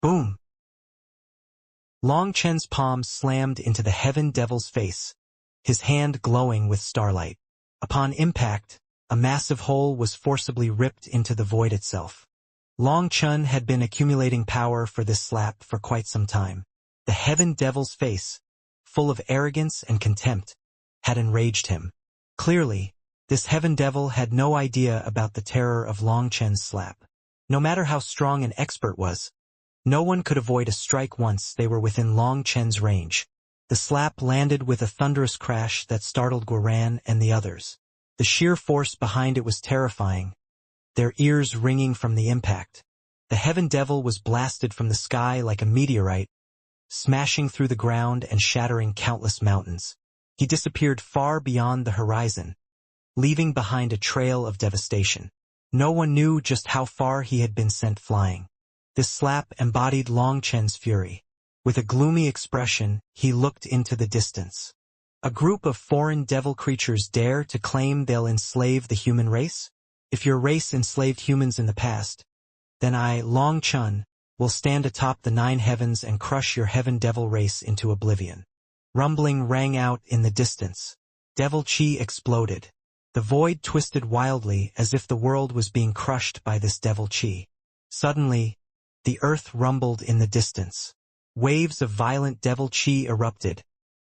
Boom! Long Chen's palm slammed into the Heaven Devil's face, his hand glowing with starlight. Upon impact, a massive hole was forcibly ripped into the void itself. Long Chen had been accumulating power for this slap for quite some time. The Heaven Devil's face, full of arrogance and contempt, had enraged him. Clearly, this Heaven Devil had no idea about the terror of Long Chen's slap. No matter how strong an expert was, no one could avoid a strike once they were within Long Chen's range. The slap landed with a thunderous crash that startled Guoran and the others. The sheer force behind it was terrifying, their ears ringing from the impact. The Heaven Devil was blasted from the sky like a meteorite, smashing through the ground and shattering countless mountains. He disappeared far beyond the horizon, leaving behind a trail of devastation. No one knew just how far he had been sent flying. This slap embodied Long Chen's fury. With a gloomy expression, he looked into the distance. A group of foreign devil creatures dare to claim they'll enslave the human race? If your race enslaved humans in the past, then I, Long Chen, will stand atop the 9 heavens and crush your Heaven Devil race into oblivion. Rumbling rang out in the distance. Devil Chi exploded. The void twisted wildly as if the world was being crushed by this Devil Chi. Suddenly, the earth rumbled in the distance. Waves of violent Devil Chi erupted,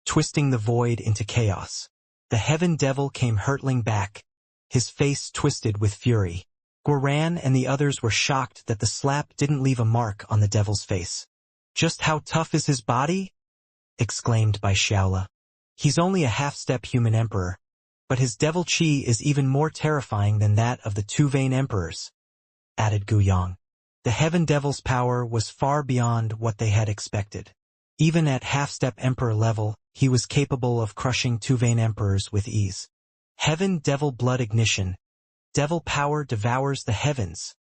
twisting the void into chaos. The Heaven Devil came hurtling back, his face twisted with fury. Guoran and the others were shocked that the slap didn't leave a mark on the devil's face. "Just how tough is his body?" exclaimed Bai Xiaola. "He's only a half-step human emperor, but his Devil Chi is even more terrifying than that of the 2 vain emperors," added Gu Yang. The Heaven Devil's power was far beyond what they had expected. Even at half-step emperor level, he was capable of crushing 2 vain emperors with ease. Heaven Devil blood ignition. Devil power devours the heavens.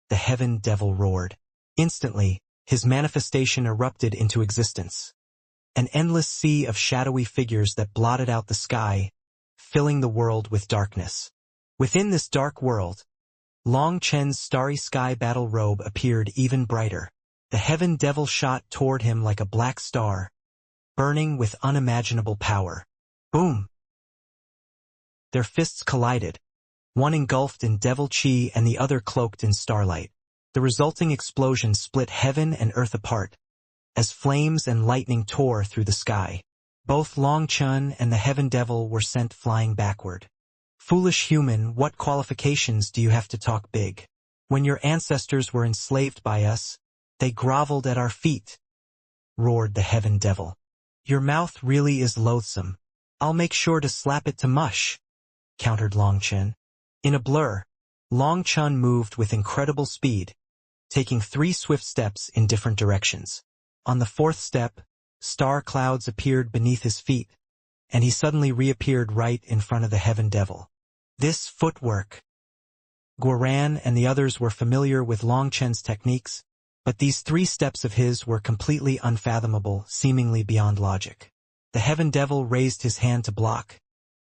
The Heaven Devil roared. Instantly, his manifestation erupted into existence. An endless sea of shadowy figures that blotted out the sky, filling the world with darkness. Within this dark world, Long Chen's starry sky battle robe appeared even brighter. The Heaven Devil shot toward him like a black star, burning with unimaginable power. Boom! Their fists collided, one engulfed in Devil Chi and the other cloaked in starlight. The resulting explosion split heaven and earth apart, as flames and lightning tore through the sky. Both Long Chen and the Heaven Devil were sent flying backward. "Foolish human, what qualifications do you have to talk big? When your ancestors were enslaved by us, they groveled at our feet," roared the Heaven Devil. "Your mouth really is loathsome. I'll make sure to slap it to mush," countered Long Chen. In a blur, Long Chen moved with incredible speed, taking 3 swift steps in different directions. On the 4th step, star clouds appeared beneath his feet, and he suddenly reappeared right in front of the Heaven Devil. This footwork! Guoran and the others were familiar with Long Chen's techniques, but these 3 steps of his were completely unfathomable, seemingly beyond logic. The Heaven Devil raised his hand to block,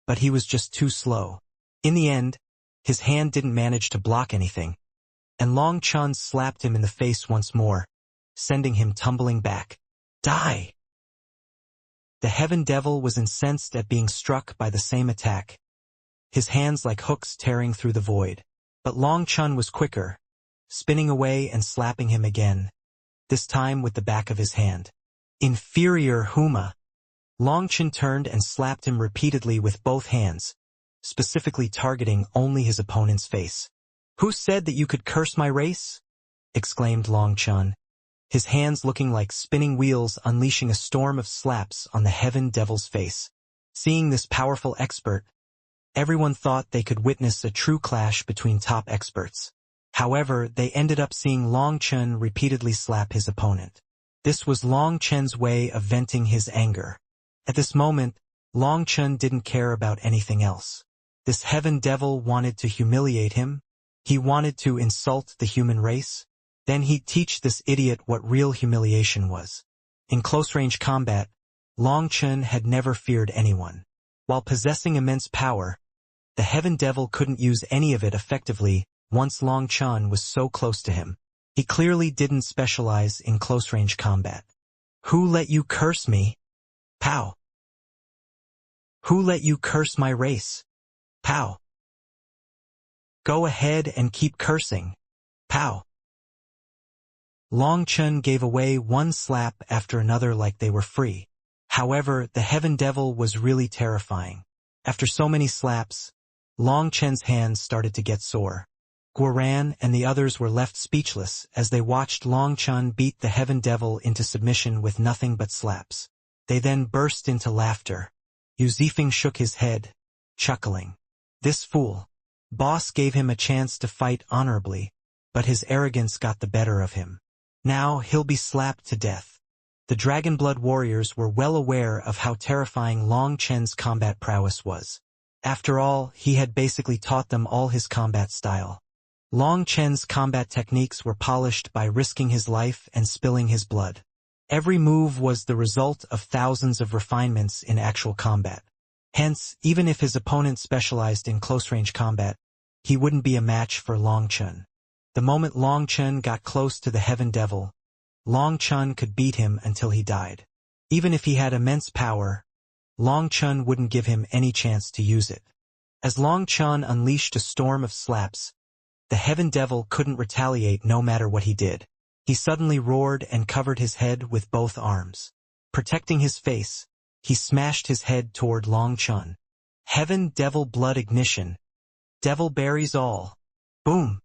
but he was just too slow. In the end, his hand didn't manage to block anything, and Long Chen slapped him in the face once more, sending him tumbling back. "Die!" The Heaven Devil was incensed at being struck by the same attack, his hands like hooks tearing through the void. But Long Chen was quicker, spinning away and slapping him again, this time with the back of his hand. "Inferior Huma!" Long Chen turned and slapped him repeatedly with both hands, specifically targeting only his opponent's face. "Who said that you could curse my race?" exclaimed Long Chen, his hands looking like spinning wheels unleashing a storm of slaps on the Heaven Devil's face. Seeing this powerful expert, everyone thought they could witness a true clash between top experts. However, they ended up seeing Long Chen repeatedly slap his opponent. This was Long Chen's way of venting his anger. At this moment, Long Chen didn't care about anything else. This Heaven Devil wanted to humiliate him. He wanted to insult the human race. Then he'd teach this idiot what real humiliation was. In close-range combat, Long Chen had never feared anyone. While possessing immense power, the Heaven Devil couldn't use any of it effectively once Long Chen was so close to him. He clearly didn't specialize in close-range combat. Who let you curse me? Pow. Who let you curse my race? Pow. Go ahead and keep cursing. Pow. Long Chun gave away one slap after another like they were free. However, the Heaven Devil was really terrifying. After so many slaps, Long Chen's hands started to get sore. Guoran and the others were left speechless as they watched Long Chun beat the Heaven Devil into submission with nothing but slaps. They then burst into laughter. Yu Zifeng shook his head, chuckling. This fool. Boss gave him a chance to fight honorably, but his arrogance got the better of him. Now he'll be slapped to death. The Dragonblood warriors were well aware of how terrifying Long Chen's combat prowess was. After all, he had basically taught them all his combat style. Long Chen's combat techniques were polished by risking his life and spilling his blood. Every move was the result of thousands of refinements in actual combat. Hence, even if his opponent specialized in close-range combat, he wouldn't be a match for Long Chun. The moment Long Chun got close to the Heaven Devil, Long Chun could beat him until he died. Even if he had immense power, Long Chun wouldn't give him any chance to use it. As Long Chun unleashed a storm of slaps, the Heaven Devil couldn't retaliate no matter what he did. He suddenly roared and covered his head with both arms. Protecting his face, he smashed his head toward Long Chun. Heaven Devil blood ignition. Devil berries all. Boom!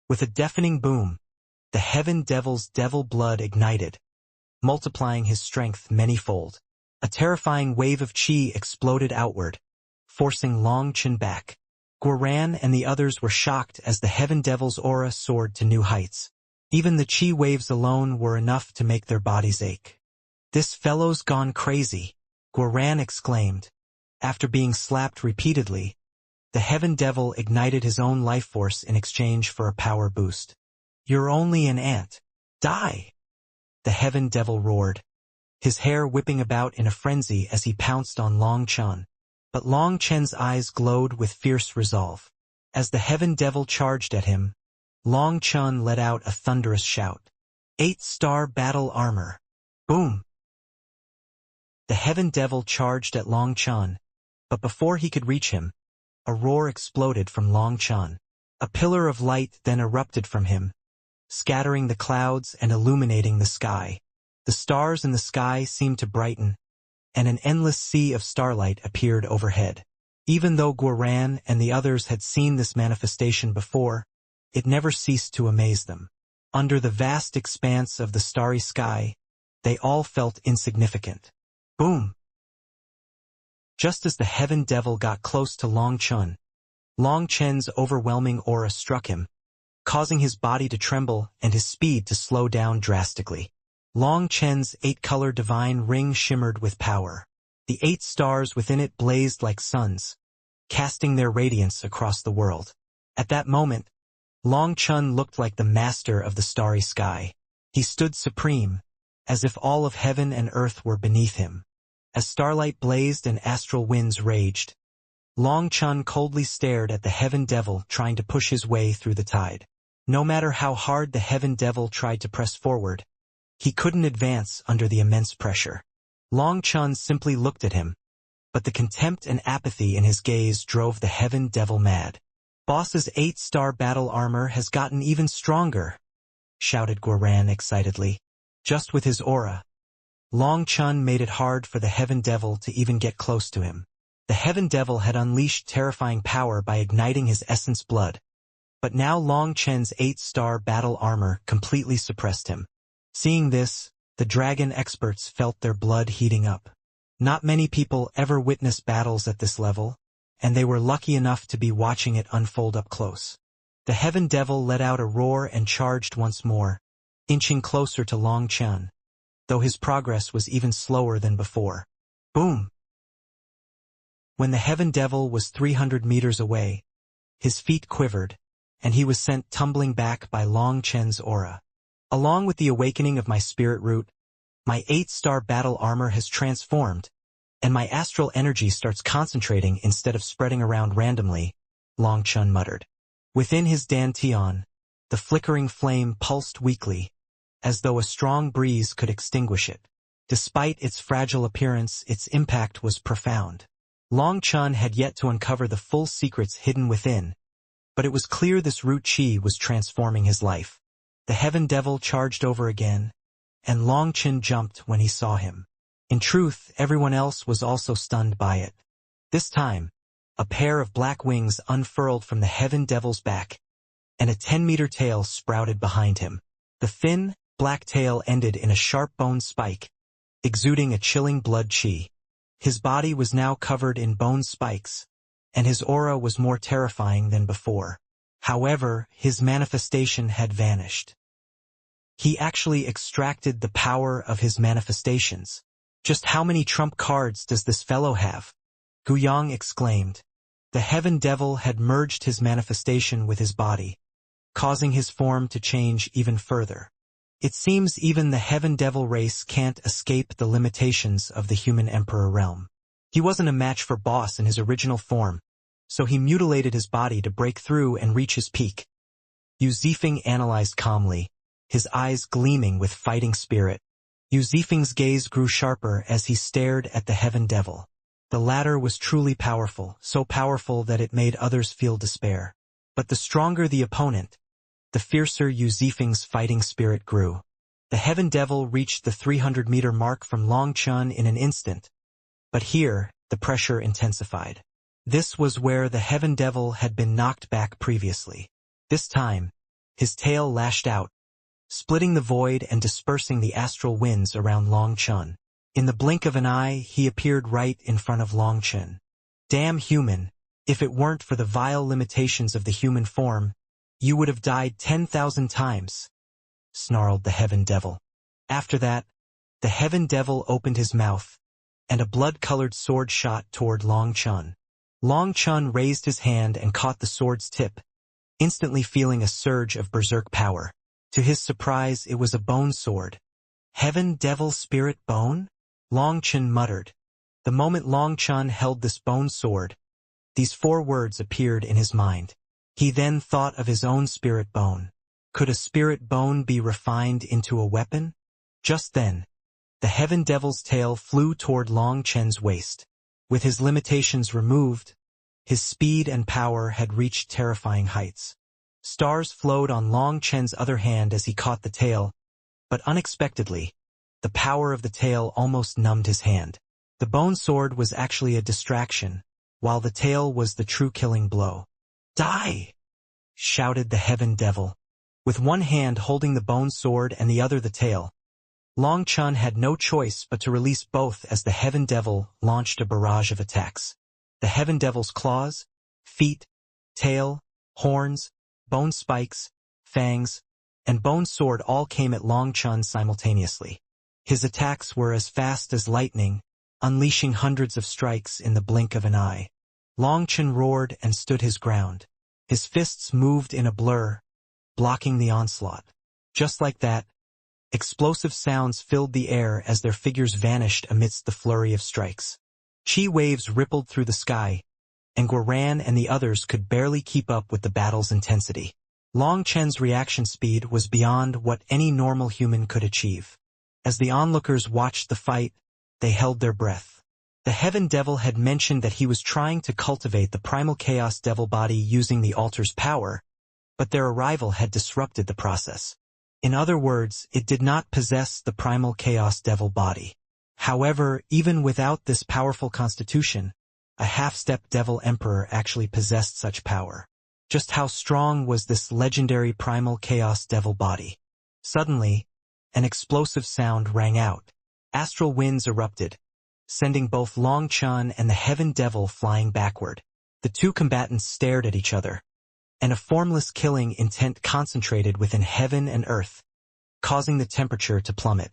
With a deafening boom, the Heaven Devil's devil blood ignited, multiplying his strength many-fold. A terrifying wave of chi exploded outward, forcing Long Chun back. Guoran and the others were shocked as the Heaven Devil's aura soared to new heights. Even the chi waves alone were enough to make their bodies ache. This fellow's gone crazy, Guoran exclaimed. After being slapped repeatedly, the Heaven Devil ignited his own life force in exchange for a power boost. You're only an ant. Die! The Heaven Devil roared, his hair whipping about in a frenzy as he pounced on Long Chun. But Long Chen's eyes glowed with fierce resolve. As the Heaven Devil charged at him, Long Chun let out a thunderous shout. 8-star battle armor. Boom! The Heaven Devil charged at Long Chun, but before he could reach him, a roar exploded from Long Chun. A pillar of light then erupted from him, scattering the clouds and illuminating the sky. The stars in the sky seemed to brighten, and an endless sea of starlight appeared overhead. Even though Guoran and the others had seen this manifestation before, it never ceased to amaze them. Under the vast expanse of the starry sky, they all felt insignificant. Boom! Just as the Heaven Devil got close to Long Chun, Long Chen's overwhelming aura struck him, causing his body to tremble and his speed to slow down drastically. Long Chen's 8-color divine ring shimmered with power. The 8 stars within it blazed like suns, casting their radiance across the world. At that moment, Long Chun looked like the master of the starry sky. He stood supreme, as if all of heaven and earth were beneath him. As starlight blazed and astral winds raged, Long Chun coldly stared at the Heaven Devil trying to push his way through the tide. No matter how hard the Heaven Devil tried to press forward, he couldn't advance under the immense pressure. Long Chun simply looked at him, but the contempt and apathy in his gaze drove the Heaven Devil mad. Boss's 8-star battle armor has gotten even stronger, shouted Guoran excitedly. Just with his aura, Long Chun made it hard for the Heaven Devil to even get close to him. The Heaven Devil had unleashed terrifying power by igniting his essence blood, but now Long Chen's 8-star battle armor completely suppressed him. Seeing this, the dragon experts felt their blood heating up. Not many people ever witness battles at this level, and they were lucky enough to be watching it unfold up close. The Heaven Devil let out a roar and charged once more, inching closer to Long Chun, though his progress was even slower than before. Boom! When the Heaven Devil was 300 meters away, his feet quivered, and he was sent tumbling back by Long Chen's aura. Along with the awakening of my spirit root, my 8-star battle armor has transformed, and my astral energy starts concentrating instead of spreading around randomly, Long Chun muttered. Within his dantian, The flickering flame pulsed weakly, as though a strong breeze could extinguish it. Despite its fragile appearance, its impact was profound. Long Chun had yet to uncover the full secrets hidden within, but it was clear this root chi was transforming his life. The Heaven Devil charged over again, and Long Chun jumped when he saw him. In truth, everyone else was also stunned by it. This time, a pair of black wings unfurled from the Heaven Devil's back, and a 10-meter tail sprouted behind him. The thin, black tail ended in a sharp bone spike, exuding a chilling blood chi. His body was now covered in bone spikes, and his aura was more terrifying than before. However, his manifestation had vanished. He actually extracted the power of his manifestations. Just how many trump cards does this fellow have? Guyang exclaimed. The Heaven Devil had merged his manifestation with his body, causing his form to change even further. It seems even the Heaven Devil race can't escape the limitations of the human emperor realm. He wasn't a match for Boss in his original form, so he mutilated his body to break through and reach his peak. Yu Zifeng analyzed calmly, his eyes gleaming with fighting spirit. Yu Zifeng's gaze grew sharper as he stared at the Heaven Devil. The latter was truly powerful, so powerful that it made others feel despair. But the stronger the opponent, the fiercer Yu Zifeng's fighting spirit grew. The Heaven Devil reached the 300-meter mark from Long Chun in an instant, but here, the pressure intensified. This was where the Heaven Devil had been knocked back previously. This time, his tail lashed out, splitting the void and dispersing the astral winds around Long Chun. In the blink of an eye, he appeared right in front of Long Chun. Damn human, if it weren't for the vile limitations of the human form, you would have died 10,000 times, snarled the Heaven Devil. After that, the Heaven Devil opened his mouth, and a blood-colored sword shot toward Long Chun. Long Chun raised his hand and caught the sword's tip, instantly feeling a surge of berserk power. To his surprise, it was a bone sword. Heaven Devil Spirit Bone? Long Chun muttered. The moment Long Chun held this bone sword, these 4 words appeared in his mind. He then thought of his own spirit bone. Could a spirit bone be refined into a weapon? Just then, the Heaven Devil's tail flew toward Long Chun's waist. With his limitations removed, his speed and power had reached terrifying heights. Stars flowed on Long Chun's other hand as he caught the tail, but unexpectedly, the power of the tail almost numbed his hand. The bone sword was actually a distraction, while the tail was the true killing blow. Die! Shouted the Heaven Devil. With one hand holding the bone sword and the other the tail, Long Chun had no choice but to release both as the Heaven Devil launched a barrage of attacks. The Heaven Devil's claws, feet, tail, horns, bone spikes, fangs, and bone sword all came at Long Chun simultaneously. His attacks were as fast as lightning, unleashing hundreds of strikes in the blink of an eye. Long Chun roared and stood his ground. His fists moved in a blur, blocking the onslaught. Just like that, explosive sounds filled the air as their figures vanished amidst the flurry of strikes. Chi waves rippled through the sky, and Guoran and the others could barely keep up with the battle's intensity. Long Chun's reaction speed was beyond what any normal human could achieve. As the onlookers watched the fight, they held their breath. The Heaven Devil had mentioned that he was trying to cultivate the primal chaos devil body using the altar's power, but their arrival had disrupted the process. In other words, it did not possess the primal chaos devil body. However, even without this powerful constitution, a half-step devil emperor actually possessed such power. Just how strong was this legendary primal chaos devil body? Suddenly, an explosive sound rang out. Astral winds erupted, sending both Long Chun and the Heaven Devil flying backward. The two combatants stared at each other, and a formless killing intent concentrated within heaven and earth, causing the temperature to plummet.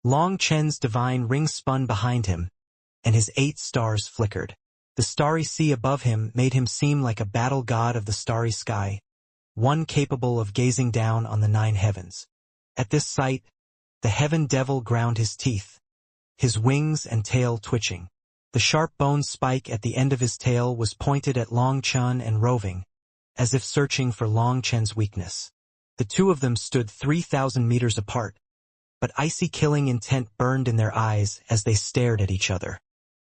Long Chun's divine ring spun behind him, and his 8 stars flickered. The starry sea above him made him seem like a battle god of the starry sky, one capable of gazing down on the 9 heavens. At this sight, the Heaven Devil ground his teeth, his wings and tail twitching. The sharp bone spike at the end of his tail was pointed at Long Chun and roving, as if searching for Long Chun's weakness. The two of them stood 3,000 meters apart, but icy killing intent burned in their eyes as they stared at each other.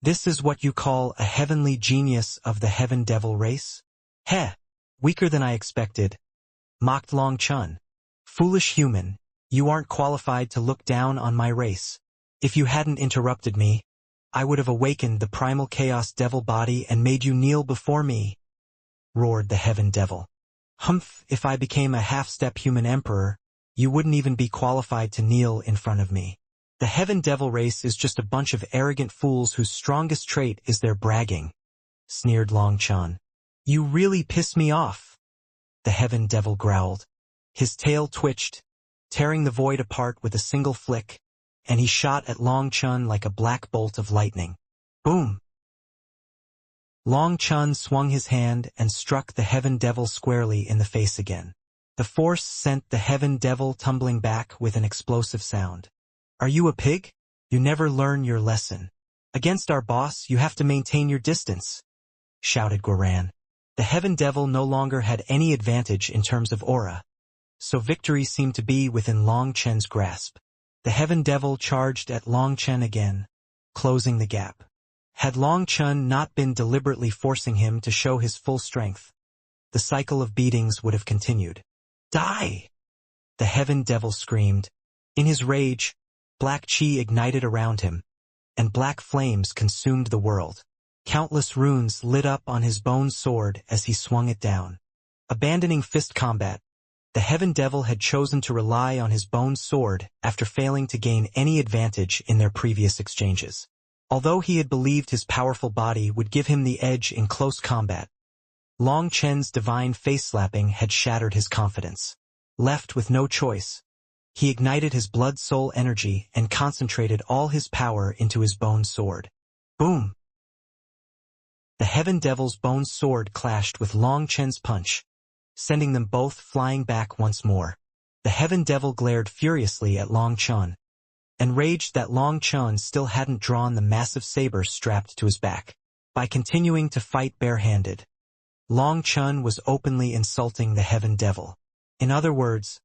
This is what you call a heavenly genius of the heaven devil race? Heh, weaker than I expected, mocked Long Chun. Foolish human, you aren't qualified to look down on my race. If you hadn't interrupted me, I would have awakened the primal chaos devil body and made you kneel before me, roared the heaven devil. Humph, if I became a half-step human emperor, you wouldn't even be qualified to kneel in front of me. The heaven devil race is just a bunch of arrogant fools whose strongest trait is their bragging, sneered Long Chun. You really piss me off, the heaven devil growled. His tail twitched, tearing the void apart with a single flick, and he shot at Long Chun like a black bolt of lightning. Boom! Long Chun swung his hand and struck the heaven devil squarely in the face again. The force sent the heaven devil tumbling back with an explosive sound. Are you a pig? You never learn your lesson. Against our boss, you have to maintain your distance, shouted Guaran. The heaven devil no longer had any advantage in terms of aura, so victory seemed to be within Long Chen's grasp. The heaven devil charged at Long Chen again, closing the gap. Had Long Chun not been deliberately forcing him to show his full strength, the cycle of beatings would have continued. Die! The heaven devil screamed. In his rage, black chi ignited around him, and black flames consumed the world. Countless runes lit up on his bone sword as he swung it down. Abandoning fist combat, the heaven devil had chosen to rely on his bone sword after failing to gain any advantage in their previous exchanges. Although he had believed his powerful body would give him the edge in close combat, Long Chen's divine face-slapping had shattered his confidence. Left with no choice, he ignited his blood-soul energy and concentrated all his power into his bone sword. Boom! The heaven devil's bone sword clashed with Long Chen's punch, sending them both flying back once more. The heaven devil glared furiously at Long Chun, enraged that Long Chun still hadn't drawn the massive saber strapped to his back. By continuing to fight barehanded, Long Chun was openly insulting the heaven devil. In other words,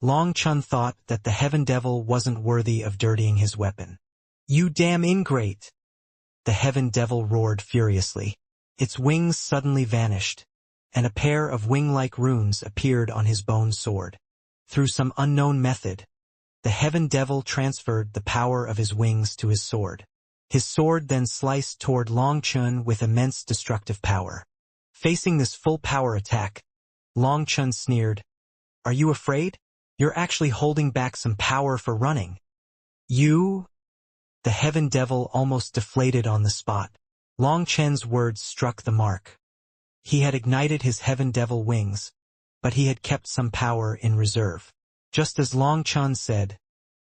Long Chun thought that the heaven devil wasn't worthy of dirtying his weapon. You damn ingrate! The heaven devil roared furiously. Its wings suddenly vanished, and a pair of wing-like runes appeared on his bone sword. Through some unknown method, the heaven devil transferred the power of his wings to his sword. His sword then sliced toward Long Chun with immense destructive power. Facing this full power attack, Long Chun sneered, "Are you afraid? You're actually holding back some power for running." You? The heaven devil almost deflated on the spot. Long Chen's words struck the mark. He had ignited his heaven devil wings, but he had kept some power in reserve. Just as Long Chun said,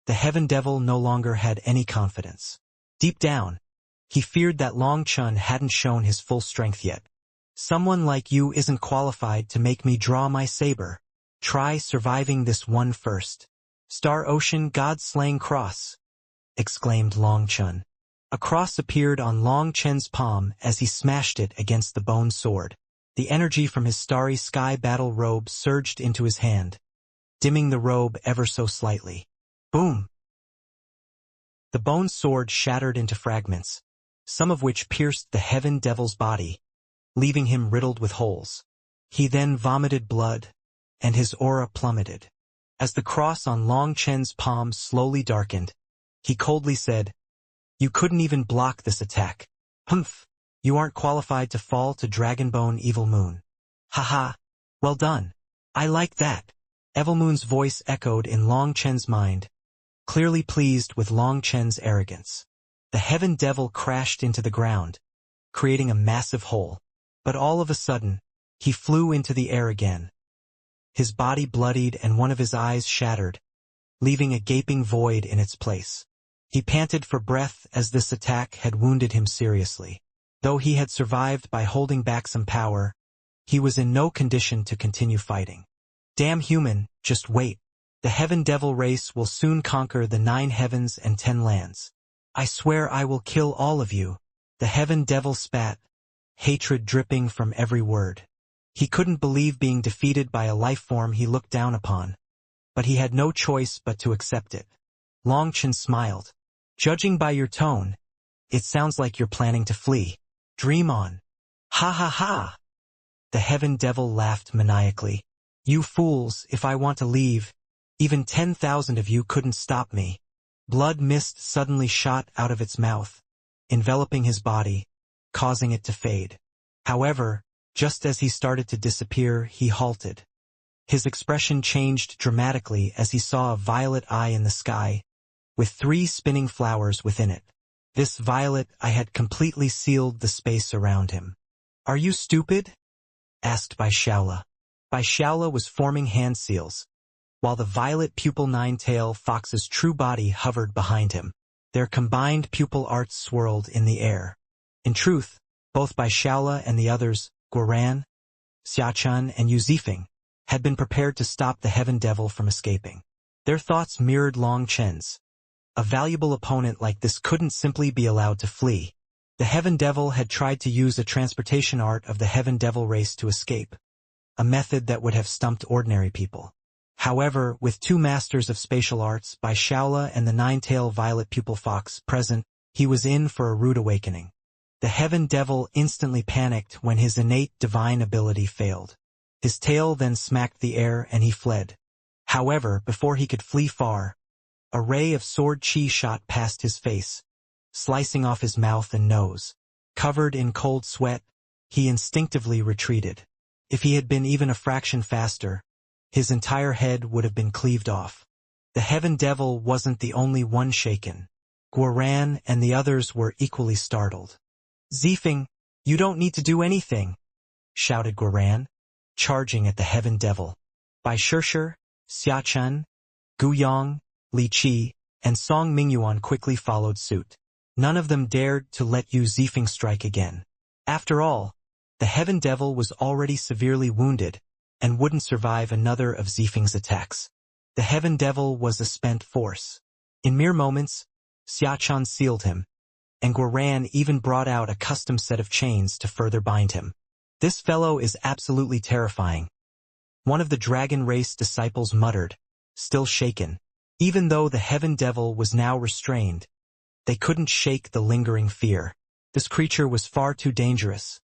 the heaven devil no longer had any confidence. Deep down, he feared that Long Chun hadn't shown his full strength yet. Someone like you isn't qualified to make me draw my saber. Try surviving this one first. Star Ocean God-slaying cross, exclaimed Long Chun. A cross appeared on Long Chen's palm as he smashed it against the bone sword. The energy from his starry sky battle robe surged into his hand, dimming the robe ever so slightly. Boom! The bone sword shattered into fragments, some of which pierced the heaven devil's body, leaving him riddled with holes. He then vomited blood, and his aura plummeted. As the cross on Long Chen's palm slowly darkened, he coldly said, "You couldn't even block this attack. Humph, you aren't qualified to fall to Dragonbone Evil Moon." Haha, well done. I like that. Evil Moon's voice echoed in Long Chen's mind, clearly pleased with Long Chen's arrogance. The heaven devil crashed into the ground, creating a massive hole. But all of a sudden, he flew into the air again. His body bloodied and one of his eyes shattered, leaving a gaping void in its place. He panted for breath as this attack had wounded him seriously. Though he had survived by holding back some power, he was in no condition to continue fighting. Damn human, just wait. The heaven devil race will soon conquer the 9 heavens and 10 lands. I swear I will kill all of you. The heaven devil spat, hatred dripping from every word. He couldn't believe being defeated by a life form he looked down upon, but he had no choice but to accept it. Longchen smiled. Judging by your tone, it sounds like you're planning to flee. Dream on. Ha ha ha! The Heaven Devil laughed maniacally. You fools, if I want to leave, even 10,000 of you couldn't stop me. Blood mist suddenly shot out of its mouth, enveloping his body, causing it to fade. However, just as he started to disappear, he halted. His expression changed dramatically as he saw a violet eye in the sky, with 3 spinning flowers within it. This violet eye had completely sealed the space around him. Are you stupid? Asked Bai Shaola. Bai Shaola was forming hand seals, while the violet pupil nine-tail fox's true body hovered behind him. Their combined pupil arts swirled in the air. In truth, both Bai Shaola and the others, Guoran, Xiachun, and Yu Zifeng, had been prepared to stop the Heaven Devil from escaping. Their thoughts mirrored Long Chen's. A valuable opponent like this couldn't simply be allowed to flee. The Heaven Devil had tried to use a transportation art of the Heaven Devil race to escape, a method that would have stumped ordinary people. However, with 2 masters of spatial arts, Bai Shaola and the nine-tail violet pupil fox present, he was in for a rude awakening. The Heaven Devil instantly panicked when his innate divine ability failed. His tail then smacked the air and he fled. However, before he could flee far, a ray of sword chi shot past his face, slicing off his mouth and nose. Covered in cold sweat, he instinctively retreated. If he had been even a fraction faster, his entire head would have been cleaved off. The Heaven Devil wasn't the only one shaken. Guoran and the others were equally startled. Zifeng, you don't need to do anything, shouted Guoran, charging at the Heaven Devil. Bai Shishir, Xiachun, Gu Yang, Li Qi, and Song Mingyuan quickly followed suit. None of them dared to let Yu Zifeng strike again. After all, the Heaven Devil was already severely wounded and wouldn't survive another of Zifeng's attacks. The Heaven Devil was a spent force. In mere moments, Xiachun sealed him, and Guoran even brought out a custom set of chains to further bind him. This fellow is absolutely terrifying, one of the dragon race disciples muttered, still shaken. Even though the Heaven Devil was now restrained, they couldn't shake the lingering fear. This creature was far too dangerous,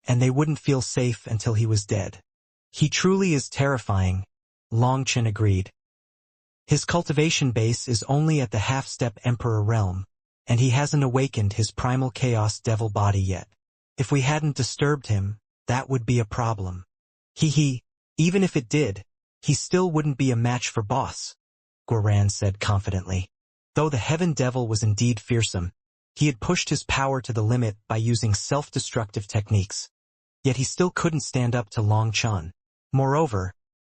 and they wouldn't feel safe until he was dead. He truly is terrifying, Longchen agreed. His cultivation base is only at the half-step Emperor realm, and he hasn't awakened his primal chaos devil body yet. If we hadn't disturbed him, that would be a problem. Even if it did, he still wouldn't be a match for boss, Guoran said confidently. Though the Heaven Devil was indeed fearsome, he had pushed his power to the limit by using self-destructive techniques. Yet he still couldn't stand up to Long Chen. Moreover,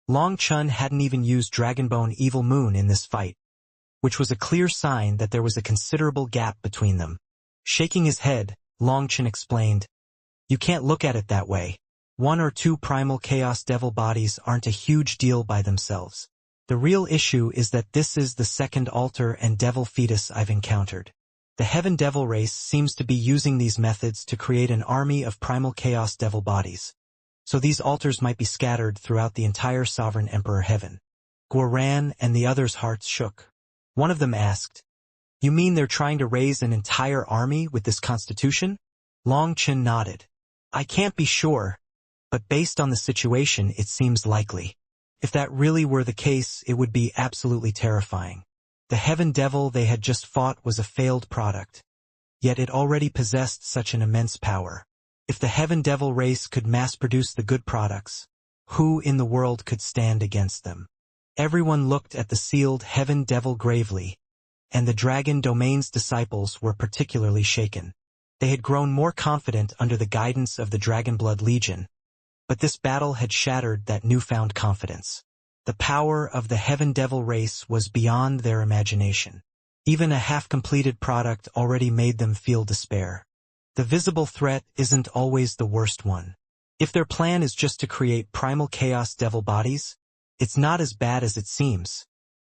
Long Chen hadn't even used Dragonbone Evil Moon in this fight, which was a clear sign that there was a considerable gap between them. Shaking his head, Long Chen explained, "You can't look at it that way. 1 or 2 primal chaos devil bodies aren't a huge deal by themselves. The real issue is that this is the second altar and devil fetus I've encountered. The Heaven Devil race seems to be using these methods to create an army of primal chaos devil bodies. So these altars might be scattered throughout the entire Sovereign Emperor Heaven." Guoran and the others' hearts shook. One of them asked, "You mean they're trying to raise an entire army with this constitution?" Long Chen nodded. "I can't be sure, but based on the situation it seems likely. If that really were the case, it would be absolutely terrifying. The Heaven Devil they had just fought was a failed product, yet it already possessed such an immense power. If the Heaven Devil race could mass-produce the good products, who in the world could stand against them?" Everyone looked at the sealed Heaven Devil gravely, and the Dragon Domain's disciples were particularly shaken. They had grown more confident under the guidance of the Dragonblood Legion, but this battle had shattered that newfound confidence. The power of the Heaven Devil race was beyond their imagination. Even a half-completed product already made them feel despair. The visible threat isn't always the worst one. If their plan is just to create primal chaos devil bodies, it's not as bad as it seems,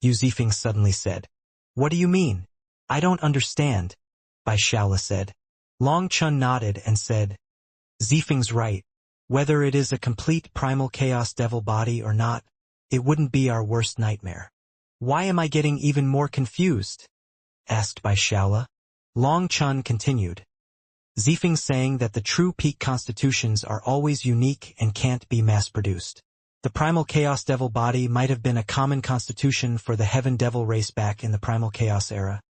Yu Zifeng suddenly said. "What do you mean? I don't understand," Bai Shaola said. Long Chen nodded and said, "Zifeng's right. Whether it is a complete primal chaos devil body or not, it wouldn't be our worst nightmare. Why am I getting even more confused? Asked by Shaola. Long Chun continued. Zifeng saying that the true peak constitutions are always unique and can't be mass-produced. The primal chaos devil body might have been a common constitution for the heaven devil race back in the primal chaos era,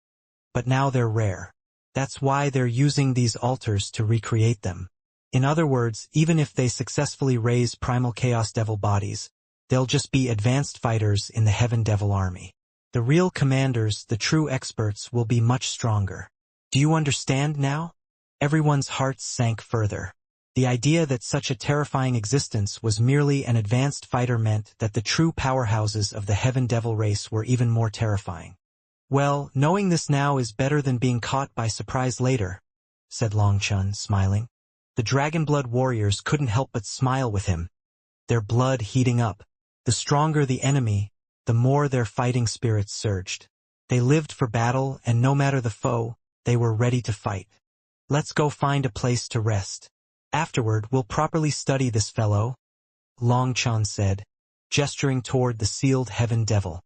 but now they're rare. That's why they're using these altars to recreate them. In other words, even if they successfully raise primal chaos devil bodies, they'll just be advanced fighters in the heaven devil army. The real commanders, the true experts, will be much stronger. Do you understand now? Everyone's hearts sank further. The idea that such a terrifying existence was merely an advanced fighter meant that the true powerhouses of the heaven devil race were even more terrifying. Well, knowing this now is better than being caught by surprise later, said Long Chun, smiling. The Dragonblood warriors couldn't help but smile with him, their blood heating up. The stronger the enemy, the more their fighting spirits surged. They lived for battle, and no matter the foe, they were ready to fight. Let's go find a place to rest. Afterward, we'll properly study this fellow, Long Chun said, gesturing toward the sealed heaven devil.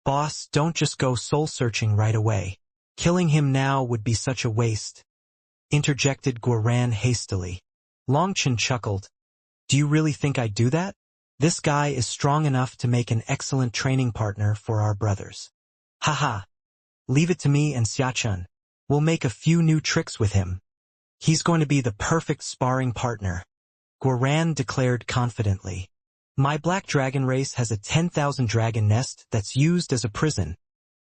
Boss, don't just go soul-searching right away. Killing him now would be such a waste, interjected Guoran hastily. Long Chun chuckled. Do you really think I'd do that? This guy is strong enough to make an excellent training partner for our brothers. Haha. Leave it to me and Xiachun. We'll make a few new tricks with him. He's going to be the perfect sparring partner, Guoran declared confidently. My black dragon race has a 10,000 dragon nest that's used as a prison,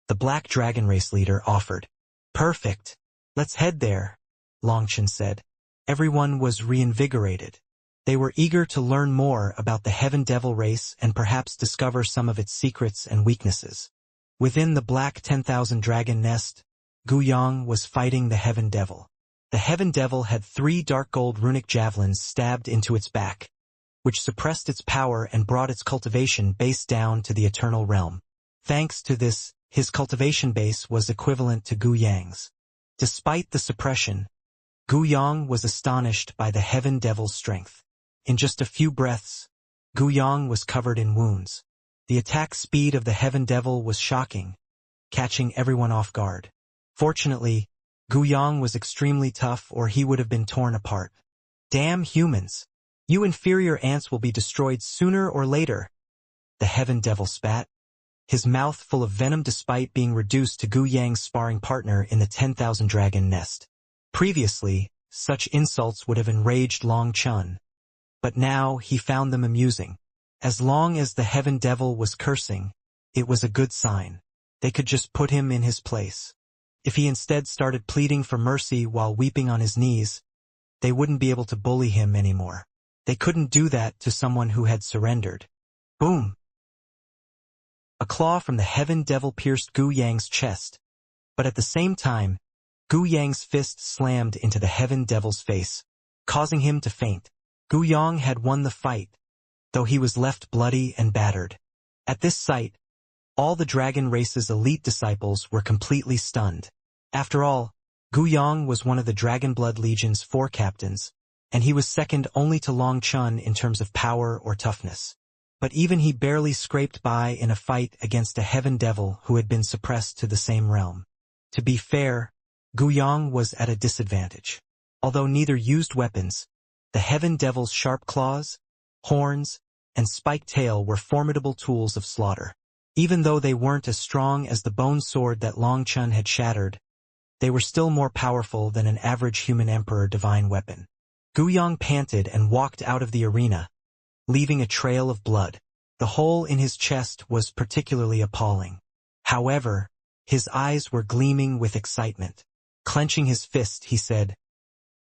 the black dragon race leader offered. Perfect. Let's head there, Long Chun said. Everyone was reinvigorated. They were eager to learn more about the heaven devil race and perhaps discover some of its secrets and weaknesses. Within the black 10,000 dragon nest, Gu Yang was fighting the heaven devil. The heaven devil had 3 dark gold runic javelins stabbed into its back, which suppressed its power and brought its cultivation base down to the eternal realm. Thanks to this, his cultivation base was equivalent to Gu Yang's. Despite the suppression, Gu Yang was astonished by the heaven devil's strength. In just a few breaths, Gu Yang was covered in wounds. The attack speed of the heaven devil was shocking, catching everyone off guard. Fortunately, Gu Yang was extremely tough or he would have been torn apart. Damn humans! You inferior ants will be destroyed sooner or later, the heaven devil spat, his mouth full of venom despite being reduced to Gu Yang's sparring partner in the 10,000 dragon nest. Previously, such insults would have enraged Long Chun, but now he found them amusing. As long as the heaven devil was cursing, it was a good sign. They could just put him in his place. If he instead started pleading for mercy while weeping on his knees, they wouldn't be able to bully him anymore. They couldn't do that to someone who had surrendered. Boom! A claw from the heaven devil pierced Gu Yang's chest, but at the same time, Gu Yang's fist slammed into the heaven devil's face, causing him to faint. Gu Yang had won the fight, though he was left bloody and battered. At this sight, all the dragon race's elite disciples were completely stunned. After all, Gu Yang was one of the Dragonblood Legion's 4 captains, and he was second only to Long Chun in terms of power or toughness. But even he barely scraped by in a fight against a heaven devil who had been suppressed to the same realm. To be fair, Gu Yang was at a disadvantage. Although neither used weapons, the heaven devil's sharp claws, horns, and spiked tail were formidable tools of slaughter. Even though they weren't as strong as the bone sword that Long Chun had shattered, they were still more powerful than an average human emperor divine weapon. Gu Yang panted and walked out of the arena, leaving a trail of blood. The hole in his chest was particularly appalling. However, his eyes were gleaming with excitement. Clenching his fist, he said,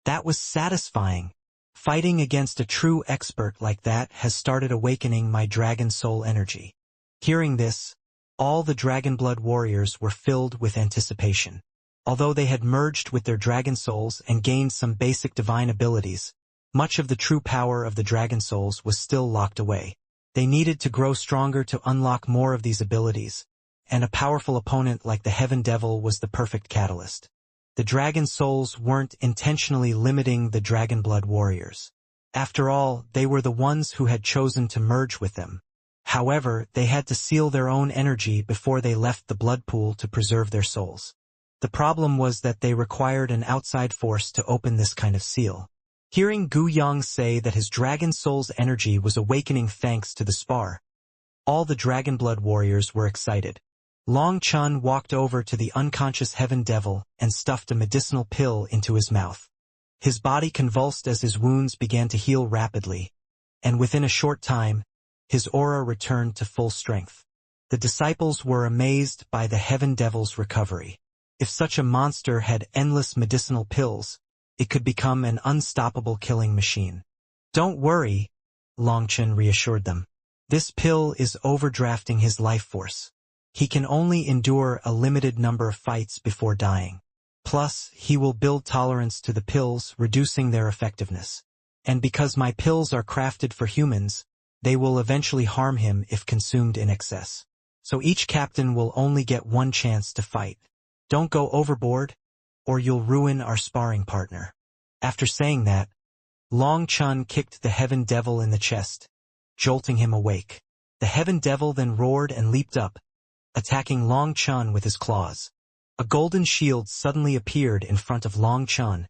"That was satisfying. Fighting against a true expert like that has started awakening my dragon soul energy." Hearing this, all the Dragonblood warriors were filled with anticipation. Although they had merged with their dragon souls and gained some basic divine abilities, much of the true power of the dragon souls was still locked away. They needed to grow stronger to unlock more of these abilities, and a powerful opponent like the Heaven Devil was the perfect catalyst. The dragon souls weren't intentionally limiting the Dragonblood warriors. After all, they were the ones who had chosen to merge with them. However, they had to seal their own energy before they left the blood pool to preserve their souls. The problem was that they required an outside force to open this kind of seal. Hearing Gu Yang say that his dragon soul's energy was awakening thanks to the spar, all the Dragonblood warriors were excited. Long Chun walked over to the unconscious Heaven Devil and stuffed a medicinal pill into his mouth. His body convulsed as his wounds began to heal rapidly, and within a short time, his aura returned to full strength. The disciples were amazed by the Heaven Devil's recovery. If such a monster had endless medicinal pills, it could become an unstoppable killing machine. Don't worry, Longchen reassured them. This pill is overdrafting his life force. He can only endure a limited number of fights before dying. Plus, he will build tolerance to the pills, reducing their effectiveness. And because my pills are crafted for humans, they will eventually harm him if consumed in excess. So each captain will only get one chance to fight. Don't go overboard, or you'll ruin our sparring partner. After saying that, Long Chun kicked the Heaven Devil in the chest, jolting him awake. The Heaven Devil then roared and leaped up, attacking Long Chun with his claws. A golden shield suddenly appeared in front of Long Chun,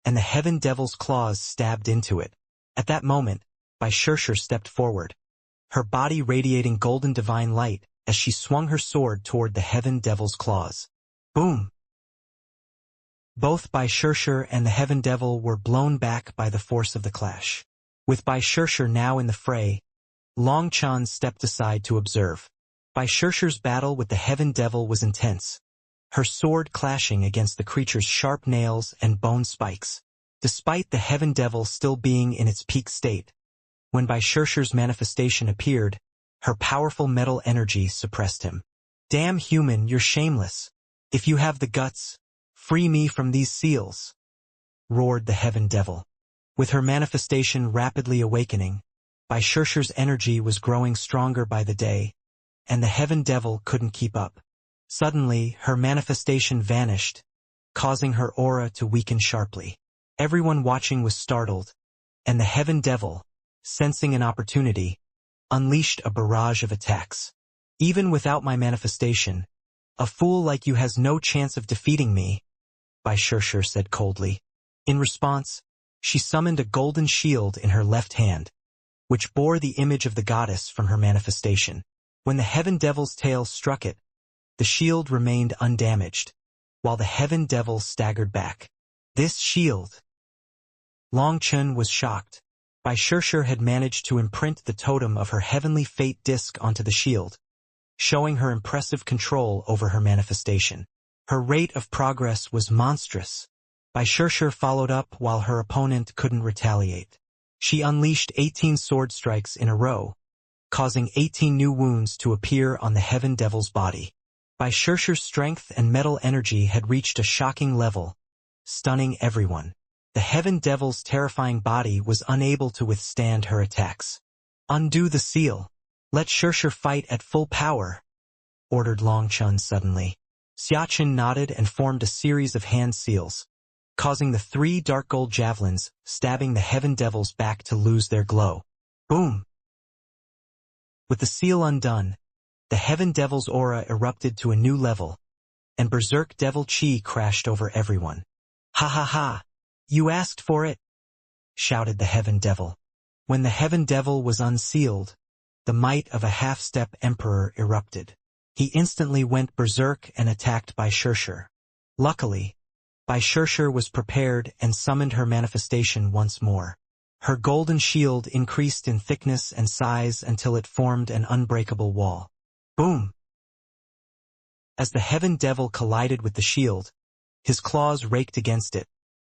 and the Heaven Devil's claws stabbed into it. At that moment, Bai Shirshir stepped forward, her body radiating golden divine light as she swung her sword toward the Heaven Devil's claws. Boom! Both Bai Shirshir and the Heaven Devil were blown back by the force of the clash. With Bai Shirshir now in the fray, Long Chun stepped aside to observe. Bai Shirshir's battle with the Heaven Devil was intense, her sword clashing against the creature's sharp nails and bone spikes. Despite the Heaven Devil still being in its peak state, when Bai Shirshir's manifestation appeared, her powerful metal energy suppressed him. Damn human, you're shameless. If you have the guts, free me from these seals, roared the Heaven Devil. With her manifestation rapidly awakening, Bai Shirshir's energy was growing stronger by the day, and the Heaven Devil couldn't keep up. Suddenly, her manifestation vanished, causing her aura to weaken sharply. Everyone watching was startled, and the Heaven Devil, sensing an opportunity, unleashed a barrage of attacks. Even without my manifestation, a fool like you has no chance of defeating me, Bai Shirshir said coldly. In response, she summoned a golden shield in her left hand, which bore the image of the goddess from her manifestation. When the Heaven Devil's tail struck it, the shield remained undamaged, while the Heaven Devil staggered back. This shield! Long Chun was shocked. Bai Shirshir had managed to imprint the totem of her heavenly fate disc onto the shield, showing her impressive control over her manifestation. Her rate of progress was monstrous. Bai Shirshir followed up while her opponent couldn't retaliate. She unleashed 18 sword strikes in a row, causing 18 new wounds to appear on the Heaven Devil's body. Bai Shirshir's strength and metal energy had reached a shocking level, stunning everyone. The Heaven Devil's terrifying body was unable to withstand her attacks. Undo the seal. Let Shirshir fight at full power, ordered Long Chun suddenly. Xiaqin nodded and formed a series of hand seals, causing the 3 dark gold javelins stabbing the Heaven Devil's back to lose their glow. Boom! With the seal undone, the Heaven Devil's aura erupted to a new level, and Berserk Devil Chi crashed over everyone. Ha ha ha! You asked for it! Shouted the Heaven Devil. When the Heaven Devil was unsealed, the might of a half-step emperor erupted. He instantly went berserk and attacked Bai Shirshir. Luckily, Bai Shirshir was prepared and summoned her manifestation once more. Her golden shield increased in thickness and size until it formed an unbreakable wall. Boom! As the Heaven Devil collided with the shield, his claws raked against it,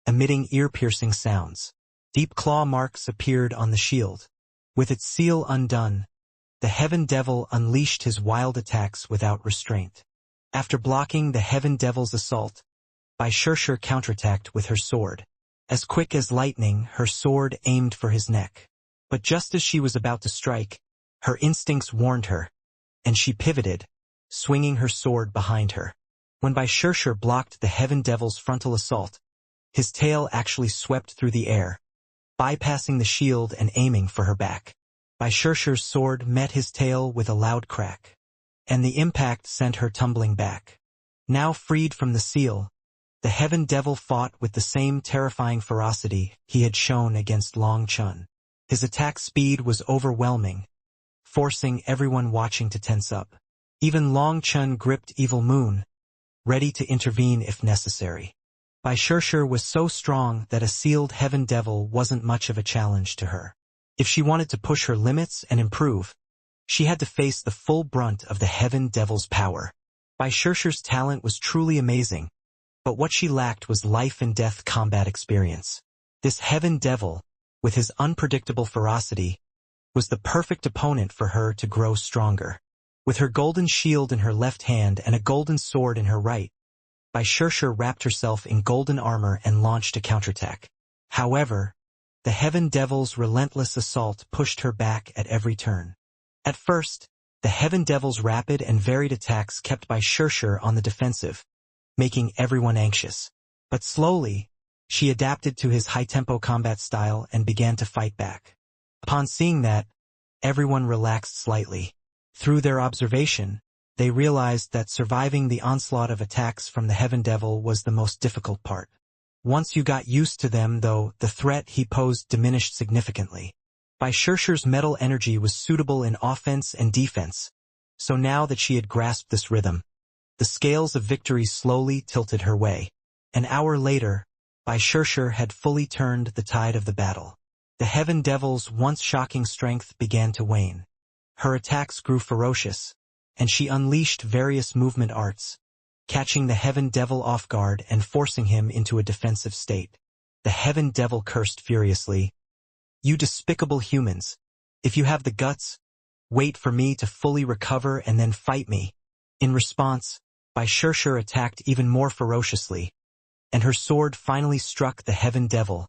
emitting ear-piercing sounds. Deep claw marks appeared on the shield. With its seal undone, the Heaven Devil unleashed his wild attacks without restraint. After blocking the Heaven Devil's assault, Bai Shirshir counterattacked with her sword. As quick as lightning, her sword aimed for his neck. But just as she was about to strike, her instincts warned her, and she pivoted, swinging her sword behind her. When Bai Shirshir blocked the Heaven Devil's frontal assault, his tail actually swept through the air. bypassing the shield and aiming for her back. Bai Shishir's sword met his tail with a loud crack, and the impact sent her tumbling back. Now freed from the seal, the Heaven Devil fought with the same terrifying ferocity he had shown against Long Chun. His attack speed was overwhelming, forcing everyone watching to tense up. Even Long Chun gripped Evil Moon, ready to intervene if necessary. Bai Shishir was so strong that a sealed Heaven Devil wasn't much of a challenge to her. If she wanted to push her limits and improve, she had to face the full brunt of the Heaven Devil's power. Bai Shishir's talent was truly amazing, but what she lacked was life-and-death combat experience. This Heaven Devil, with his unpredictable ferocity, was the perfect opponent for her to grow stronger. With her golden shield in her left hand and a golden sword in her right, Bai Shishir wrapped herself in golden armor and launched a counterattack. However, the Heaven Devil's relentless assault pushed her back at every turn. At first, the Heaven Devil's rapid and varied attacks kept Bai Shishir on the defensive, making everyone anxious. But slowly, she adapted to his high-tempo combat style and began to fight back. Upon seeing that, everyone relaxed slightly. Through their observation, they realized that surviving the onslaught of attacks from the Heaven Devil was the most difficult part. Once you got used to them, though, the threat he posed diminished significantly. Bai Shishir's metal energy was suitable in offense and defense, so now that she had grasped this rhythm, the scales of victory slowly tilted her way. An hour later, Bai Shishir had fully turned the tide of the battle. The Heaven Devil's once shocking strength began to wane. Her attacks grew ferocious, and she unleashed various movement arts, catching the Heaven Devil off guard and forcing him into a defensive state. The Heaven Devil cursed furiously, "You despicable humans! If you have the guts, wait for me to fully recover and then fight me." In response, Bai Shishir attacked even more ferociously, and her sword finally struck the Heaven Devil,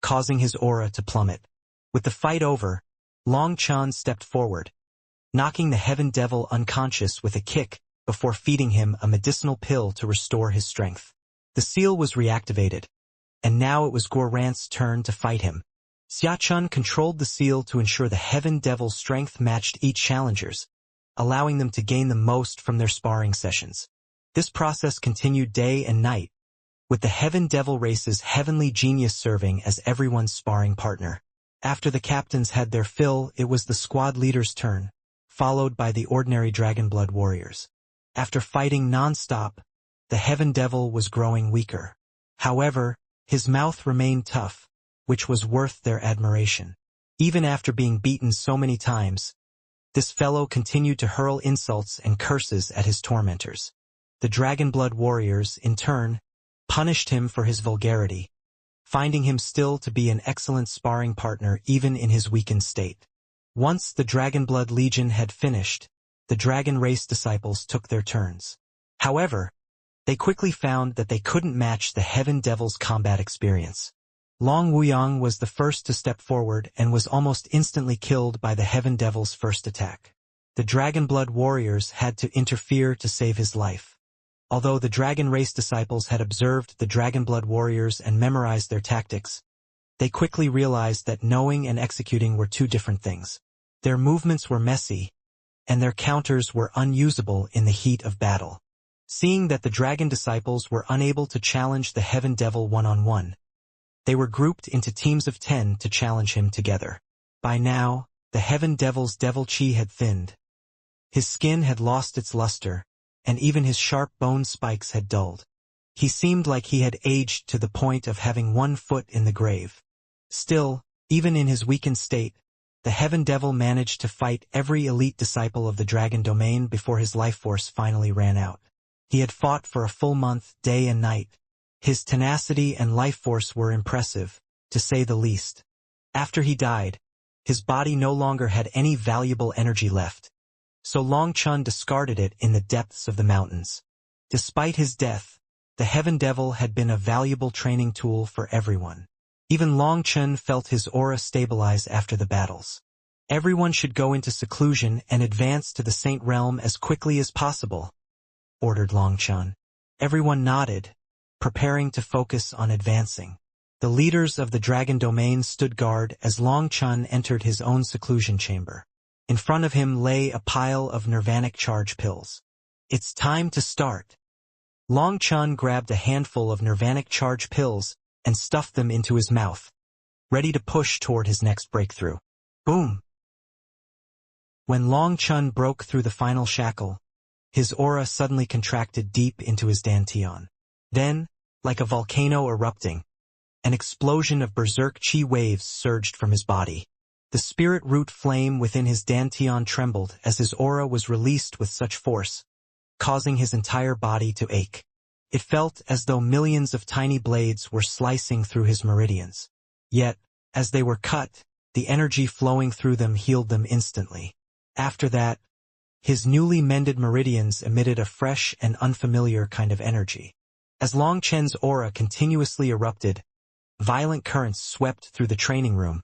causing his aura to plummet. With the fight over, Long Chun stepped forward, knocking the Heaven Devil unconscious with a kick before feeding him a medicinal pill to restore his strength. The seal was reactivated, and now it was Gorant's turn to fight him. Xia Chun controlled the seal to ensure the Heaven Devil's strength matched each challenger's, allowing them to gain the most from their sparring sessions. This process continued day and night, with the Heaven Devil race's heavenly genius serving as everyone's sparring partner. After the captains had their fill, it was the squad leader's turn, followed by the ordinary Dragonblood warriors. After fighting non-stop, the Heaven Devil was growing weaker. However, his mouth remained tough, which was worth their admiration. Even after being beaten so many times, this fellow continued to hurl insults and curses at his tormentors. The Dragonblood warriors, in turn, punished him for his vulgarity, finding him still to be an excellent sparring partner even in his weakened state. Once the Dragonblood Legion had finished, the Dragon Race disciples took their turns. However, they quickly found that they couldn't match the Heaven Devil's combat experience. Long Wuyang was the first to step forward and was almost instantly killed by the Heaven Devil's first attack. The Dragonblood warriors had to interfere to save his life. Although the Dragon Race disciples had observed the Dragonblood warriors and memorized their tactics, they quickly realized that knowing and executing were two different things. Their movements were messy, and their counters were unusable in the heat of battle. Seeing that the Dragon disciples were unable to challenge the Heaven Devil one-on-one, they were grouped into teams of 10 to challenge him together. By now, the Heaven Devil's devil chi had thinned. His skin had lost its luster, and even his sharp bone spikes had dulled. He seemed like he had aged to the point of having one foot in the grave. Still, even in his weakened state, the Heaven Devil managed to fight every elite disciple of the Dragon Domain before his life force finally ran out. He had fought for a full month, day and night. His tenacity and life force were impressive, to say the least. After he died, his body no longer had any valuable energy left, so Long Chun discarded it in the depths of the mountains. Despite his death, the Heaven Devil had been a valuable training tool for everyone. Even Long Chun felt his aura stabilize after the battles. Everyone should go into seclusion and advance to the Saint Realm as quickly as possible, ordered Long Chun. Everyone nodded, preparing to focus on advancing. The leaders of the dragon domain stood guard as Long Chun entered his own seclusion chamber. In front of him lay a pile of nirvanic charge pills. It's time to start. Long Chun grabbed a handful of nirvanic charge pills and stuffed them into his mouth, ready to push toward his next breakthrough. Boom! When Long Chun broke through the final shackle, his aura suddenly contracted deep into his dantian. Then, like a volcano erupting, an explosion of berserk chi waves surged from his body. The spirit root flame within his dantian trembled as his aura was released with such force, causing his entire body to ache. It felt as though millions of tiny blades were slicing through his meridians. Yet, as they were cut, the energy flowing through them healed them instantly. After that, his newly mended meridians emitted a fresh and unfamiliar kind of energy. As Long Chen's aura continuously erupted, violent currents swept through the training room,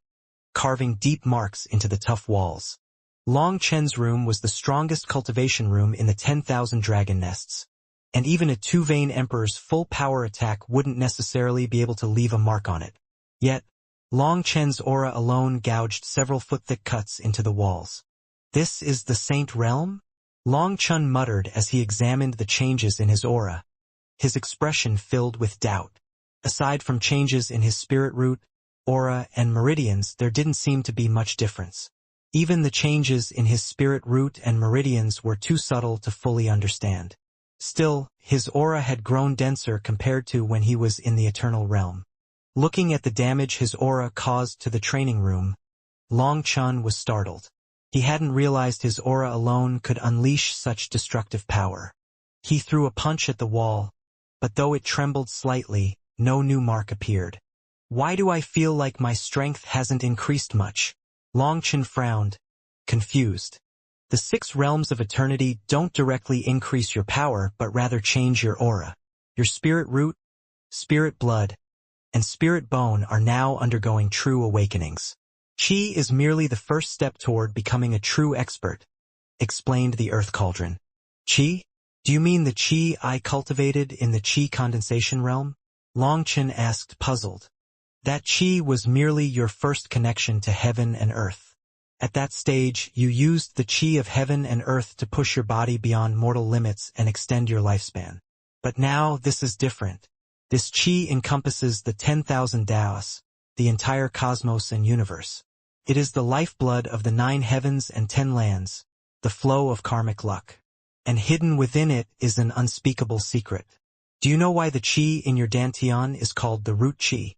carving deep marks into the tough walls. Long Chen's room was the strongest cultivation room in the 10,000 dragon nests, and even a two-vein emperor's full power attack wouldn't necessarily be able to leave a mark on it. Yet, Long Chen's aura alone gouged several foot-thick cuts into the walls. This is the Saint Realm? Long Chun muttered as he examined the changes in his aura, his expression filled with doubt. Aside from changes in his spirit root, aura, and meridians, there didn't seem to be much difference. Even the changes in his spirit root and meridians were too subtle to fully understand. Still, his aura had grown denser compared to when he was in the Eternal Realm. Looking at the damage his aura caused to the training room, Long Chun was startled. He hadn't realized his aura alone could unleash such destructive power. He threw a punch at the wall, but though it trembled slightly, no new mark appeared. Why do I feel like my strength hasn't increased much? Long Chun frowned, confused. The 6 realms of eternity don't directly increase your power, but rather change your aura. Your spirit root, spirit blood, and spirit bone are now undergoing true awakenings. Qi is merely the first step toward becoming a true expert, explained the Earth Cauldron. Qi? Do you mean the Qi I cultivated in the Qi condensation realm? Long Chun asked, puzzled. That Qi was merely your first connection to heaven and earth. At that stage, you used the Qi of heaven and earth to push your body beyond mortal limits and extend your lifespan. But now, this is different. This Qi encompasses the 10,000 Daos, the entire cosmos and universe. It is the lifeblood of the 9 heavens and 10 lands, the flow of karmic luck. And hidden within it is an unspeakable secret. Do you know why the Qi in your dantian is called the root Qi?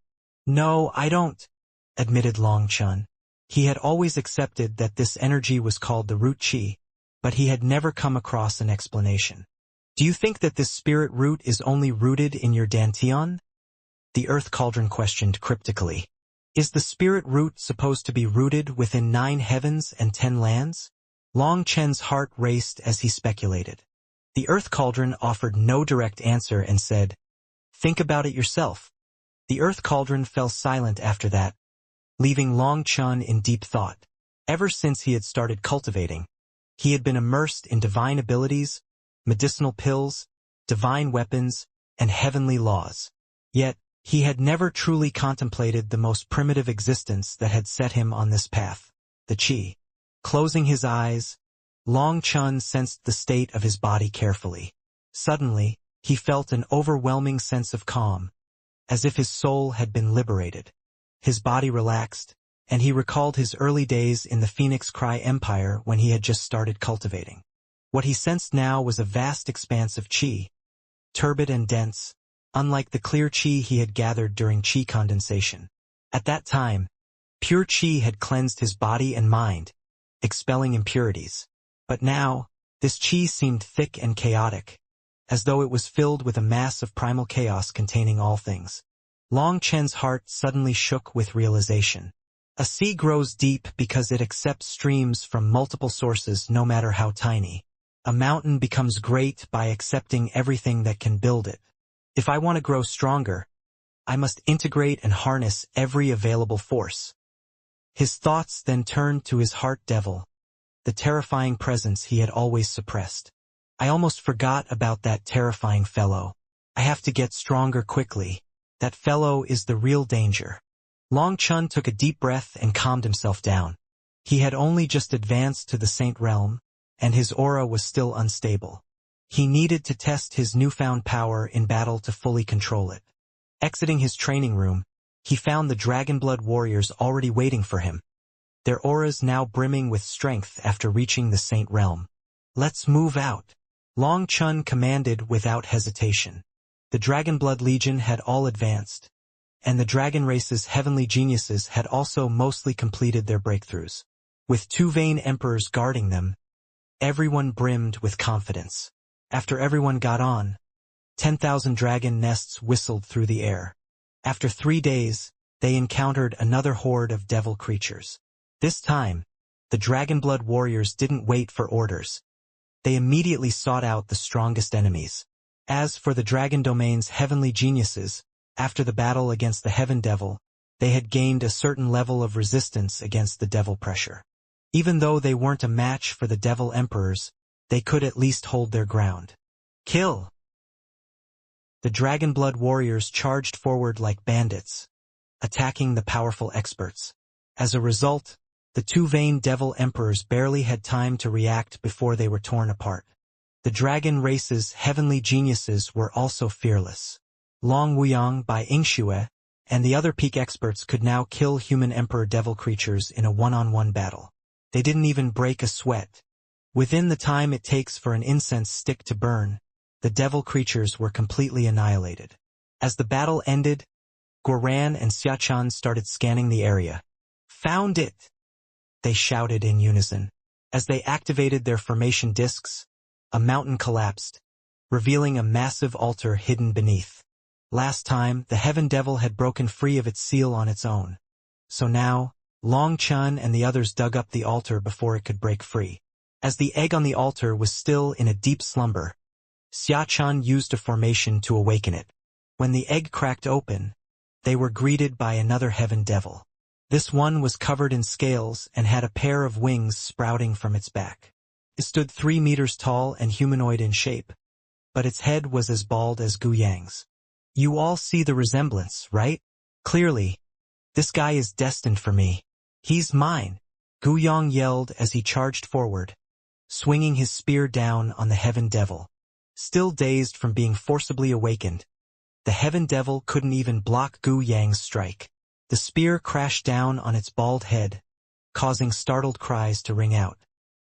No, I don't, admitted Long Chun. He had always accepted that this energy was called the root Qi, but he had never come across an explanation. Do you think that this spirit root is only rooted in your dantian? The Earth Cauldron questioned cryptically. Is the spirit root supposed to be rooted within 9 heavens and 10 lands? Long Chen's heart raced as he speculated. The Earth Cauldron offered no direct answer and said, "Think about it yourself." The Earth Cauldron fell silent after that, leaving Long Chun in deep thought. Ever since he had started cultivating, he had been immersed in divine abilities, medicinal pills, divine weapons, and heavenly laws. Yet, he had never truly contemplated the most primitive existence that had set him on this path, the Qi. Closing his eyes, Long Chun sensed the state of his body carefully. Suddenly, he felt an overwhelming sense of calm, as if his soul had been liberated. His body relaxed, and he recalled his early days in the Phoenix Cry Empire when he had just started cultivating. What he sensed now was a vast expanse of Qi, turbid and dense, unlike the clear Qi he had gathered during Qi condensation. At that time, pure Qi had cleansed his body and mind, expelling impurities. But now, this Qi seemed thick and chaotic, as though it was filled with a mass of primal chaos containing all things. Long Chen's heart suddenly shook with realization. A sea grows deep because it accepts streams from multiple sources no matter how tiny. A mountain becomes great by accepting everything that can build it. If I want to grow stronger, I must integrate and harness every available force. His thoughts then turned to his heart devil, the terrifying presence he had always suppressed. I almost forgot about that terrifying fellow. I have to get stronger quickly. That fellow is the real danger. Long Chun took a deep breath and calmed himself down. He had only just advanced to the Saint Realm, and his aura was still unstable. He needed to test his newfound power in battle to fully control it. Exiting his training room, he found the Dragonblood warriors already waiting for him, their auras now brimming with strength after reaching the Saint Realm. "Let's move out," Long Chun commanded without hesitation. The Dragonblood Legion had all advanced, and the dragon race's heavenly geniuses had also mostly completed their breakthroughs. With two vain emperors guarding them, everyone brimmed with confidence. After everyone got on, 10,000 dragon nests whistled through the air. After 3 days, they encountered another horde of devil creatures. This time, the Dragonblood warriors didn't wait for orders. They immediately sought out the strongest enemies. As for the Dragon Domain's heavenly geniuses, after the battle against the Heaven Devil, they had gained a certain level of resistance against the devil pressure. Even though they weren't a match for the Devil Emperors, they could at least hold their ground. "Kill!" The Dragonblood warriors charged forward like bandits, attacking the powerful experts. As a result, the two vain Devil Emperors barely had time to react before they were torn apart. The dragon race's heavenly geniuses were also fearless. Long Wuyang by Yingxue and the other peak experts could now kill human emperor devil creatures in a one-on-one battle. They didn't even break a sweat. Within the time it takes for an incense stick to burn, the devil creatures were completely annihilated. As the battle ended, Guoran and Xiachan started scanning the area. "Found it!" they shouted in unison. As they activated their formation discs, a mountain collapsed, revealing a massive altar hidden beneath. Last time, the Heaven Devil had broken free of its seal on its own. So now, Long Chun and the others dug up the altar before it could break free. As the egg on the altar was still in a deep slumber, Xiachan used a formation to awaken it. When the egg cracked open, they were greeted by another Heaven Devil. This one was covered in scales and had a pair of wings sprouting from its back. It stood 3 meters tall and humanoid in shape, but its head was as bald as Gu Yang's. "You all see the resemblance, right? Clearly, this guy is destined for me. He's mine," Gu Yang yelled as he charged forward, swinging his spear down on the Heaven Devil. Still dazed from being forcibly awakened, the Heaven Devil couldn't even block Gu Yang's strike. The spear crashed down on its bald head, causing startled cries to ring out.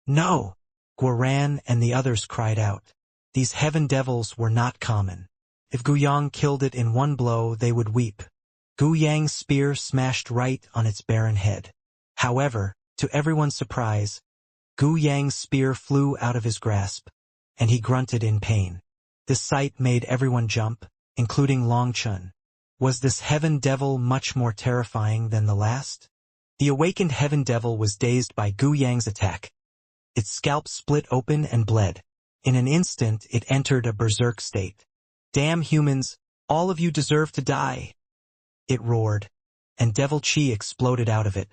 "No!" Guoran and the others cried out. These Heaven Devils were not common. If Gu Yang killed it in one blow, they would weep. Gu Yang's spear smashed right on its barren head. However, to everyone's surprise, Gu Yang's spear flew out of his grasp, and he grunted in pain. This sight made everyone jump, including Long Chun. Was this Heaven Devil much more terrifying than the last? The awakened Heaven Devil was dazed by Gu Yang's attack. Its scalp split open and bled. In an instant, it entered a berserk state. "Damn humans, all of you deserve to die!" it roared, and devil chi exploded out of it,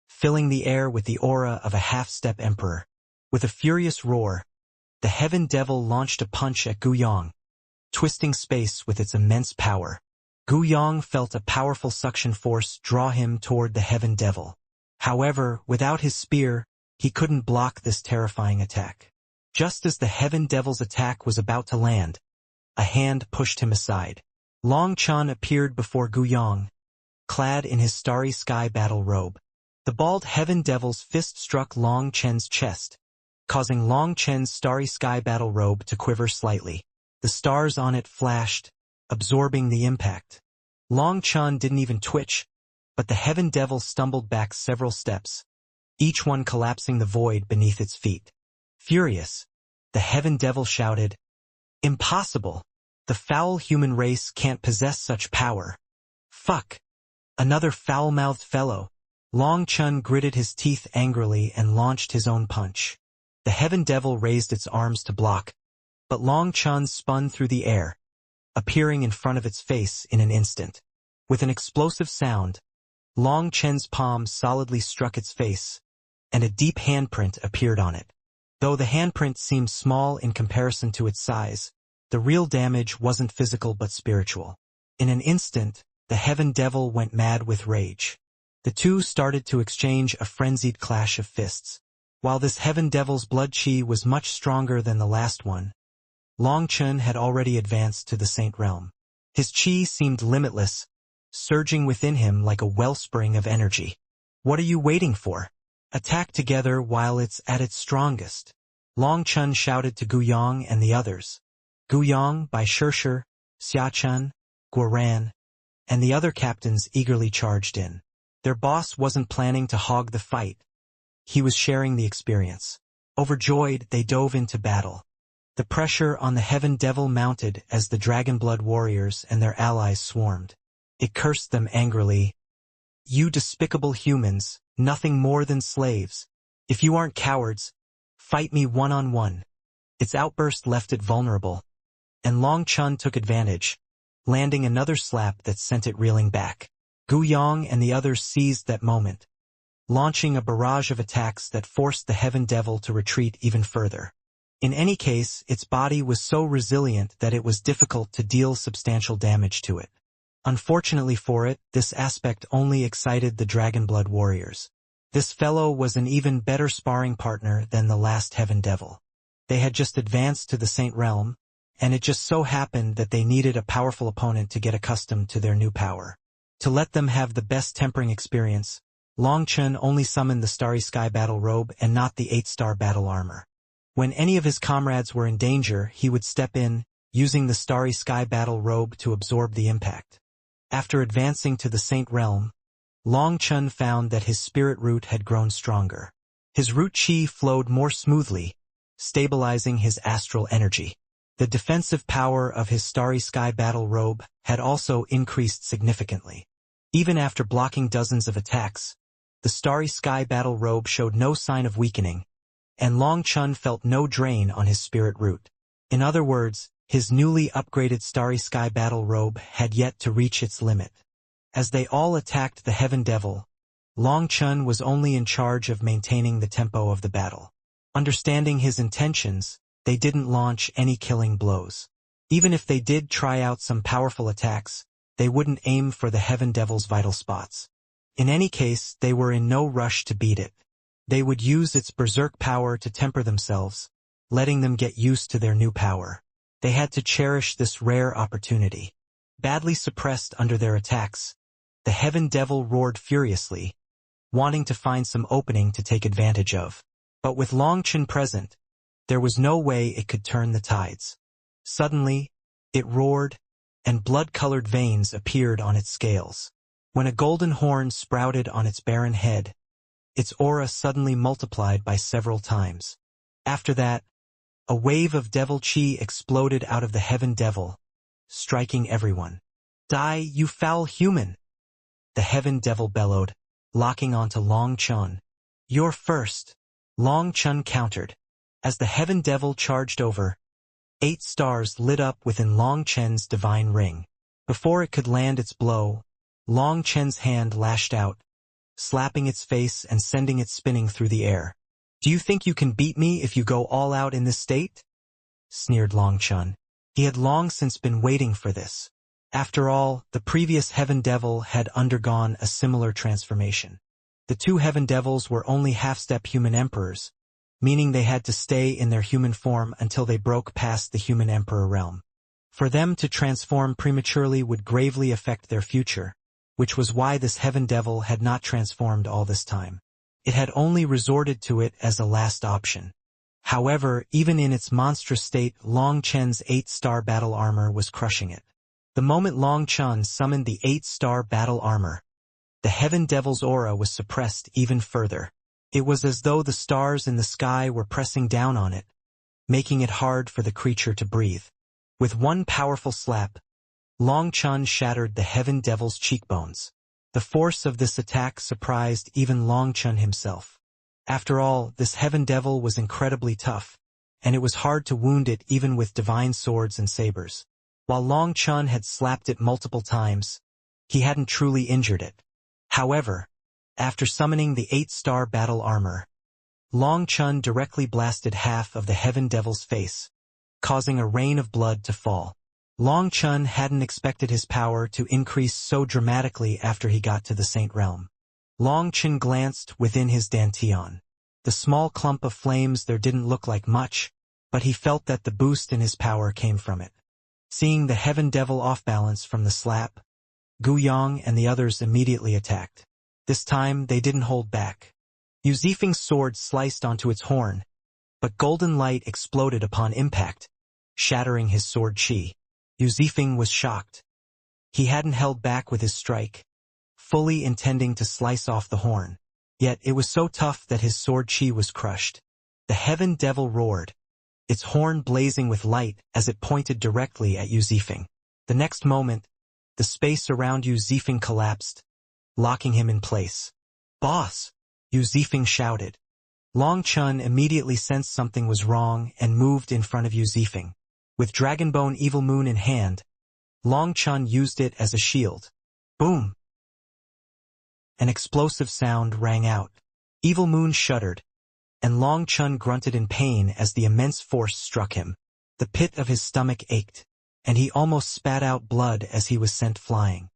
filling the air with the aura of a half-step emperor. With a furious roar, the Heaven Devil launched a punch at Gu Yang, twisting space with its immense power. Gu Yang felt a powerful suction force draw him toward the Heaven Devil. However, without his spear, he couldn't block this terrifying attack. Just as the Heaven Devil's attack was about to land, a hand pushed him aside. Long Chun appeared before Gu Yang, clad in his starry sky battle robe. The bald Heaven Devil's fist struck Long Chen's chest, causing Long Chen's starry sky battle robe to quiver slightly. The stars on it flashed, absorbing the impact. Long Chun didn't even twitch, but the Heaven Devil stumbled back several steps, each one collapsing the void beneath its feet. Furious, the Heaven Devil shouted, "Impossible! The foul human race can't possess such power. Fuck! Another foul-mouthed fellow." Long Chun gritted his teeth angrily and launched his own punch. The Heaven Devil raised its arms to block, but Long Chun spun through the air, appearing in front of its face in an instant. With an explosive sound, Long Chen's palm solidly struck its face, and a deep handprint appeared on it. Though the handprint seemed small in comparison to its size, the real damage wasn't physical but spiritual. In an instant, the Heaven Devil went mad with rage. The two started to exchange a frenzied clash of fists. While this Heaven Devil's blood chi was much stronger than the last one, Long Chun had already advanced to the Saint Realm. His chi seemed limitless, surging within him like a wellspring of energy. What are you waiting for? Attack together while it's at its strongest. Long Chun shouted to Guyong and the others. Guyong, Bai Shirshir, Xiachun, Guoran, and the other captains eagerly charged in. Their boss wasn't planning to hog the fight. He was sharing the experience. Overjoyed, they dove into battle. The pressure on the Heaven Devil mounted as the Dragonblood warriors and their allies swarmed. It cursed them angrily. You despicable humans, nothing more than slaves. If you aren't cowards, fight me one-on-one. Its outburst left it vulnerable, and Long Chun took advantage, landing another slap that sent it reeling back. Guyong and the others seized that moment, launching a barrage of attacks that forced the Heaven Devil to retreat even further. In any case, its body was so resilient that it was difficult to deal substantial damage to it. Unfortunately for it, this aspect only excited the Dragonblood warriors. This fellow was an even better sparring partner than the last Heaven Devil. They had just advanced to the Saint Realm, and it just so happened that they needed a powerful opponent to get accustomed to their new power. To let them have the best tempering experience, Long Chun only summoned the Starry Sky Battle Robe and not the 8-star battle armor. When any of his comrades were in danger, he would step in, using the Starry Sky Battle Robe to absorb the impact. After advancing to the Saint Realm, Long Chun found that his spirit root had grown stronger. His root chi flowed more smoothly, stabilizing his astral energy. The defensive power of his Starry Sky Battle Robe had also increased significantly. Even after blocking dozens of attacks, the Starry Sky Battle Robe showed no sign of weakening, and Long Chun felt no drain on his spirit root. In other words, his newly upgraded Starry Sky Battle Robe had yet to reach its limit. As they all attacked the Heaven Devil, Long Chun was only in charge of maintaining the tempo of the battle. Understanding his intentions, they didn't launch any killing blows. Even if they did try out some powerful attacks, they wouldn't aim for the Heaven Devil's vital spots. In any case, they were in no rush to beat it. They would use its berserk power to temper themselves, letting them get used to their new power. They had to cherish this rare opportunity. Badly suppressed under their attacks, the Heaven Devil roared furiously, wanting to find some opening to take advantage of. But with Long Chun present, there was no way it could turn the tides. Suddenly, it roared, and blood-colored veins appeared on its scales. When a golden horn sprouted on its barren head, its aura suddenly multiplied by several times. After that, a wave of devil chi exploded out of the Heaven Devil, striking everyone. Die, you foul human! The Heaven Devil bellowed, locking onto Long Chun. You're first! Long Chun countered. As the Heaven Devil charged over, 8 stars lit up within Long Chen's divine ring. Before it could land its blow, Long Chen's hand lashed out, slapping its face and sending it spinning through the air. Do you think you can beat me if you go all out in this state? Sneered Long Chun. He had long since been waiting for this. After all, the previous Heaven Devil had undergone a similar transformation. The two Heaven Devils were only half-step human emperors, meaning they had to stay in their human form until they broke past the human emperor realm. For them to transform prematurely would gravely affect their future, which was why this Heaven Devil had not transformed all this time. It had only resorted to it as a last option. However, even in its monstrous state, Long Chen's 8-star battle armor was crushing it. The moment Long Chun summoned the 8-star battle armor, the Heaven Devil's aura was suppressed even further. It was as though the stars in the sky were pressing down on it, making it hard for the creature to breathe. With one powerful slap, Long Chun shattered the Heaven Devil's cheekbones. The force of this attack surprised even Long Chun himself. After all, this Heaven Devil was incredibly tough, and it was hard to wound it even with divine swords and sabers. While Long Chun had slapped it multiple times, he hadn't truly injured it. However, after summoning the 8-star battle armor, Long Chun directly blasted half of the Heaven Devil's face, causing a rain of blood to fall. Long Chun hadn't expected his power to increase so dramatically after he got to the Saint Realm. Long Chun glanced within his dantian. The small clump of flames there didn't look like much, but he felt that the boost in his power came from it. Seeing the Heaven Devil off balance from the slap, Gu Yang and the others immediately attacked. This time they didn't hold back. Yu Zifeng's sword sliced onto its horn, but golden light exploded upon impact, shattering his sword chi. Yu Zifeng was shocked. He hadn't held back with his strike, fully intending to slice off the horn. Yet it was so tough that his sword chi was crushed. The Heaven Devil roared, its horn blazing with light as it pointed directly at Yu Zifeng. The next moment, the space around Yu Zifeng collapsed, locking him in place. "Boss!" Yu Zifeng shouted. Long Chun immediately sensed something was wrong and moved in front of Yu Zifeng. With Dragonbone Evil Moon in hand, Long Chun used it as a shield. Boom! An explosive sound rang out. Evil Moon shuddered, and Long Chun grunted in pain as the immense force struck him. The pit of his stomach ached, and he almost spat out blood as he was sent flying.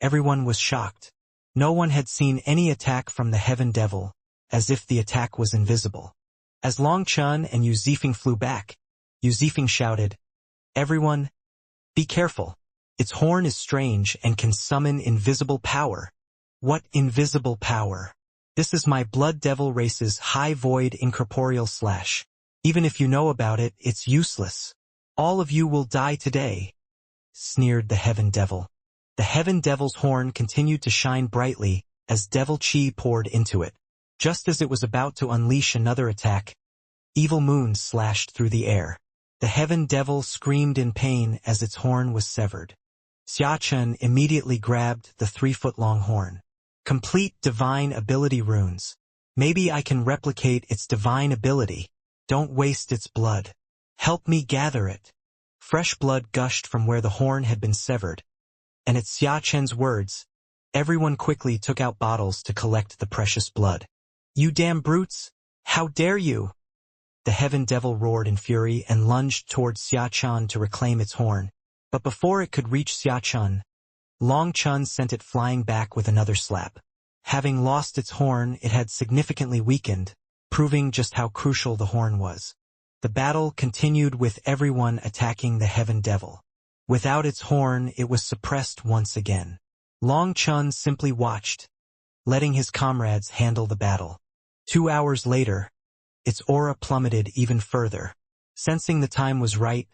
Everyone was shocked. No one had seen any attack from the Heaven Devil, as if the attack was invisible. As Long Chun and Yu Zifeng flew back, Yu Zifeng shouted, "Everyone, be careful. Its horn is strange and can summon invisible power." "What invisible power?" "This is my Blood Devil race's high void incorporeal slash. Even if you know about it, it's useless. All of you will die today," sneered the Heaven Devil. The Heaven Devil's horn continued to shine brightly as devil chi poured into it. Just as it was about to unleash another attack, Evil Moon slashed through the air. The Heaven Devil screamed in pain as its horn was severed. Xia Chun immediately grabbed the 3-foot-long horn. "Complete divine ability runes. Maybe I can replicate its divine ability. Don't waste its blood. Help me gather it." Fresh blood gushed from where the horn had been severed, and at Xia Chen's words, everyone quickly took out bottles to collect the precious blood. "You damn brutes! How dare you!" The Heaven Devil roared in fury and lunged towards Xia Chun to reclaim its horn. But before it could reach Xia Chun, Long Chun sent it flying back with another slap. Having lost its horn, it had significantly weakened, proving just how crucial the horn was. The battle continued with everyone attacking the Heaven Devil. Without its horn, it was suppressed once again. Long Chun simply watched, letting his comrades handle the battle. 2 hours later, its aura plummeted even further. Sensing the time was right,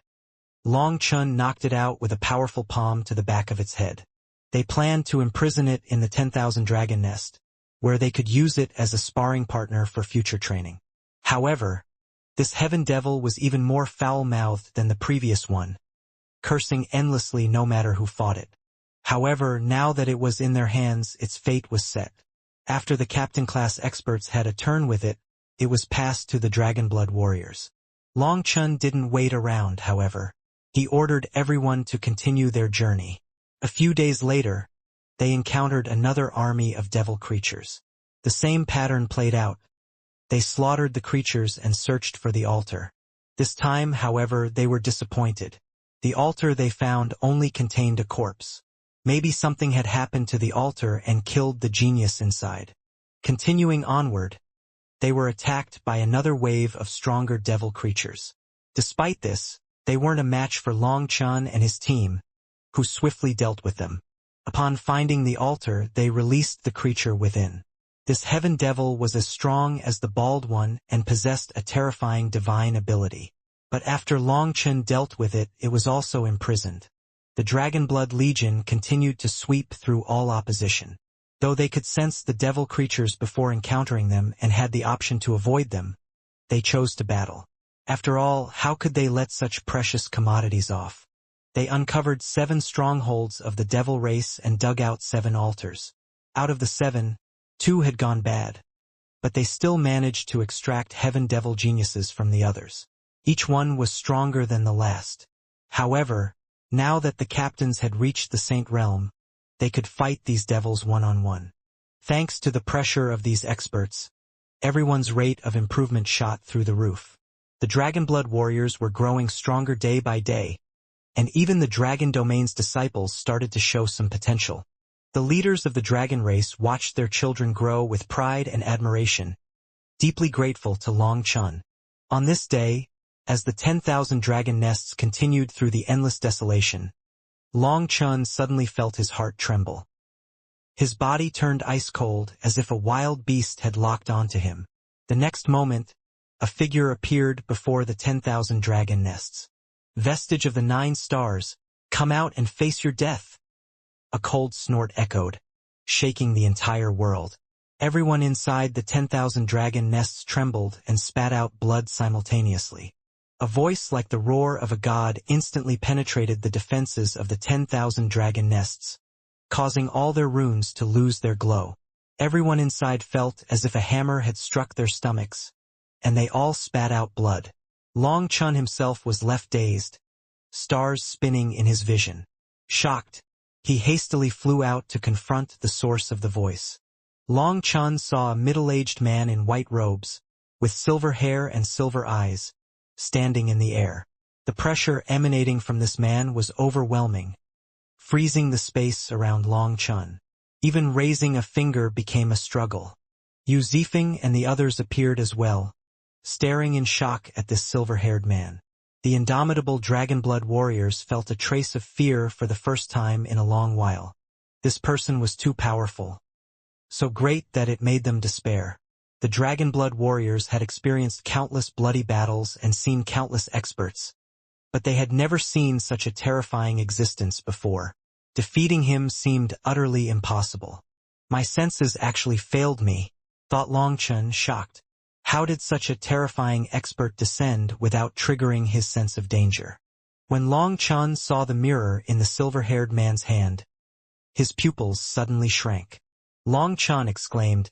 Long Chun knocked it out with a powerful palm to the back of its head. They planned to imprison it in the 10,000 Dragon Nest, where they could use it as a sparring partner for future training. However, this Heaven Devil was even more foul-mouthed than the previous one, cursing endlessly no matter who fought it. However, now that it was in their hands, its fate was set. After the captain-class experts had a turn with it, it was passed to the Dragonblood warriors. Long Chun didn't wait around, however. He ordered everyone to continue their journey. A few days later, they encountered another army of devil creatures. The same pattern played out. They slaughtered the creatures and searched for the altar. This time, however, they were disappointed. The altar they found only contained a corpse. Maybe something had happened to the altar and killed the genius inside. Continuing onward, they were attacked by another wave of stronger devil creatures. Despite this, they weren't a match for Long Chun and his team, who swiftly dealt with them. Upon finding the altar, they released the creature within. This Heaven Devil was as strong as the Bald One and possessed a terrifying divine ability. But after Long Chun dealt with it, it was also imprisoned. The Dragonblood Legion continued to sweep through all opposition. Though they could sense the devil creatures before encountering them and had the option to avoid them, they chose to battle. After all, how could they let such precious commodities off? They uncovered 7 strongholds of the devil race and dug out 7 altars. Out of the 7, 2 had gone bad, but they still managed to extract Heaven Devil geniuses from the others. Each one was stronger than the last. However, now that the captains had reached the Saint Realm, they could fight these devils one-on-one. Thanks to the pressure of these experts, everyone's rate of improvement shot through the roof. The Dragonblood warriors were growing stronger day by day, and even the Dragon Domain's disciples started to show some potential. The leaders of the dragon race watched their children grow with pride and admiration, deeply grateful to Long Chun. On this day, as the 10,000 dragon nests continued through the endless desolation, Long Chun suddenly felt his heart tremble. His body turned ice-cold as if a wild beast had locked onto him. The next moment, a figure appeared before the 10,000 dragon nests. Vestige of the 9 stars, come out and face your death. A cold snort echoed, shaking the entire world. Everyone inside the 10,000 dragon nests trembled and spat out blood simultaneously. A voice like the roar of a god instantly penetrated the defenses of the 10,000 dragon nests, causing all their runes to lose their glow. Everyone inside felt as if a hammer had struck their stomachs, and they all spat out blood. Long Chun himself was left dazed, stars spinning in his vision. Shocked, he hastily flew out to confront the source of the voice. Long Chun saw a middle-aged man in white robes, with silver hair and silver eyes, standing in the air. The pressure emanating from this man was overwhelming, freezing the space around Long Chun. Even raising a finger became a struggle. Yu Zifeng and the others appeared as well, staring in shock at this silver-haired man. The indomitable Dragonblood warriors felt a trace of fear for the first time in a long while. This person was too powerful, so great that it made them despair. The Dragonblood warriors had experienced countless bloody battles and seen countless experts, but they had never seen such a terrifying existence before. Defeating him seemed utterly impossible. My senses actually failed me, thought Long Chun, shocked. How did such a terrifying expert descend without triggering his sense of danger? When Long Chun saw the mirror in the silver-haired man's hand, his pupils suddenly shrank. Long Chun exclaimed,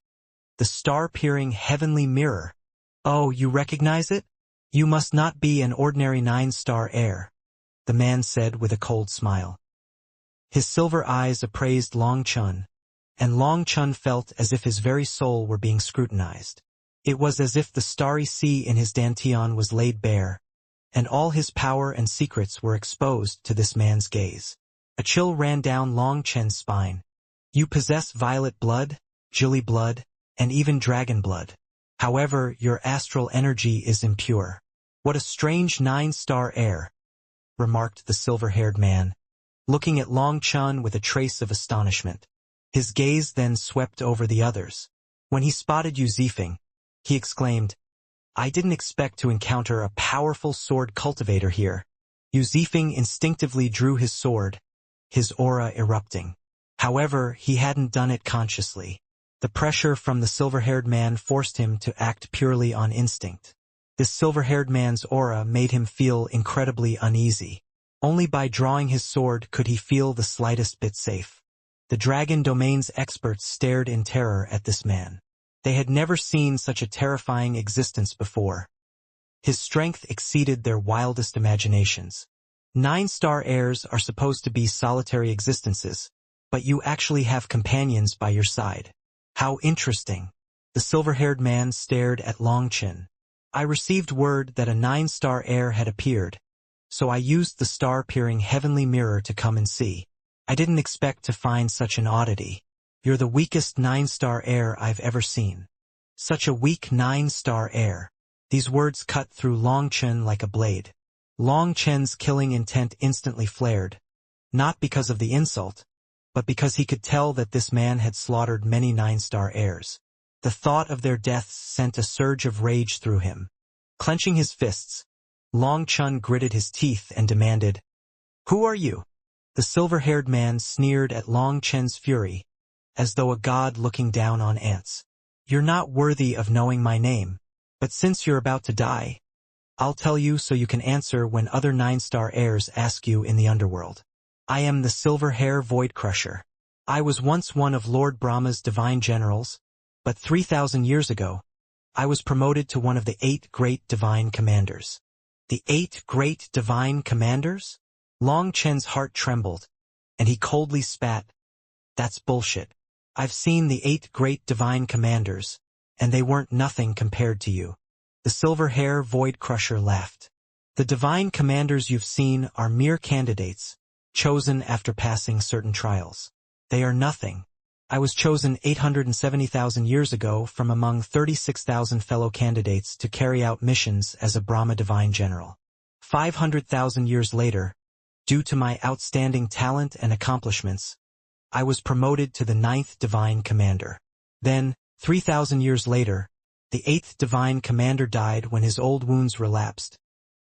"The star-peering heavenly mirror! Oh, you recognize it? You must not be an ordinary 9-star heir," the man said with a cold smile. His silver eyes appraised Long Chun, and Long Chun felt as if his very soul were being scrutinized. It was as if the starry sea in his dantian was laid bare, and all his power and secrets were exposed to this man's gaze. A chill ran down Long Chun's spine. You possess violet blood, Julie blood, and even dragon blood. However, your astral energy is impure. What a strange 9-star heir, remarked the silver-haired man, looking at Long Chun with a trace of astonishment. His gaze then swept over the others. When he spotted Yu Zifeng, he exclaimed, "I didn't expect to encounter a powerful sword cultivator here." Yu Zifeng instinctively drew his sword, his aura erupting. However, he hadn't done it consciously. The pressure from the silver-haired man forced him to act purely on instinct. This silver-haired man's aura made him feel incredibly uneasy. Only by drawing his sword could he feel the slightest bit safe. The Dragon Domain's experts stared in terror at this man. They had never seen such a terrifying existence before. His strength exceeded their wildest imaginations. 9-star heirs are supposed to be solitary existences, but you actually have companions by your side. How interesting. The silver-haired man stared at Long Chun. I received word that a 9-star heir had appeared, so I used the star-peering heavenly mirror to come and see. I didn't expect to find such an oddity. You're the weakest 9-star heir I've ever seen. Such a weak 9-star heir. These words cut through Long Chun like a blade. Long Chun's killing intent instantly flared, not because of the insult, but because he could tell that this man had slaughtered many 9-star heirs. The thought of their deaths sent a surge of rage through him. Clenching his fists, Long Chun gritted his teeth and demanded, "Who are you?" The silver-haired man sneered at Long Chun's fury, as though a god looking down on ants. "You're not worthy of knowing my name, but since you're about to die, I'll tell you so you can answer when other 9-star heirs ask you in the underworld. I am the Silver-Hair Void Crusher. I was once one of Lord Brahma's divine generals, but 3,000 years ago, I was promoted to one of the 8 great divine commanders." The 8 great divine commanders? Long Chun's heart trembled, and he coldly spat. "That's bullshit. I've seen the 8 great divine commanders, and they weren't nothing compared to you." The Silver-Hair Void Crusher laughed. The divine commanders you've seen are mere candidates, chosen after passing certain trials. They are nothing. I was chosen 870,000 years ago from among 36,000 fellow candidates to carry out missions as a Brahma divine general. 500,000 years later, due to my outstanding talent and accomplishments, I was promoted to the 9th divine commander. Then, 3,000 years later, the 8th divine commander died when his old wounds relapsed,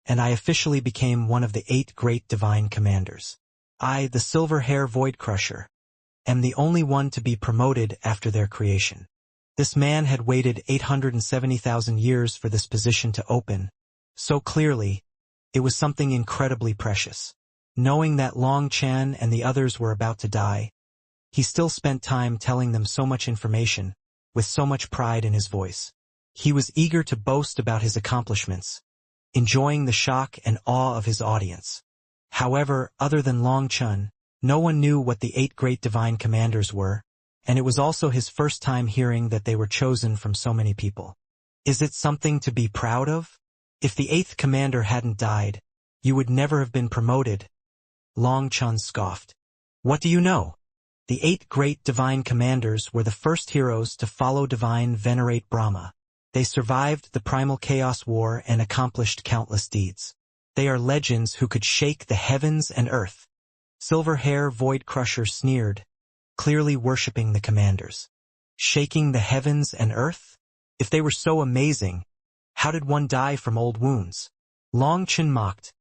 and I officially became one of the 8 great divine commanders. I, the silver hair void crusher, am the only one to be promoted after their creation. This man had waited 870,000 years for this position to open, so clearly, it was something incredibly precious. Knowing that Long Chan and the others were about to die, he still spent time telling them so much information, with so much pride in his voice. He was eager to boast about his accomplishments, enjoying the shock and awe of his audience. However, other than Long Chun, no one knew what the 8 great divine commanders were, and it was also his first time hearing that they were chosen from so many people. Is it something to be proud of? If the 8th commander hadn't died, you would never have been promoted. Long Chun scoffed. What do you know? The 8 great divine commanders were the first heroes to follow divine venerate Brahma. They survived the primal chaos war and accomplished countless deeds. They are legends who could shake the heavens and earth. Silver Hair Void Crusher sneered, clearly worshipping the commanders. Shaking the heavens and earth? If they were so amazing, how did one die from old wounds? Long Chin mocked,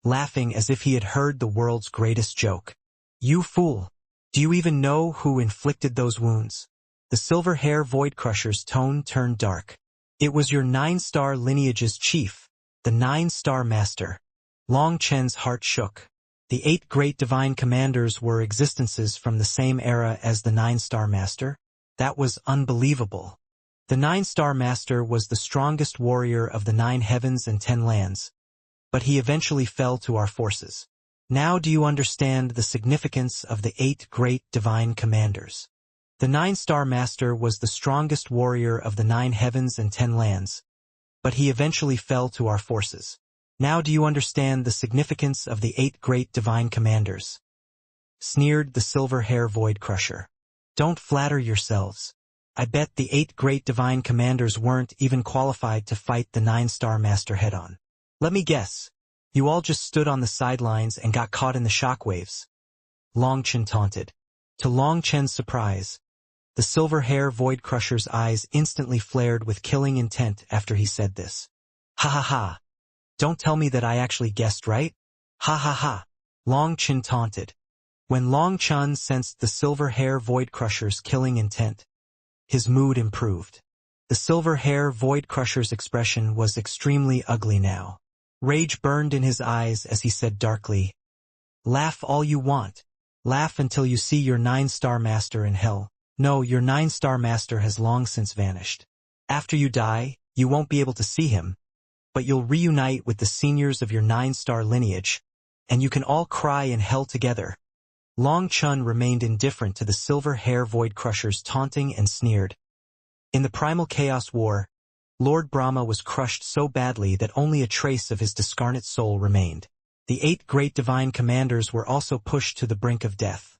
laughing as if he had heard the world's greatest joke. You fool! Do you even know who inflicted those wounds? The Silver Hair Void Crusher's tone turned dark. It was your 9-star lineage's chief, the 9-star master. Long Chen's heart shook. The 8 great divine commanders were existences from the same era as the 9-star master? That was unbelievable. The 9-star master was the strongest warrior of the 9 heavens and 10 lands, but he eventually fell to our forces. Now do you understand the significance of the 8 great divine commanders? The 9-star master was the strongest warrior of the 9 heavens and 10 lands, but he eventually fell to our forces. Now do you understand the significance of the 8 great divine commanders? Sneered the Silver Hair Void Crusher. Don't flatter yourselves. I bet the 8 great divine commanders weren't even qualified to fight the 9-star master head-on. Let me guess. You all just stood on the sidelines and got caught in the shockwaves. Long Chen taunted. To Long Chen's surprise, the Silver Hair Void Crusher's eyes instantly flared with killing intent after he said this. Ha ha ha. Don't tell me that I actually guessed right? Ha ha ha. Long Chen taunted. When Long Chun sensed the Silver Hair Void Crusher's killing intent, his mood improved. The Silver Hair Void Crusher's expression was extremely ugly now. Rage burned in his eyes as he said darkly, Laugh all you want. Laugh until you see your 9-star master in hell. No, your 9-star master has long since vanished. After you die, you won't be able to see him, but you'll reunite with the seniors of your 9-star lineage, and you can all cry in hell together. Long Chun remained indifferent to the Silver Hair Void Crusher's taunting and sneered. In the Primal Chaos War, Lord Brahma was crushed so badly that only a trace of his discarnate soul remained. The 8 great divine commanders were also pushed to the brink of death.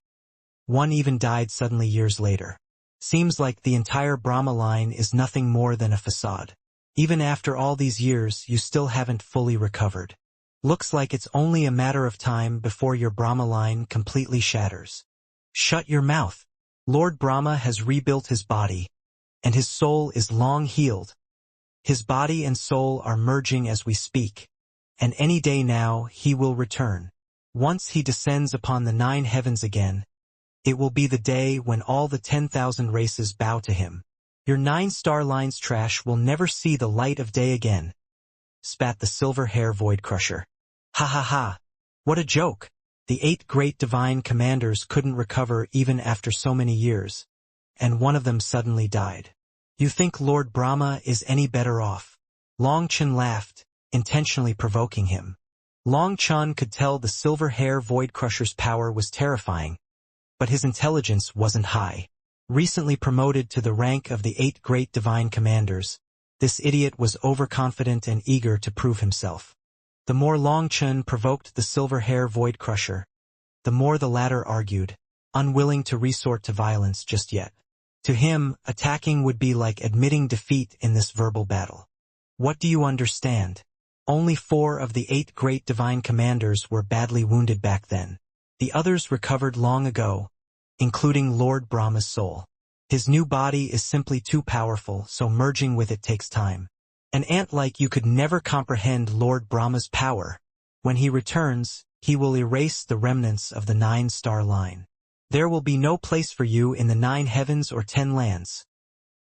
One even died suddenly years later. Seems like the entire Brahma line is nothing more than a facade. Even after all these years, you still haven't fully recovered. Looks like it's only a matter of time before your Brahma line completely shatters. Shut your mouth. Lord Brahma has rebuilt his body, and his soul is long healed. His body and soul are merging as we speak, and any day now he will return. Once he descends upon the 9 heavens again, it will be the day when all the 10,000 races bow to him. Your 9-star line's trash will never see the light of day again, spat the Silver Hair Void Crusher. Ha ha ha. What a joke. The 8 great divine commanders couldn't recover even after so many years, and one of them suddenly died. You think Lord Brahma is any better off? Long Chun laughed, intentionally provoking him. Long Chun could tell the Silver Hair Void Crusher's power was terrifying, but his intelligence wasn't high. Recently promoted to the rank of the 8 great divine commanders, this idiot was overconfident and eager to prove himself. The more Long Chen provoked the silver hair void crusher, the more the latter argued, unwilling to resort to violence just yet. To him, attacking would be like admitting defeat in this verbal battle. What do you understand? Only 4 of the 8 great divine commanders were badly wounded back then. The others recovered long ago, including Lord Brahma's soul. His new body is simply too powerful, so merging with it takes time. An ant like you could never comprehend Lord Brahma's power. When he returns, he will erase the remnants of the 9-star line. There will be no place for you in the 9 heavens or 10 lands.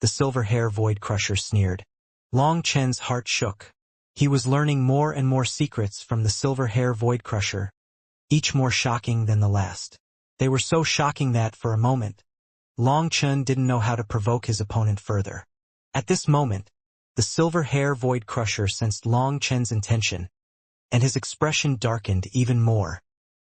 The silver hair void crusher sneered. Long Chen's heart shook. He was learning more and more secrets from the silver hair void crusher, each more shocking than the last. They were so shocking that, for a moment, Long Chen didn't know how to provoke his opponent further. At this moment, the silver hair void crusher sensed Long Chen's intention, and his expression darkened even more.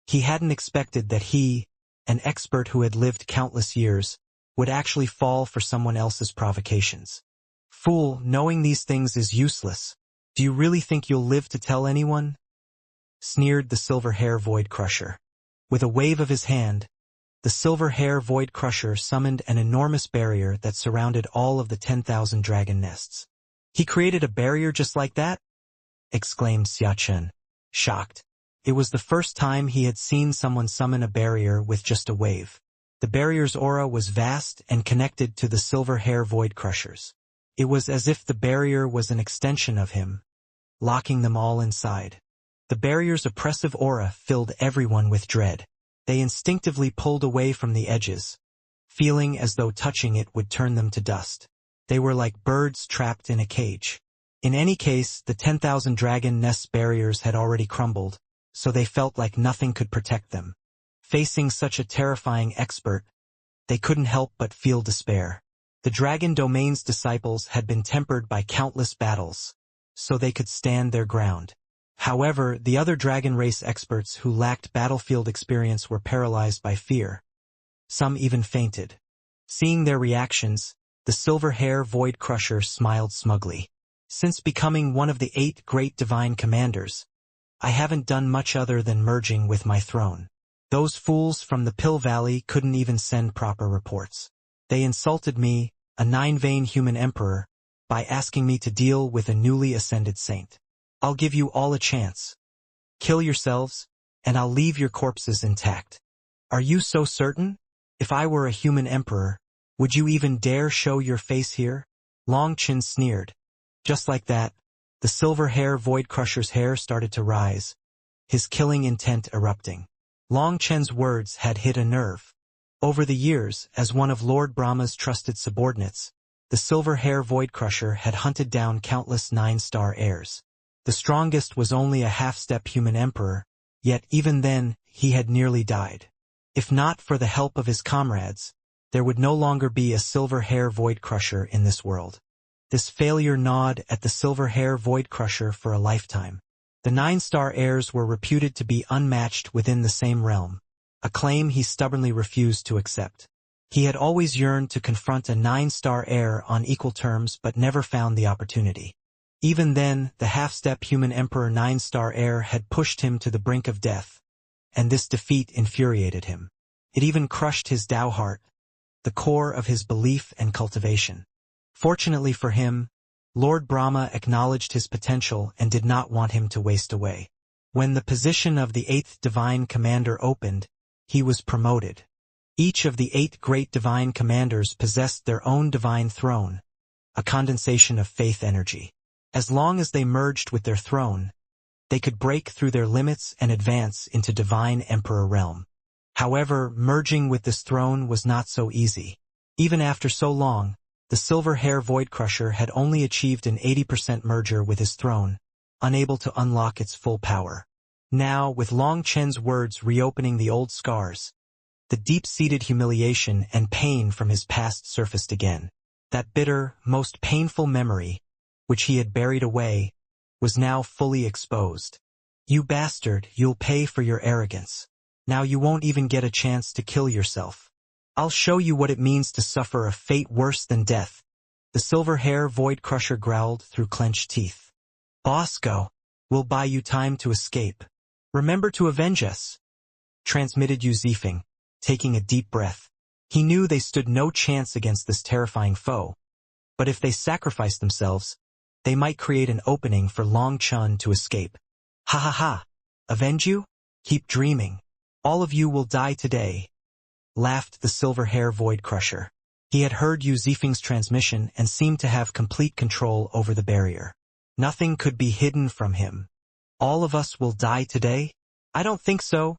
He hadn't expected that he, an expert who had lived countless years, would actually fall for someone else's provocations. Fool, knowing these things is useless. Do you really think you'll live to tell anyone? Sneered the silver hair void crusher. With a wave of his hand, the silver hair void crusher summoned an enormous barrier that surrounded all of the 10,000 dragon nests. He created a barrier just like that? Exclaimed Xia Chen, shocked. It was the first time he had seen someone summon a barrier with just a wave. The barrier's aura was vast and connected to the silver hair void crushers. It was as if the barrier was an extension of him, locking them all inside. The barrier's oppressive aura filled everyone with dread. They instinctively pulled away from the edges, feeling as though touching it would turn them to dust. They were like birds trapped in a cage. In any case, the 10,000 dragon nests barriers had already crumbled, so they felt like nothing could protect them. Facing such a terrifying expert, they couldn't help but feel despair. The dragon domain's disciples had been tempered by countless battles, so they could stand their ground. However, the other dragon race experts who lacked battlefield experience were paralyzed by fear. Some even fainted. Seeing their reactions, the silver hair void crusher smiled smugly. Since becoming one of the 8 great divine commanders, I haven't done much other than merging with my throne. Those fools from the Pill Valley couldn't even send proper reports. They insulted me, a 9-vein human emperor, by asking me to deal with a newly ascended saint. I'll give you all a chance. Kill yourselves, and I'll leave your corpses intact. Are you so certain? If I were a human emperor, would you even dare show your face here? Long Chen sneered. Just like that, the silver hair void crusher's hair started to rise, his killing intent erupting. Long Chen's words had hit a nerve. Over the years, as one of Lord Brahma's trusted subordinates, the silver hair void crusher had hunted down countless 9-star heirs. The strongest was only a half-step human emperor, yet even then, he had nearly died. If not for the help of his comrades, there would no longer be a silver hair void crusher in this world. This failure gnawed at the silver hair void crusher for a lifetime. The 9-star heirs were reputed to be unmatched within the same realm, a claim he stubbornly refused to accept. He had always yearned to confront a 9-star heir on equal terms but never found the opportunity. Even then, the half-step human emperor 9-star heir had pushed him to the brink of death, and this defeat infuriated him. It even crushed his Tao heart, the core of his belief and cultivation. Fortunately for him, Lord Brahma acknowledged his potential and did not want him to waste away. When the position of the 8th divine commander opened, he was promoted. Each of the 8 great divine commanders possessed their own divine throne, a condensation of faith energy. As long as they merged with their throne, they could break through their limits and advance into divine emperor realm. However, merging with this throne was not so easy. Even after so long, the silver hair void crusher had only achieved an 80% merger with his throne, unable to unlock its full power. Now, with Long Chen's words reopening the old scars, the deep-seated humiliation and pain from his past surfaced again. That bitter, most painful memory, which he had buried away, was now fully exposed. You bastard, you'll pay for your arrogance. Now you won't even get a chance to kill yourself. I'll show you what it means to suffer a fate worse than death. The silver hair void crusher growled through clenched teeth. Bosco, We'll buy you time to escape. Remember to avenge us, transmitted Yuzifeng, taking a deep breath. He knew they stood no chance against this terrifying foe, but if they sacrificed themselves, they might create an opening for Long Chun to escape. Ha ha ha! Avenge you? Keep dreaming. All of you will die today, laughed the silver hair Void Crusher. He had heard Yuzifeng's transmission and seemed to have complete control over the barrier. Nothing could be hidden from him. All of us will die today? I don't think so,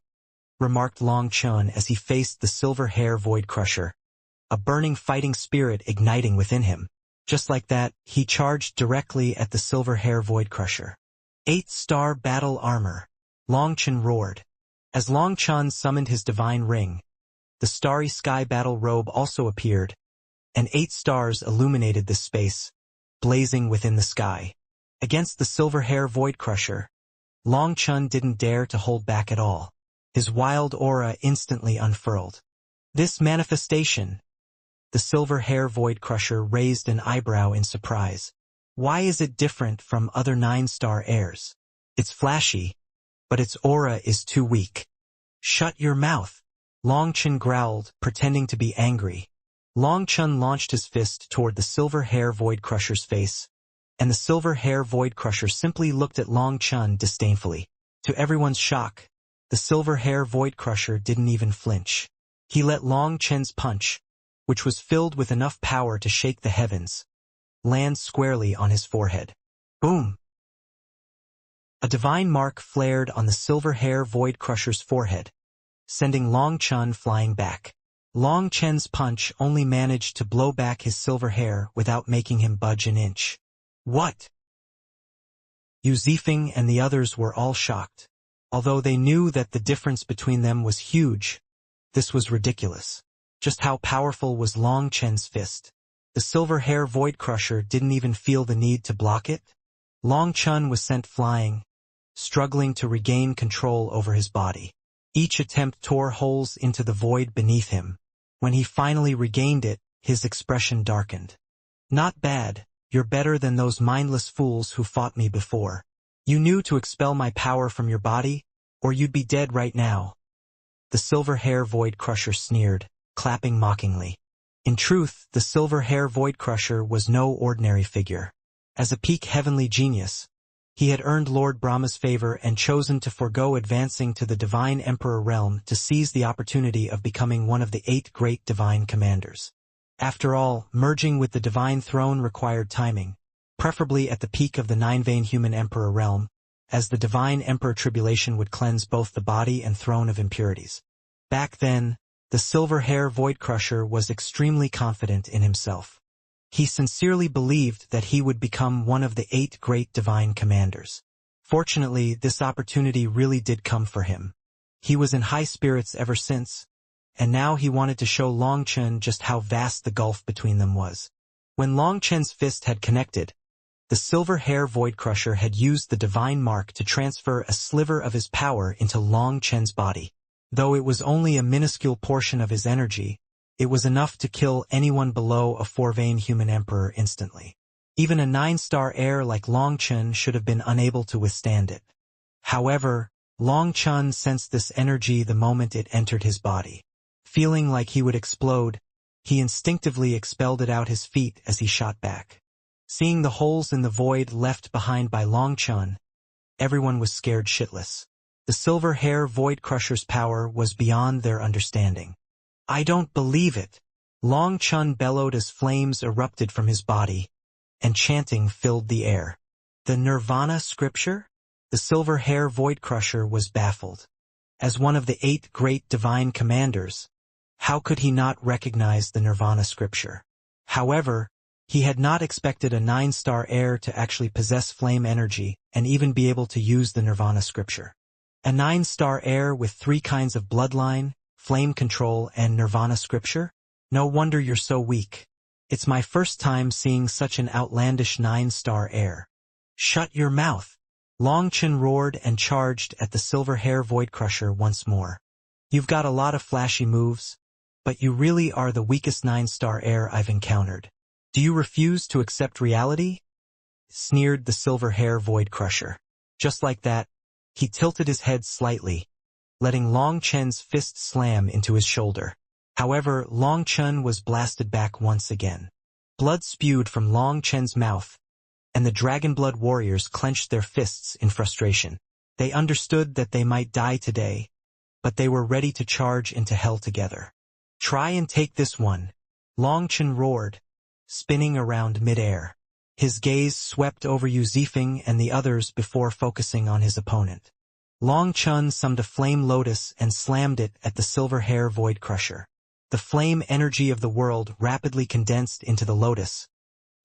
remarked Long Chun as he faced the silver hair Void Crusher, a burning fighting spirit igniting within him. Just like that, he charged directly at the silver hair Void Crusher. 8-star battle armor, Long Chun roared. As Long Chun summoned his divine ring, the starry sky battle robe also appeared, and 8 stars illuminated the space, blazing within the sky. Against the silver hair Void Crusher, Long Chun didn't dare to hold back at all. His wild aura instantly unfurled. This manifestation, the silver hair Void Crusher raised an eyebrow in surprise. Why is it different from other 9-star heirs? It's flashy, but its aura is too weak. Shut your mouth, Long Chun growled, pretending to be angry. Long Chun launched his fist toward the silver hair Void Crusher's face, and the silver hair Void Crusher simply looked at Long Chun disdainfully. To everyone's shock, the silver hair Void Crusher didn't even flinch. He let Long Chun's punch, which was filled with enough power to shake the heavens, land squarely on his forehead. Boom! A divine mark flared on the silver hair Void Crusher's forehead, sending Long Chun flying back. Long Chun's punch only managed to blow back his silver hair without making him budge an inch. What? Yuzifeng and the others were all shocked. Although they knew that the difference between them was huge, this was ridiculous. Just how powerful was Long Chun's fist? The silver hair Void Crusher didn't even feel the need to block it. Long Chun was sent flying, struggling to regain control over his body. Each attempt tore holes into the void beneath him. When he finally regained it, his expression darkened. Not bad, you're better than those mindless fools who fought me before. You knew to expel my power from your body, or you'd be dead right now. The silver hair Void Crusher sneered, clapping mockingly. In truth, the silver hair Void Crusher was no ordinary figure. As a peak heavenly genius, he had earned Lord Brahma's favor and chosen to forego advancing to the Divine Emperor realm to seize the opportunity of becoming one of the 8 great divine commanders. After all, merging with the divine throne required timing, preferably at the peak of the 9-vein human emperor realm, as the divine emperor tribulation would cleanse both the body and throne of impurities. Back then, the silver hair Void Crusher was extremely confident in himself. He sincerely believed that he would become one of the 8 great divine commanders. Fortunately, this opportunity really did come for him. He was in high spirits ever since, and now he wanted to show Long Chun just how vast the gulf between them was. When Long Chun's fist had connected, the silver hair Void Crusher had used the divine mark to transfer a sliver of his power into Long Chun's body. Though it was only a minuscule portion of his energy, it was enough to kill anyone below a 4-vein human emperor instantly. Even a 9-star heir like Long Chun should have been unable to withstand it. However, Long Chun sensed this energy the moment it entered his body. Feeling like he would explode, he instinctively expelled it out his feet as he shot back. Seeing the holes in the void left behind by Long Chun, everyone was scared shitless. The silver hair Void Crusher's power was beyond their understanding. I don't believe it! Long Chun bellowed as flames erupted from his body, and chanting filled the air. The Nirvana scripture? The silver hair Void Crusher was baffled. As one of the 8 great divine commanders, how could he not recognize the Nirvana scripture? However, he had not expected a 9-star heir to actually possess flame energy and even be able to use the Nirvana scripture. A 9-star heir with 3 kinds of bloodline, flame control, and Nirvana scripture? No wonder you're so weak. It's my first time seeing such an outlandish 9-star heir. Shut your mouth! Long Chun roared and charged at the silver hair Void Crusher once more. You've got a lot of flashy moves, but you really are the weakest 9-star heir I've encountered. Do you refuse to accept reality? Sneered the silver hair Void Crusher. Just like that, he tilted his head slightly, letting Long Chen's fist slam into his shoulder. However, Long Chen was blasted back once again. Blood spewed from Long Chen's mouth, and the Dragonblood warriors clenched their fists in frustration. They understood that they might die today, but they were ready to charge into hell together. "Try and take this one," Long Chen roared, spinning around mid-air. His gaze swept over Yu Zifeng and the others before focusing on his opponent. Long Chen summoned a flame lotus and slammed it at the silver hair void crusher. The flame energy of the world rapidly condensed into the lotus,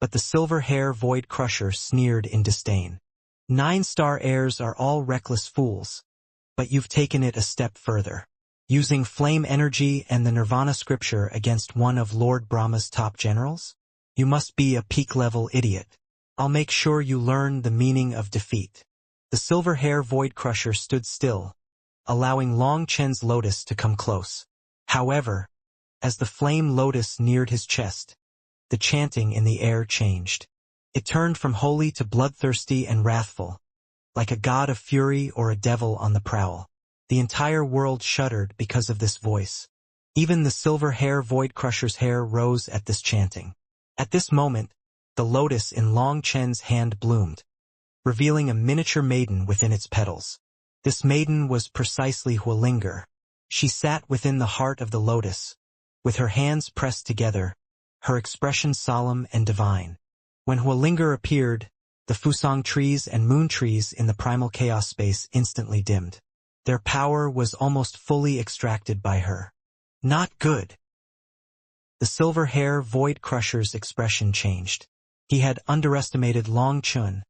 but the silver hair void crusher sneered in disdain. 9-star heirs are all reckless fools, but you've taken it a step further. Using flame energy and the Nirvana scripture against one of Lord Brahma's top generals? You must be a peak-level idiot. I'll make sure you learn the meaning of defeat. The silver hair void crusher stood still, allowing Long Chen's lotus to come close. However, as the flame lotus neared his chest, the chanting in the air changed. It turned from holy to bloodthirsty and wrathful, like a god of fury or a devil on the prowl. The entire world shuddered because of this voice. Even the silver hair void crusher's hair rose at this chanting. At this moment, the lotus in Long Chen's hand bloomed, revealing a miniature maiden within its petals. This maiden was precisely Huolinger. She sat within the heart of the lotus, with her hands pressed together, her expression solemn and divine. When Huolinger appeared, the Fusang trees and moon trees in the primal chaos space instantly dimmed. Their power was almost fully extracted by her. Not good. The silver hair void crusher's expression changed. He had underestimated Long Chun,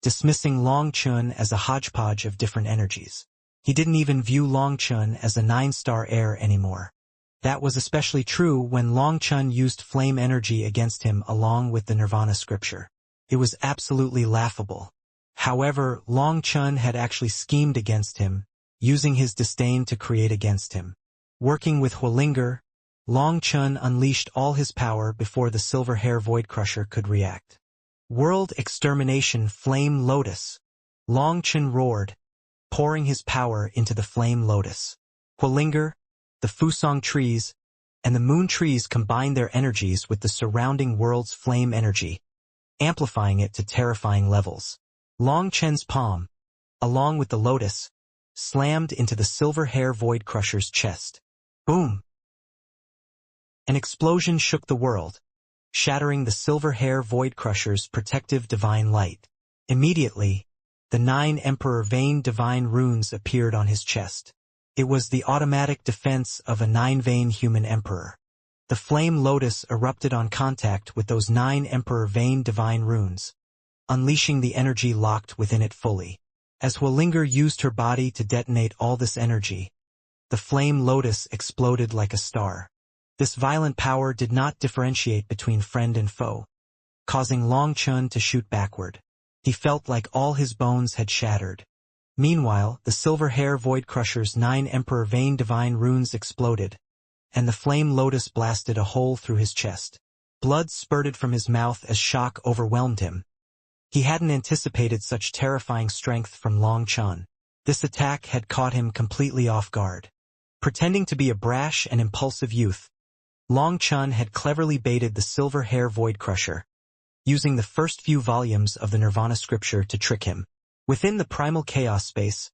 dismissing Long Chun as a hodgepodge of different energies. He didn't even view Long Chun as a 9-star heir anymore. That was especially true when Long Chun used flame energy against him along with the Nirvana scripture. It was absolutely laughable. However, Long Chun had actually schemed against him, using his disdain to create against him. Working with Huolinger, Long Chun unleashed all his power before the silver hair void crusher could react. World extermination flame lotus. Long Chun roared, pouring his power into the flame lotus. Huolinger, the Fusang trees, and the moon trees combined their energies with the surrounding world's flame energy, amplifying it to terrifying levels. Long Chen's palm, along with the lotus, slammed into the silver hair void crusher's chest. Boom! An explosion shook the world, shattering the silver hair void crusher's protective divine light. Immediately, the 9 Emperor Vein divine runes appeared on his chest. It was the automatic defense of a 9-vein human emperor. The flame lotus erupted on contact with those 9 Emperor Vein divine runes, unleashing the energy locked within it fully. As Huolinger used her body to detonate all this energy, the flame lotus exploded like a star. This violent power did not differentiate between friend and foe, causing Long Chun to shoot backward. He felt like all his bones had shattered. Meanwhile, the silver hair void crusher's 9 Emperor Vein divine runes exploded, and the flame lotus blasted a hole through his chest. Blood spurted from his mouth as shock overwhelmed him. He hadn't anticipated such terrifying strength from Long Chun. This attack had caught him completely off guard. Pretending to be a brash and impulsive youth, Long Chun had cleverly baited the silver hair void crusher, using the first few volumes of the Nirvana scripture to trick him. Within the primal chaos space,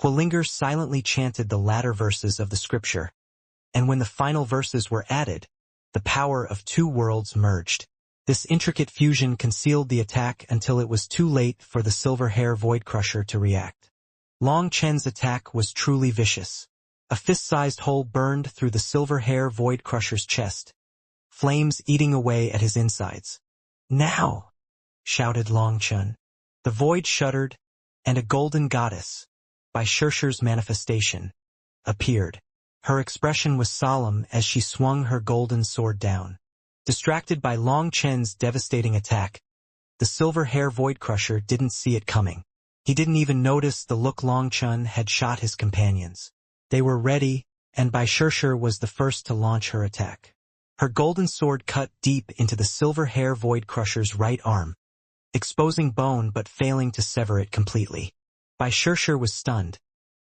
Huolinger silently chanted the latter verses of the scripture, and when the final verses were added, the power of 2 worlds merged. This intricate fusion concealed the attack until it was too late for the silver hair void crusher to react. Long Chen's attack was truly vicious. A fist-sized hole burned through the silver hair void crusher's chest, flames eating away at his insides. "Now!" shouted Long Chun. The void shuddered, and a golden goddess, by Shirshir's manifestation, appeared. Her expression was solemn as she swung her golden sword down. Distracted by Long Chen's devastating attack, the silver hair void crusher didn't see it coming. He didn't even notice the look Long Chun had shot his companions. They were ready, and Bai Shirshir was the first to launch her attack. Her golden sword cut deep into the silver hair void crusher's right arm, exposing bone but failing to sever it completely. Shurshur was stunned.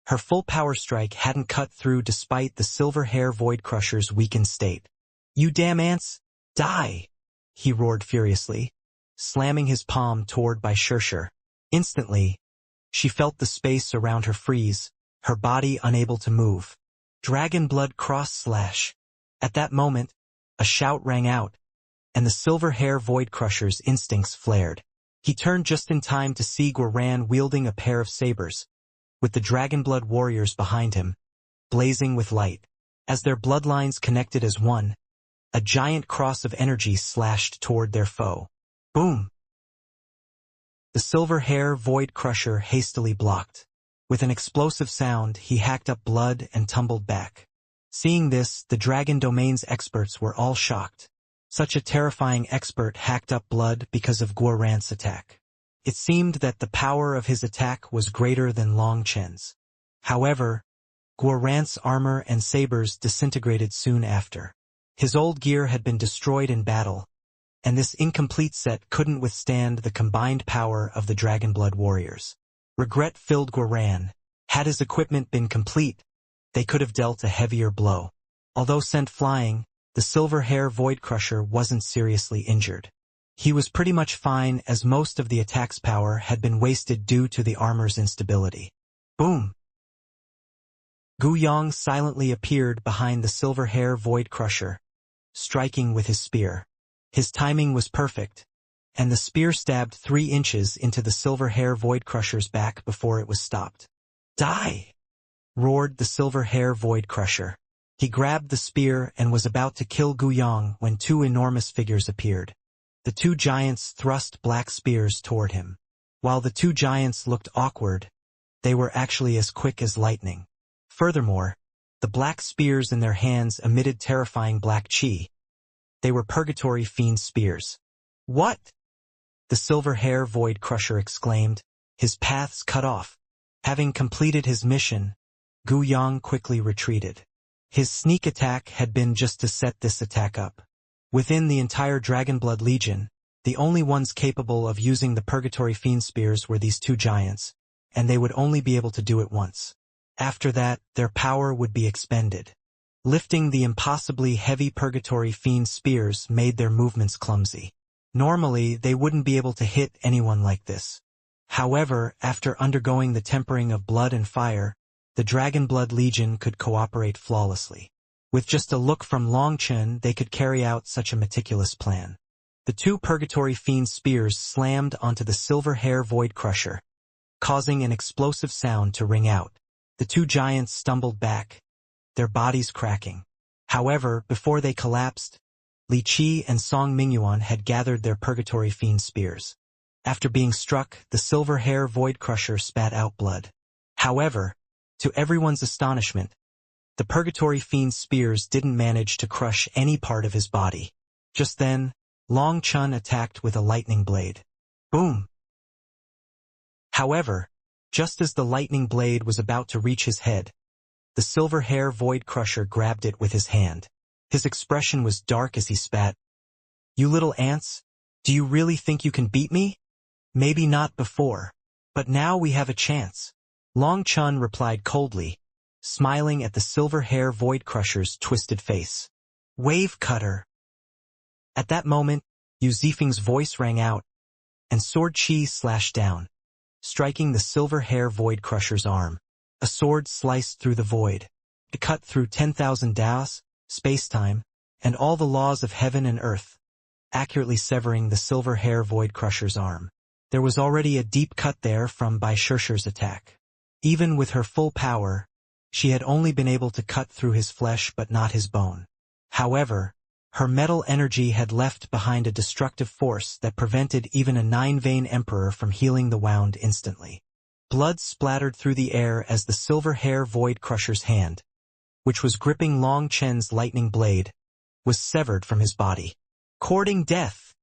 Her full power strike hadn't cut through despite the silver hair void crusher's weakened state. "You damn ants! Die!" he roared furiously, slamming his palm toward Shurshur. Instantly, she felt the space around her freeze, her body unable to move. Dragon blood cross slash. At that moment, a shout rang out, and the silver hair void crusher's instincts flared. He turned just in time to see Guaran wielding a pair of sabers, with the Dragonblood warriors behind him, blazing with light. As their bloodlines connected as one, a giant cross of energy slashed toward their foe. Boom! The silver hair void crusher hastily blocked. With an explosive sound, he hacked up blood and tumbled back. Seeing this, the Dragon Domain's experts were all shocked. Such a terrifying expert hacked up blood because of Guaran's attack. It seemed that the power of his attack was greater than Long Chen's. However, Guaran's armor and sabers disintegrated soon after. His old gear had been destroyed in battle, and this incomplete set couldn't withstand the combined power of the Dragonblood warriors. Regret filled Guaran. Had his equipment been complete, they could have dealt a heavier blow. Although sent flying, the silver hair void crusher wasn't seriously injured. He was pretty much fine as most of the attack's power had been wasted due to the armor's instability. Boom! Gu Yong silently appeared behind the silver hair void crusher, striking with his spear. His timing was perfect, and the spear stabbed 3 inches into the silver hair void crusher's back before it was stopped. Die! Roared the silver hair void crusher. He grabbed the spear and was about to kill Gu Yong when 2 enormous figures appeared. The 2 giants thrust black spears toward him. While the 2 giants looked awkward, they were actually as quick as lightning. Furthermore, the black spears in their hands emitted terrifying black chi. They were purgatory fiend spears. What? The silver hair void crusher exclaimed, his paths cut off. Having completed his mission, Gu Yong quickly retreated. His sneak attack had been just to set this attack up. Within the entire Dragonblood Legion, the only ones capable of using the Purgatory Fiend Spears were these 2 giants, and they would only be able to do it once. After that, their power would be expended. Lifting the impossibly heavy Purgatory Fiend Spears made their movements clumsy. Normally, they wouldn't be able to hit anyone like this. However, after undergoing the tempering of blood and fire, the Dragonblood Legion could cooperate flawlessly. With just a look from Long Chen, they could carry out such a meticulous plan. The 2 Purgatory Fiend Spears slammed onto the silver hair void crusher, causing an explosive sound to ring out. The 2 giants stumbled back, their bodies cracking. However, before they collapsed, Li Qi and Song Mingyuan had gathered their Purgatory Fiend Spears. After being struck, the silver hair void crusher spat out blood. However, to everyone's astonishment, the Purgatory Fiend Spears didn't manage to crush any part of his body. Just then, Long Chun attacked with a lightning blade. Boom! However, just as the lightning blade was about to reach his head, the silver hair void crusher grabbed it with his hand. His expression was dark as he spat. "You little ants, do you really think you can beat me? Maybe not before, but now we have a chance." Long Chun replied coldly, smiling at the silver hair void crusher's twisted face. "Wave cutter." At that moment, Yu Zifeng's voice rang out, and sword chi slashed down, striking the silver hair void crusher's arm. A sword sliced through the void. It cut through 10,000 daos, space-time, and all the laws of heaven and earth, accurately severing the silver hair void crusher's arm. There was already a deep cut there from Shurshur's attack. Even with her full power, she had only been able to cut through his flesh but not his bone. However, her metal energy had left behind a destructive force that prevented even a 9-vein emperor from healing the wound instantly. Blood splattered through the air as the silver hair void crusher's hand, which was gripping Long Chen's lightning blade, was severed from his body. "Courting death!"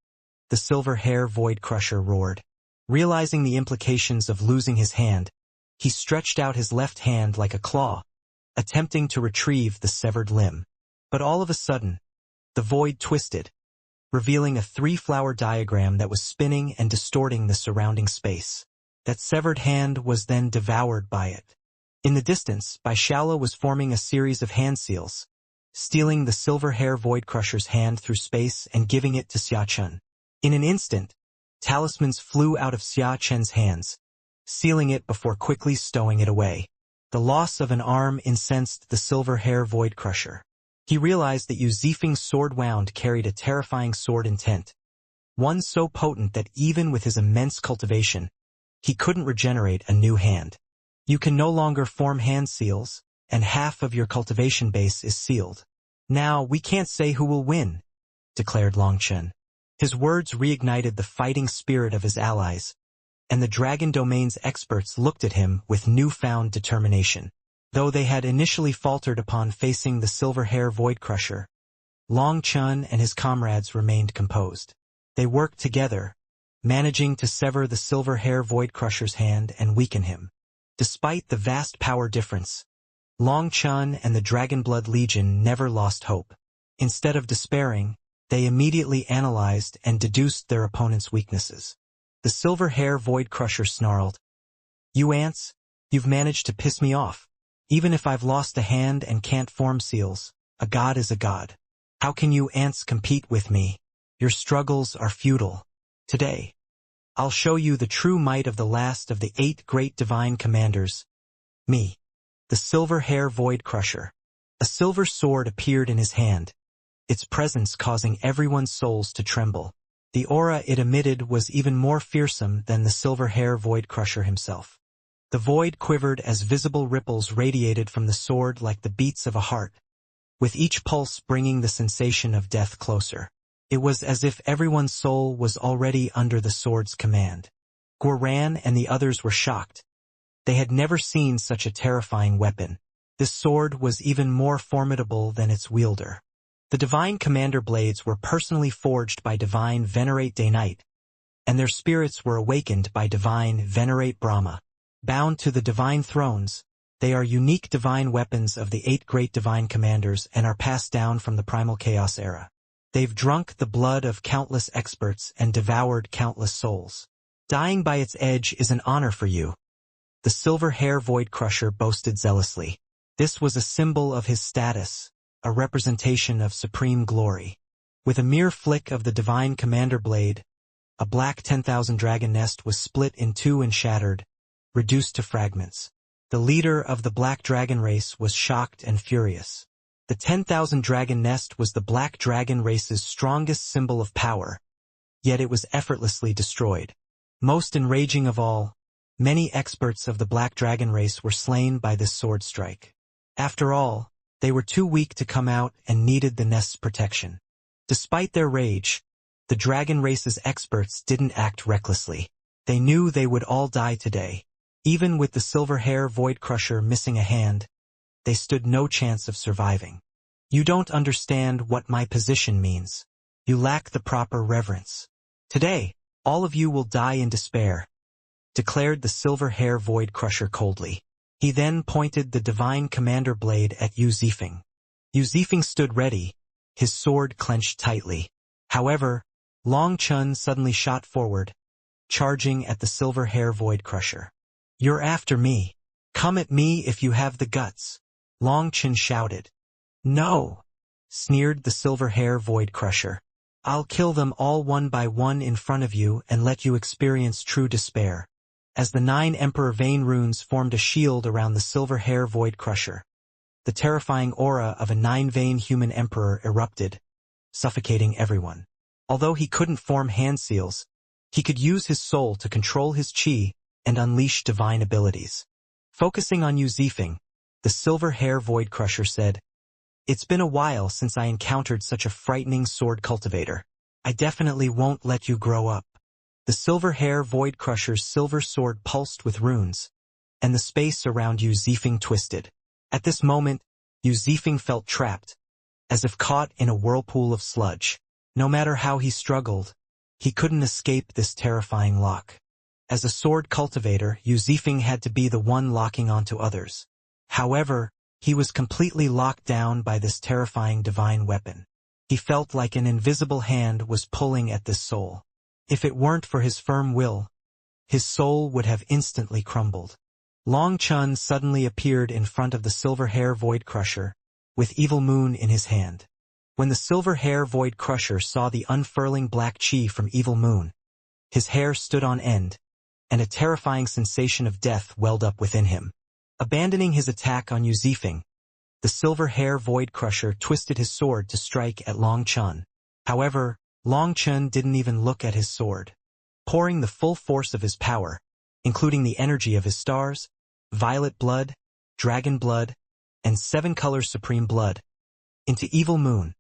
the silver hair void crusher roared. Realizing the implications of losing his hand, he stretched out his left hand like a claw, attempting to retrieve the severed limb. But all of a sudden, the void twisted, revealing a 3-flower diagram that was spinning and distorting the surrounding space. That severed hand was then devoured by it. In the distance, Baishala was forming a series of hand seals, stealing the silver hair void crusher's hand through space and giving it to Xia Chen. In an instant, talismans flew out of Xia Chen's hands, sealing it before quickly stowing it away. The loss of an arm incensed the silver hair void crusher. He realized that Yu Zifeng's sword wound carried a terrifying sword intent, one so potent that even with his immense cultivation, he couldn't regenerate a new hand. You can no longer form hand seals, and half of your cultivation base is sealed. Now we can't say who will win, declared Longchen. His words reignited the fighting spirit of his allies, and the Dragon Domain's experts looked at him with newfound determination. Though they had initially faltered upon facing the silver hair void crusher, Longchen and his comrades remained composed. They worked together, managing to sever the silver hair void crusher's hand and weaken him. Despite the vast power difference, Longchen and the Dragonblood Legion never lost hope. Instead of despairing, they immediately analyzed and deduced their opponent's weaknesses. The silver hair void crusher snarled, "You ants, you've managed to piss me off. Even if I've lost a hand and can't form seals, a god is a god. How can you ants compete with me? Your struggles are futile. Today, I'll show you the true might of the last of the 8 great divine commanders, me, the silver hair void crusher." A silver sword appeared in his hand, its presence causing everyone's souls to tremble. The aura it emitted was even more fearsome than the silver hair void crusher himself. The void quivered as visible ripples radiated from the sword like the beats of a heart, with each pulse bringing the sensation of death closer. It was as if everyone's soul was already under the sword's command. Guoran and the others were shocked. They had never seen such a terrifying weapon. This sword was even more formidable than its wielder. The Divine Commander blades were personally forged by Divine Venerate Day Night, and their spirits were awakened by Divine Venerate Brahma. Bound to the Divine Thrones, they are unique divine weapons of the 8 great Divine Commanders and are passed down from the Primal Chaos era. They've drunk the blood of countless experts and devoured countless souls. Dying by its edge is an honor for you, the silver hair void crusher boasted zealously. This was a symbol of his status, a representation of supreme glory. With a mere flick of the Divine Commander blade, a black 10,000 dragon nest was split in two and shattered, reduced to fragments. The leader of the Black Dragon race was shocked and furious. The 10,000 dragon nest was the Black Dragon race's strongest symbol of power, yet it was effortlessly destroyed. Most enraging of all, many experts of the Black Dragon race were slain by this sword strike. After all, they were too weak to come out and needed the nest's protection. Despite their rage, the dragon race's experts didn't act recklessly. They knew they would all die today. Even with the silver hair void crusher missing a hand, they stood no chance of surviving. You don't understand what my position means. You lack the proper reverence. Today, all of you will die in despair, declared the silver hair void crusher coldly. He then pointed the Divine Commander blade at Yu Zifeng. Yu Zifeng stood ready, his sword clenched tightly. However, Long Chun suddenly shot forward, charging at the silver hair void crusher. "You're after me. Come at me if you have the guts," Long Chun shouted. "No," sneered the silver hair void crusher. "I'll kill them all one by one in front of you and let you experience true despair." As the 9 Emperor Vein runes formed a shield around the silver hair void crusher, the terrifying aura of a 9-vein human emperor erupted, suffocating everyone. Although he couldn't form hand seals, he could use his soul to control his chi and unleash divine abilities. Focusing on Yu Zifeng, the silver hair void crusher said, "It's been a while since I encountered such a frightening sword cultivator. I definitely won't let you grow up." The silver hair void crusher's silver sword pulsed with runes, and the space around Yu Zifeng twisted. At this moment, Yu Zifeng felt trapped, as if caught in a whirlpool of sludge. No matter how he struggled, he couldn't escape this terrifying lock. As a sword cultivator, Yu Zifeng had to be the one locking onto others. However, he was completely locked down by this terrifying divine weapon. He felt like an invisible hand was pulling at this soul. If it weren't for his firm will, his soul would have instantly crumbled. Long Chun suddenly appeared in front of the Silver Hair Void Crusher, with Evil Moon in his hand. When the Silver Hair Void Crusher saw the unfurling black chi from Evil Moon, his hair stood on end, and a terrifying sensation of death welled up within him. Abandoning his attack on Yuzifeng, the Silver Hair Void Crusher twisted his sword to strike at Long Chun. However, Long Chun didn't even look at his sword. Pouring the full force of his power, including the energy of his stars, violet blood, dragon blood, and 7 colors supreme blood, into Evil Moon,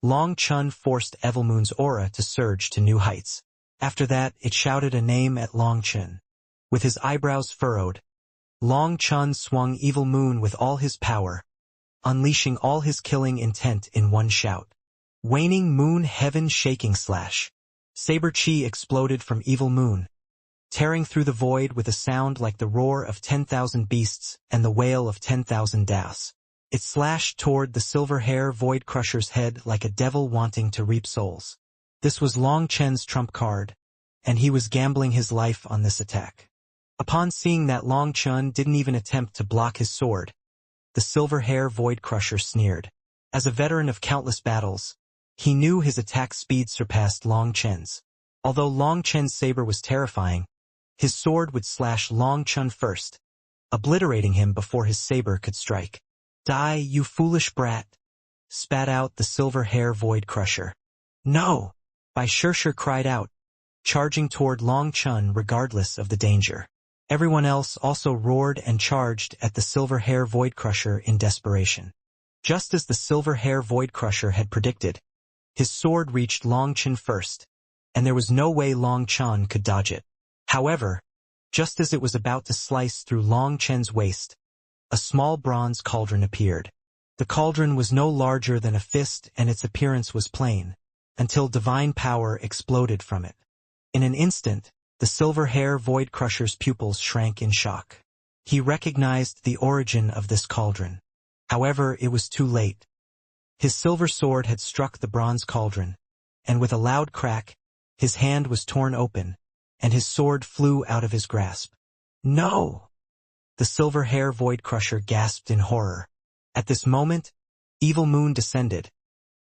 Long Chun forced Evil Moon's aura to surge to new heights. After that, it shouted a name at Long Chun. With his eyebrows furrowed, Long Chun swung Evil Moon with all his power, unleashing all his killing intent in one shout. Waning Moon Heaven Shaking Slash. Saber chi exploded from Evil Moon, tearing through the void with a sound like the roar of 10,000 beasts and the wail of 10,000 daos. It slashed toward the Silver Hair Void Crusher's head like a devil wanting to reap souls. This was Long Chen's trump card, and he was gambling his life on this attack. Upon seeing that Long Chun didn't even attempt to block his sword, the Silver Hair Void Crusher sneered. As a veteran of countless battles, he knew his attack speed surpassed Long Chen's. Although Long Chen's saber was terrifying, his sword would slash Long Chun first, obliterating him before his saber could strike. "Die, you foolish brat," spat out the Silver Hair Void Crusher. "No!" Bai Shirshir cried out, charging toward Long Chun regardless of the danger. Everyone else also roared and charged at the Silver Hair Void Crusher in desperation. Just as the Silver Hair Void Crusher had predicted, his sword reached Long Chun first, and there was no way Long Chun could dodge it. However, just as it was about to slice through Long Chen's waist, a small bronze cauldron appeared. The cauldron was no larger than a fist and its appearance was plain, until divine power exploded from it. In an instant, the Silver Hair Void Crusher's pupils shrank in shock. He recognized the origin of this cauldron. However, it was too late. His silver sword had struck the bronze cauldron, and with a loud crack, his hand was torn open, and his sword flew out of his grasp. "No!" The Silver Hair Void Crusher gasped in horror. At this moment, Evil Moon descended,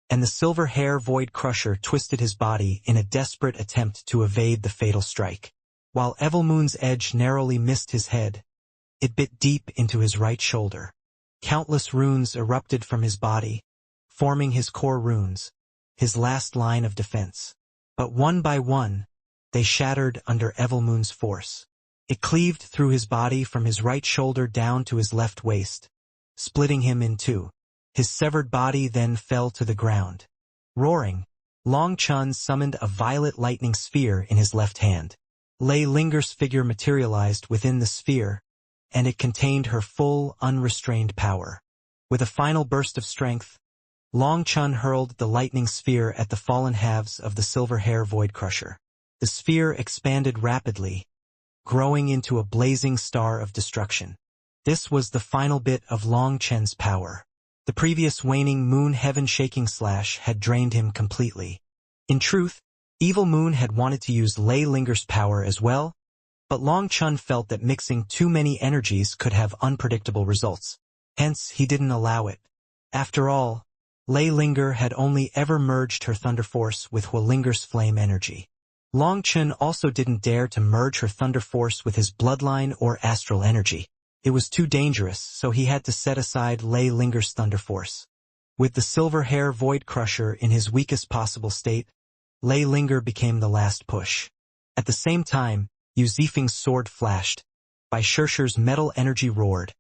and the Silver Hair Void Crusher twisted his body in a desperate attempt to evade the fatal strike. While Evil Moon's edge narrowly missed his head, it bit deep into his right shoulder. Countless runes erupted from his body, forming his core runes, his last line of defense. But one by one, they shattered under Evil Moon's force. It cleaved through his body from his right shoulder down to his left waist, splitting him in two. His severed body then fell to the ground. Roaring, Long Chun summoned a violet lightning sphere in his left hand. Lei Linger's figure materialized within the sphere, and it contained her full, unrestrained power. With a final burst of strength, Long Chun hurled the lightning sphere at the fallen halves of the Silver Hair Void Crusher. The sphere expanded rapidly, growing into a blazing star of destruction. This was the final bit of Long Chen's power. The previous waning Moon Heaven Shaking Slash had drained him completely. In truth, Evil Moon had wanted to use Lei Linger's power as well, but Long Chun felt that mixing too many energies could have unpredictable results. Hence, he didn't allow it. After all, Lei Linger had only ever merged her Thunder Force with Hua Linger's flame energy. Long Chun also didn't dare to merge her Thunder Force with his bloodline or astral energy. It was too dangerous, so he had to set aside Lei Linger's Thunder Force. With the Silver Hair Void Crusher in his weakest possible state, Lei Linger became the last push. At the same time, Yuzifeng's sword flashed, Bai Shirshir's metal energy roared,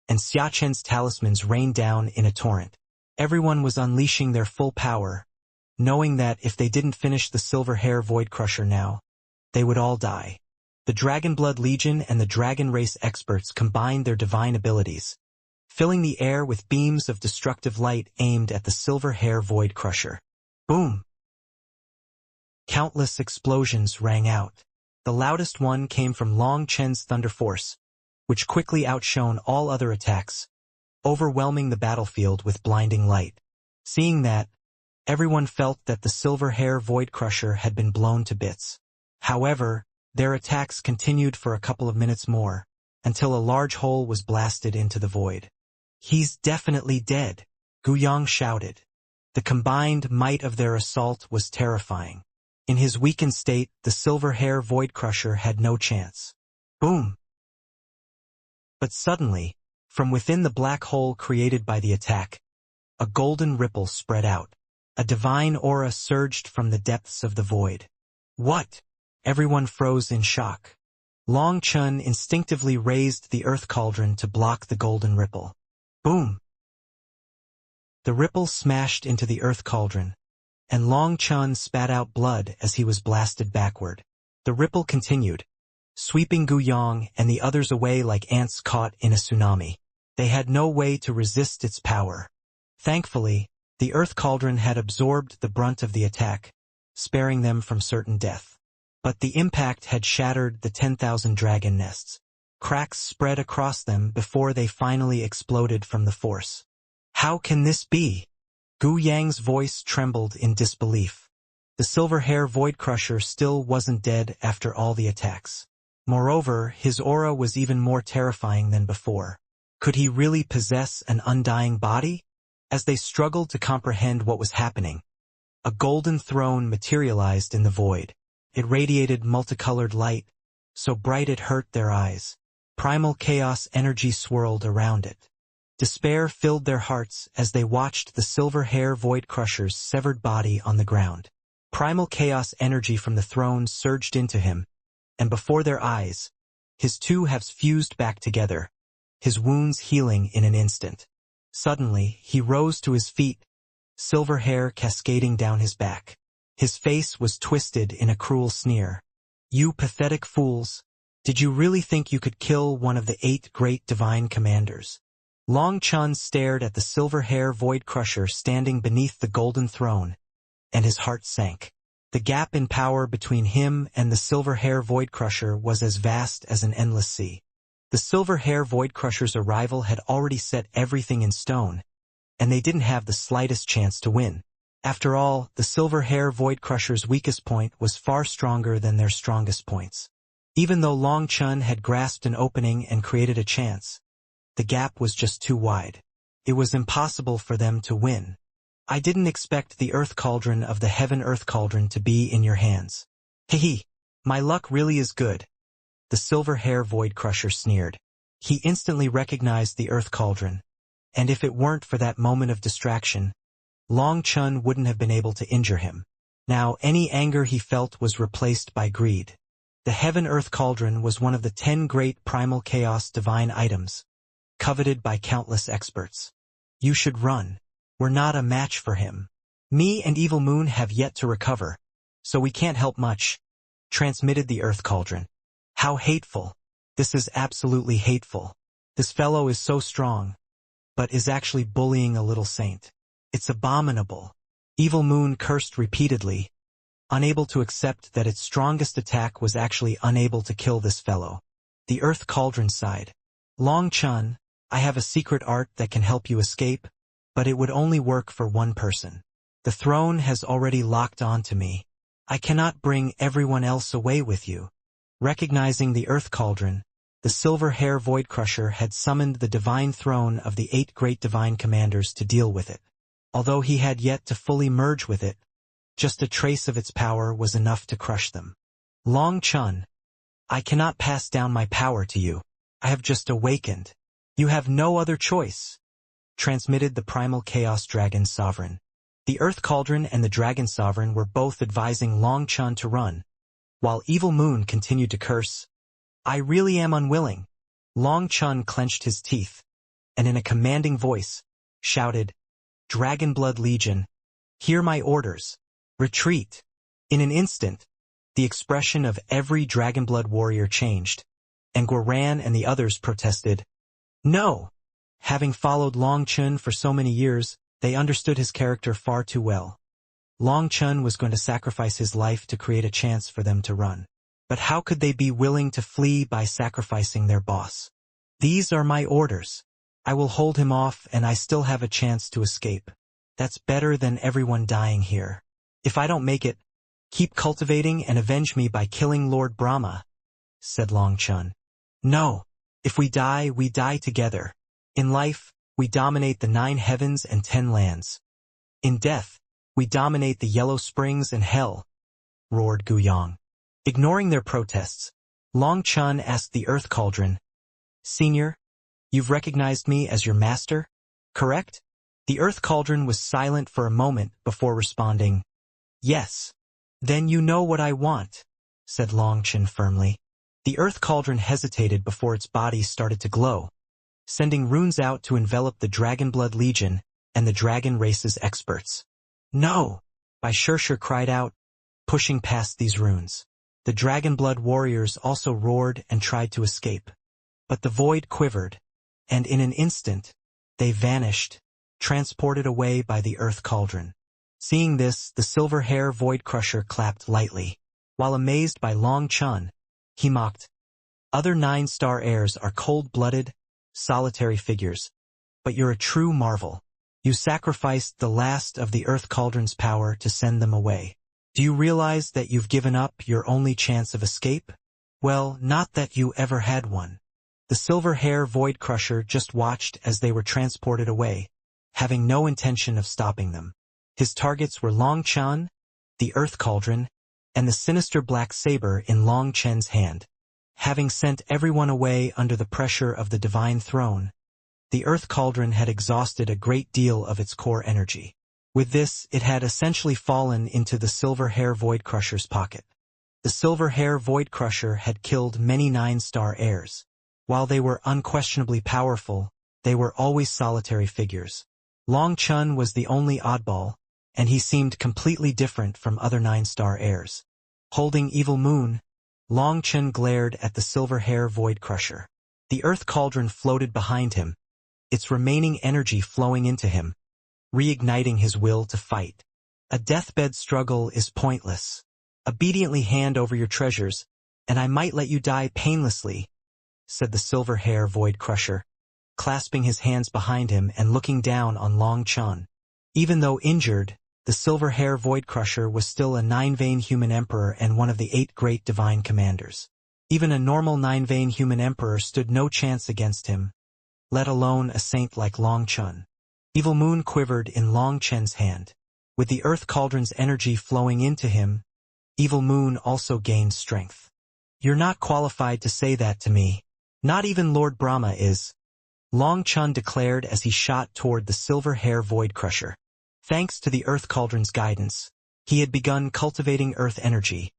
and Xiachen's talismans rained down in a torrent. Everyone was unleashing their full power, knowing that if they didn't finish the Silver Hair Void Crusher now, they would all die. The Dragon Blood Legion and the Dragon Race experts combined their divine abilities, filling the air with beams of destructive light aimed at the Silver Hair Void Crusher. Boom! Countless explosions rang out. The loudest one came from Long Chen's Thunder Force, which quickly outshone all other attacks, overwhelming the battlefield with blinding light. Seeing that, everyone felt that the Silver Hair Void Crusher had been blown to bits. However, Their attacks continued for a couple of minutes more, until a large hole was blasted into the void. "He's definitely dead," Gu Yang shouted. The combined might of their assault was terrifying. In his weakened state, the silver hair void crusher had no chance. Boom! But suddenly, from within the black hole created by the attack, a golden ripple spread out. A divine aura surged from the depths of the void. What? Everyone froze in shock. Long Chun instinctively raised the earth cauldron to block the golden ripple. Boom! The ripple smashed into the earth cauldron, and Long Chun spat out blood as he was blasted backward. The ripple continued, sweeping Gu Yang and the others away like ants caught in a tsunami. They had no way to resist its power. Thankfully, the earth cauldron had absorbed the brunt of the attack, sparing them from certain death. But the impact had shattered the 10,000 dragon nests. Cracks spread across them before they finally exploded from the force. How can this be? Gu Yang's voice trembled in disbelief. The silver hair void crusher still wasn't dead after all the attacks. Moreover, his aura was even more terrifying than before. Could he really possess an undying body? As they struggled to comprehend what was happening, a golden throne materialized in the void. It radiated multicolored light, so bright it hurt their eyes. Primal chaos energy swirled around it. Despair filled their hearts as they watched the silver hair void crusher's severed body on the ground. Primal chaos energy from the throne surged into him, and before their eyes, his two halves fused back together, his wounds healing in an instant. Suddenly, he rose to his feet, silver hair cascading down his back. His face was twisted in a cruel sneer. "You pathetic fools! Did you really think you could kill one of the 8 great divine commanders?" Long Chun stared at the silver hair void crusher standing beneath the golden throne, and his heart sank. The gap in power between him and the silver hair void crusher was as vast as an endless sea. The silver hair void crusher's arrival had already set everything in stone, and they didn't have the slightest chance to win. After all, the silver hair void crusher's weakest point was far stronger than their strongest points. Even though Long Chun had grasped an opening and created a chance, the gap was just too wide. It was impossible for them to win. "I didn't expect the earth cauldron of the heaven earth cauldron to be in your hands. Hehe, my luck really is good," the silver hair void crusher sneered. He instantly recognized the earth cauldron, and if it weren't for that moment of distraction, Long Chun wouldn't have been able to injure him. Now any anger he felt was replaced by greed. The Heaven Earth Cauldron was one of the 10 great primal chaos divine items, coveted by countless experts. "You should run. We're not a match for him. Me and Evil Moon have yet to recover, so we can't help much," transmitted the Earth Cauldron. "How hateful. This is absolutely hateful. This fellow is so strong, but is actually bullying a little saint. It's abominable." Evil Moon cursed repeatedly, unable to accept that its strongest attack was actually unable to kill this fellow. The Earth Cauldron sighed. "Long Chun, I have a secret art that can help you escape, but it would only work for one person. The throne has already locked on to me. I cannot bring everyone else away with you." Recognizing the Earth Cauldron, the silver hair void crusher had summoned the divine throne of the 8 great divine commanders to deal with it. Although he had yet to fully merge with it, just a trace of its power was enough to crush them. "Long Chun, I cannot pass down my power to you. I have just awakened. You have no other choice," transmitted the primal chaos dragon sovereign. The Earth Cauldron and the dragon sovereign were both advising Long Chun to run, while Evil Moon continued to curse. "I really am unwilling." Long Chun clenched his teeth, and in a commanding voice, shouted, "Dragonblood Legion, hear my orders. Retreat." In an instant, the expression of every Dragonblood warrior changed, and Guoran and the others protested, "No!" Having followed Long Chun for so many years, they understood his character far too well. Long Chun was going to sacrifice his life to create a chance for them to run. But how could they be willing to flee by sacrificing their boss? "These are my orders. I will hold him off and I still have a chance to escape. That's better than everyone dying here. If I don't make it, Keep cultivating and avenge me by killing Lord Brahma, said Long Chun. No. If we die together. In life, we dominate the 9 heavens and 10 lands. In death, we dominate the Yellow Springs and hell, roared Guyong. Ignoring their protests, Long Chun asked the Earth Cauldron, Senior, you've recognized me as your master, correct? The Earth Cauldron was silent for a moment before responding, Yes. Then you know what I want, said Long Chun firmly. The Earth Cauldron hesitated before its body started to glow, sending runes out to envelop the Dragonblood Legion and the Dragon Race's experts. No! Shirshir cried out, pushing past these runes. The Dragonblood warriors also roared and tried to escape. But the void quivered, and in an instant, they vanished, transported away by the Earth Cauldron. Seeing this, the silver hair Void Crusher clapped lightly. While amazed by Long Chun, he mocked, Other 9-star heirs are cold-blooded, solitary figures. But you're a true marvel. You sacrificed the last of the Earth Cauldron's power to send them away. Do you realize that you've given up your only chance of escape? Well, not that you ever had one. The silver hair Void Crusher just watched as they were transported away, having no intention of stopping them. His targets were Long Chun, the Earth Cauldron, and the sinister black saber in Long Chen's hand. Having sent everyone away under the pressure of the Divine Throne, the Earth Cauldron had exhausted a great deal of its core energy. With this, it had essentially fallen into the Silver Hair Void Crusher's pocket. The Silver Hair Void Crusher had killed many 9-star heirs. While they were unquestionably powerful, they were always solitary figures. Long Chun was the only oddball, and he seemed completely different from other 9-star heirs. Holding Evil Moon, Long Chun glared at the Silver Hair Void Crusher. The Earth Cauldron floated behind him, its remaining energy flowing into him, reigniting his will to fight. A deathbed struggle is pointless. Obediently hand over your treasures, and I might let you die painlessly, said the Silver Hair Void Crusher, clasping his hands behind him and looking down on Long Chun. Even though injured, the Silver Hair Void Crusher was still a 9-vein human emperor and one of the 8 great divine commanders. Even a normal 9-vein human emperor stood no chance against him, let alone a saint like Long Chun. Evil Moon quivered in Long Chen's hand. With the Earth Cauldron's energy flowing into him, Evil Moon also gained strength. You're not qualified to say that to me. Not even Lord Brahma is, Long Chun declared as he shot toward the Silver Hair Void Crusher. Thanks to the Earth Cauldron's guidance, he had begun cultivating Earth energy,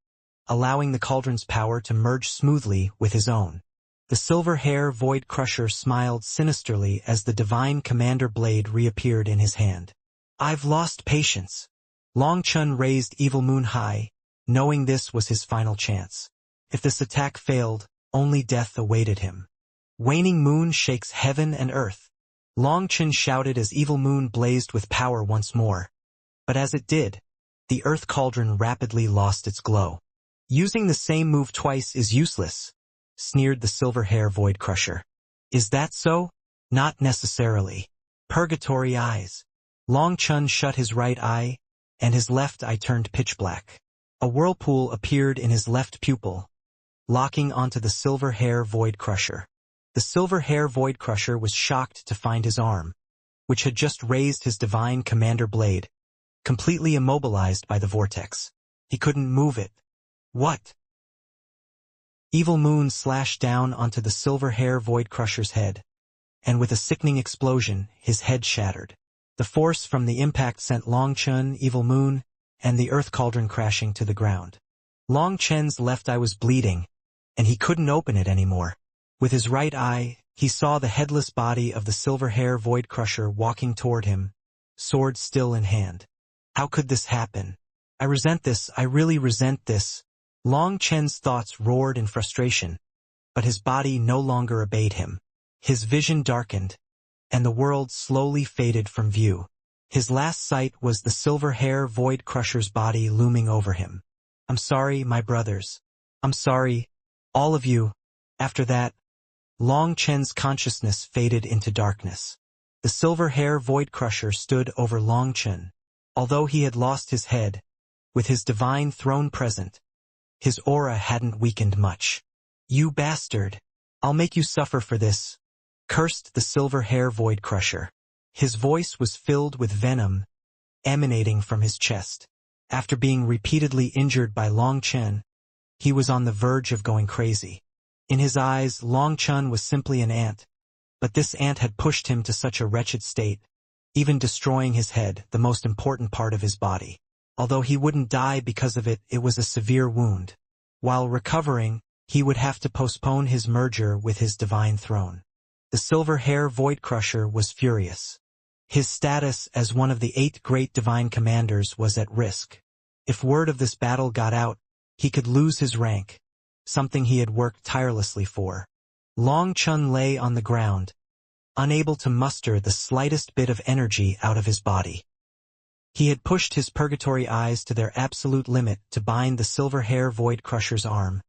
allowing the Cauldron's power to merge smoothly with his own. The Silver Hair Void Crusher smiled sinisterly as the Divine Commander Blade reappeared in his hand. I've lost patience. Long Chun raised Evil Moon high, knowing this was his final chance. If this attack failed, only death awaited him. Waning moon shakes heaven and earth. Long Chun shouted as Evil Moon blazed with power once more. But as it did, the Earth Cauldron rapidly lost its glow. Using the same move twice is useless, sneered the Silver Hair Void Crusher. Is that so? Not necessarily. Purgatory eyes. Long Chun shut his right eye, and his left eye turned pitch black. A whirlpool appeared in his left pupil, locking onto the Silver Hair Void Crusher. The Silver Hair Void Crusher was shocked to find his arm, which had just raised his Divine Commander Blade, completely immobilized by the vortex. He couldn't move it. What? Evil Moon slashed down onto the Silver Hair Void Crusher's head, and with a sickening explosion, his head shattered. The force from the impact sent Long Chun, Evil Moon, and the Earth Cauldron crashing to the ground. Long Chen's left eye was bleeding, and he couldn't open it anymore. With his right eye, he saw the headless body of the Silver Hair Void Crusher walking toward him, sword still in hand. How could this happen? I resent this, I really resent this. Long Chen's thoughts roared in frustration, but his body no longer obeyed him. His vision darkened, and the world slowly faded from view. His last sight was the Silver Hair Void Crusher's body looming over him. I'm sorry, my brothers. I'm sorry, all of you. After that, Long Chen's consciousness faded into darkness. The Silver Hair Void Crusher stood over Long Chen. Although he had lost his head, with his divine throne present, his aura hadn't weakened much. "You bastard! I'll make you suffer for this," cursed the silver hair void crusher. His voice was filled with venom, emanating from his chest. After being repeatedly injured by Long Chen, he was on the verge of going crazy. In his eyes, Long Chen was simply an ant, but this ant had pushed him to such a wretched state, even destroying his head, the most important part of his body. Although he wouldn't die because of it, it was a severe wound. While recovering, he would have to postpone his merger with his divine throne. The silver hair void crusher was furious. His status as one of the 8 great divine commanders was at risk. If word of this battle got out, he could lose his rank, something he had worked tirelessly for. Long Chen lay on the ground, unable to muster the slightest bit of energy out of his body. He had pushed his purgatory eyes to their absolute limit to bind the silver hair void crusher's arm,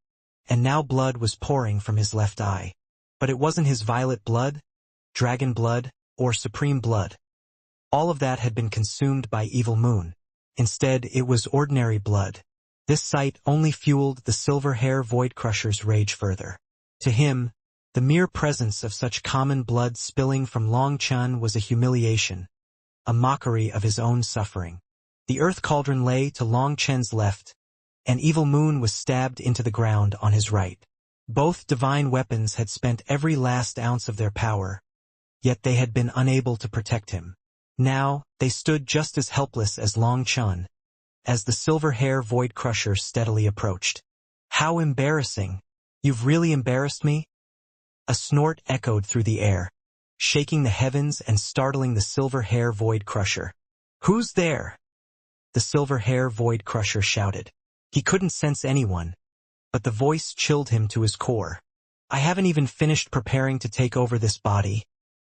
and now blood was pouring from his left eye. But it wasn't his violet blood, dragon blood, or supreme blood. All of that had been consumed by Evil Moon. Instead, it was ordinary blood. This sight only fueled the silver hair void crusher's rage further. To him, the mere presence of such common blood spilling from Long Chen was a humiliation, a mockery of his own suffering. The earth cauldron lay to Long Chen's left, and Evil Moon was stabbed into the ground on his right. Both divine weapons had spent every last ounce of their power, yet they had been unable to protect him. Now, they stood just as helpless as Long Chen, as the silver hair void crusher steadily approached. "How embarrassing! You've really embarrassed me?" A snort echoed through the air, shaking the heavens and startling the silver hair void crusher. "Who's there?" the silver hair void crusher shouted. He couldn't sense anyone, but the voice chilled him to his core. "I haven't even finished preparing to take over this body,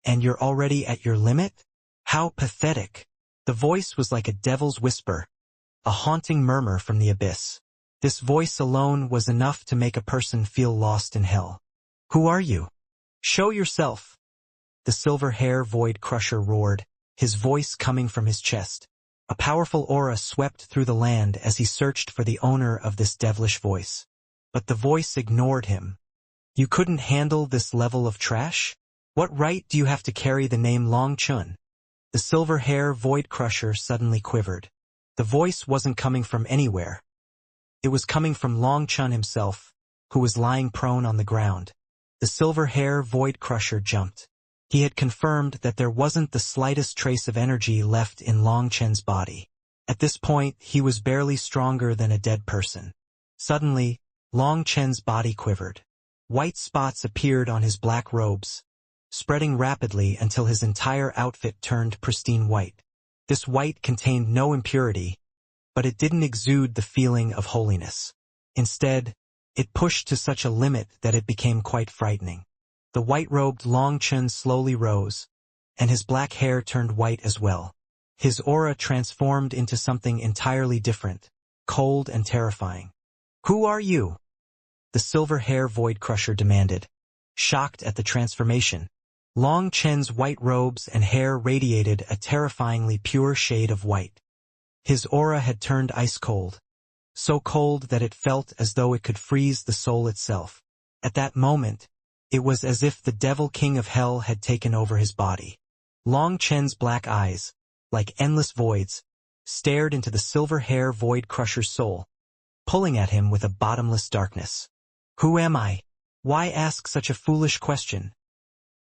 and you're already at your limit? How pathetic." The voice was like a devil's whisper, a haunting murmur from the abyss. This voice alone was enough to make a person feel lost in hell. "Who are you? Show yourself!" the silver hair void crusher roared, his voice coming from his chest. A powerful aura swept through the land as he searched for the owner of this devilish voice. But the voice ignored him. "You couldn't handle this level of trash? What right do you have to carry the name Long Chen?" The silver hair void crusher suddenly quivered. The voice wasn't coming from anywhere. It was coming from Long Chen himself, who was lying prone on the ground. The silver hair void crusher jumped. He had confirmed that there wasn't the slightest trace of energy left in Long Chen's body. At this point, he was barely stronger than a dead person. Suddenly, Long Chen's body quivered. White spots appeared on his black robes, spreading rapidly until his entire outfit turned pristine white. This white contained no impurity, but it didn't exude the feeling of holiness. Instead, it pushed to such a limit that it became quite frightening. The white-robed Long Chen slowly rose, and his black hair turned white as well. His aura transformed into something entirely different, cold and terrifying. "Who are you?" the silver hair void crusher demanded, shocked at the transformation. Long Chen's white robes and hair radiated a terrifyingly pure shade of white. His aura had turned ice cold, so cold that it felt as though it could freeze the soul itself. At that moment, it was as if the devil king of hell had taken over his body. Long Chen's black eyes, like endless voids, stared into the silver hair void crusher's soul, pulling at him with a bottomless darkness. "Who am I? Why ask such a foolish question?"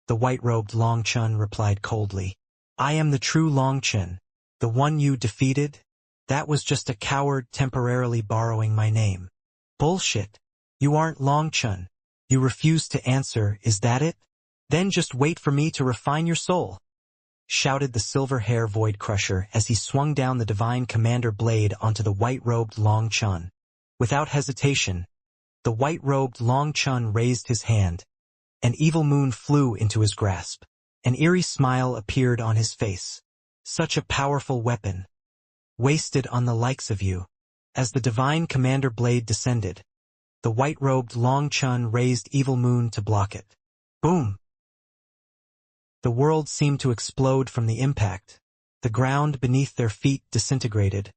The white-robed Long Chen replied coldly. "I am the true Long Chen, the one you defeated. That was just a coward temporarily borrowing my name." "Bullshit. You aren't Long Chen. You refuse to answer, is that it? Then just wait for me to refine your soul," shouted the silver hair void crusher as he swung down the divine commander blade onto the white-robed Long Chen. Without hesitation, the white-robed Long Chen raised his hand, and Evil Moon flew into his grasp. An eerie smile appeared on his face. "Such a powerful weapon. Wasted on the likes of you." As the divine commander blade descended, the white-robed Long Chen raised Evil Moon to block it. Boom! The world seemed to explode from the impact. The ground beneath their feet disintegrated,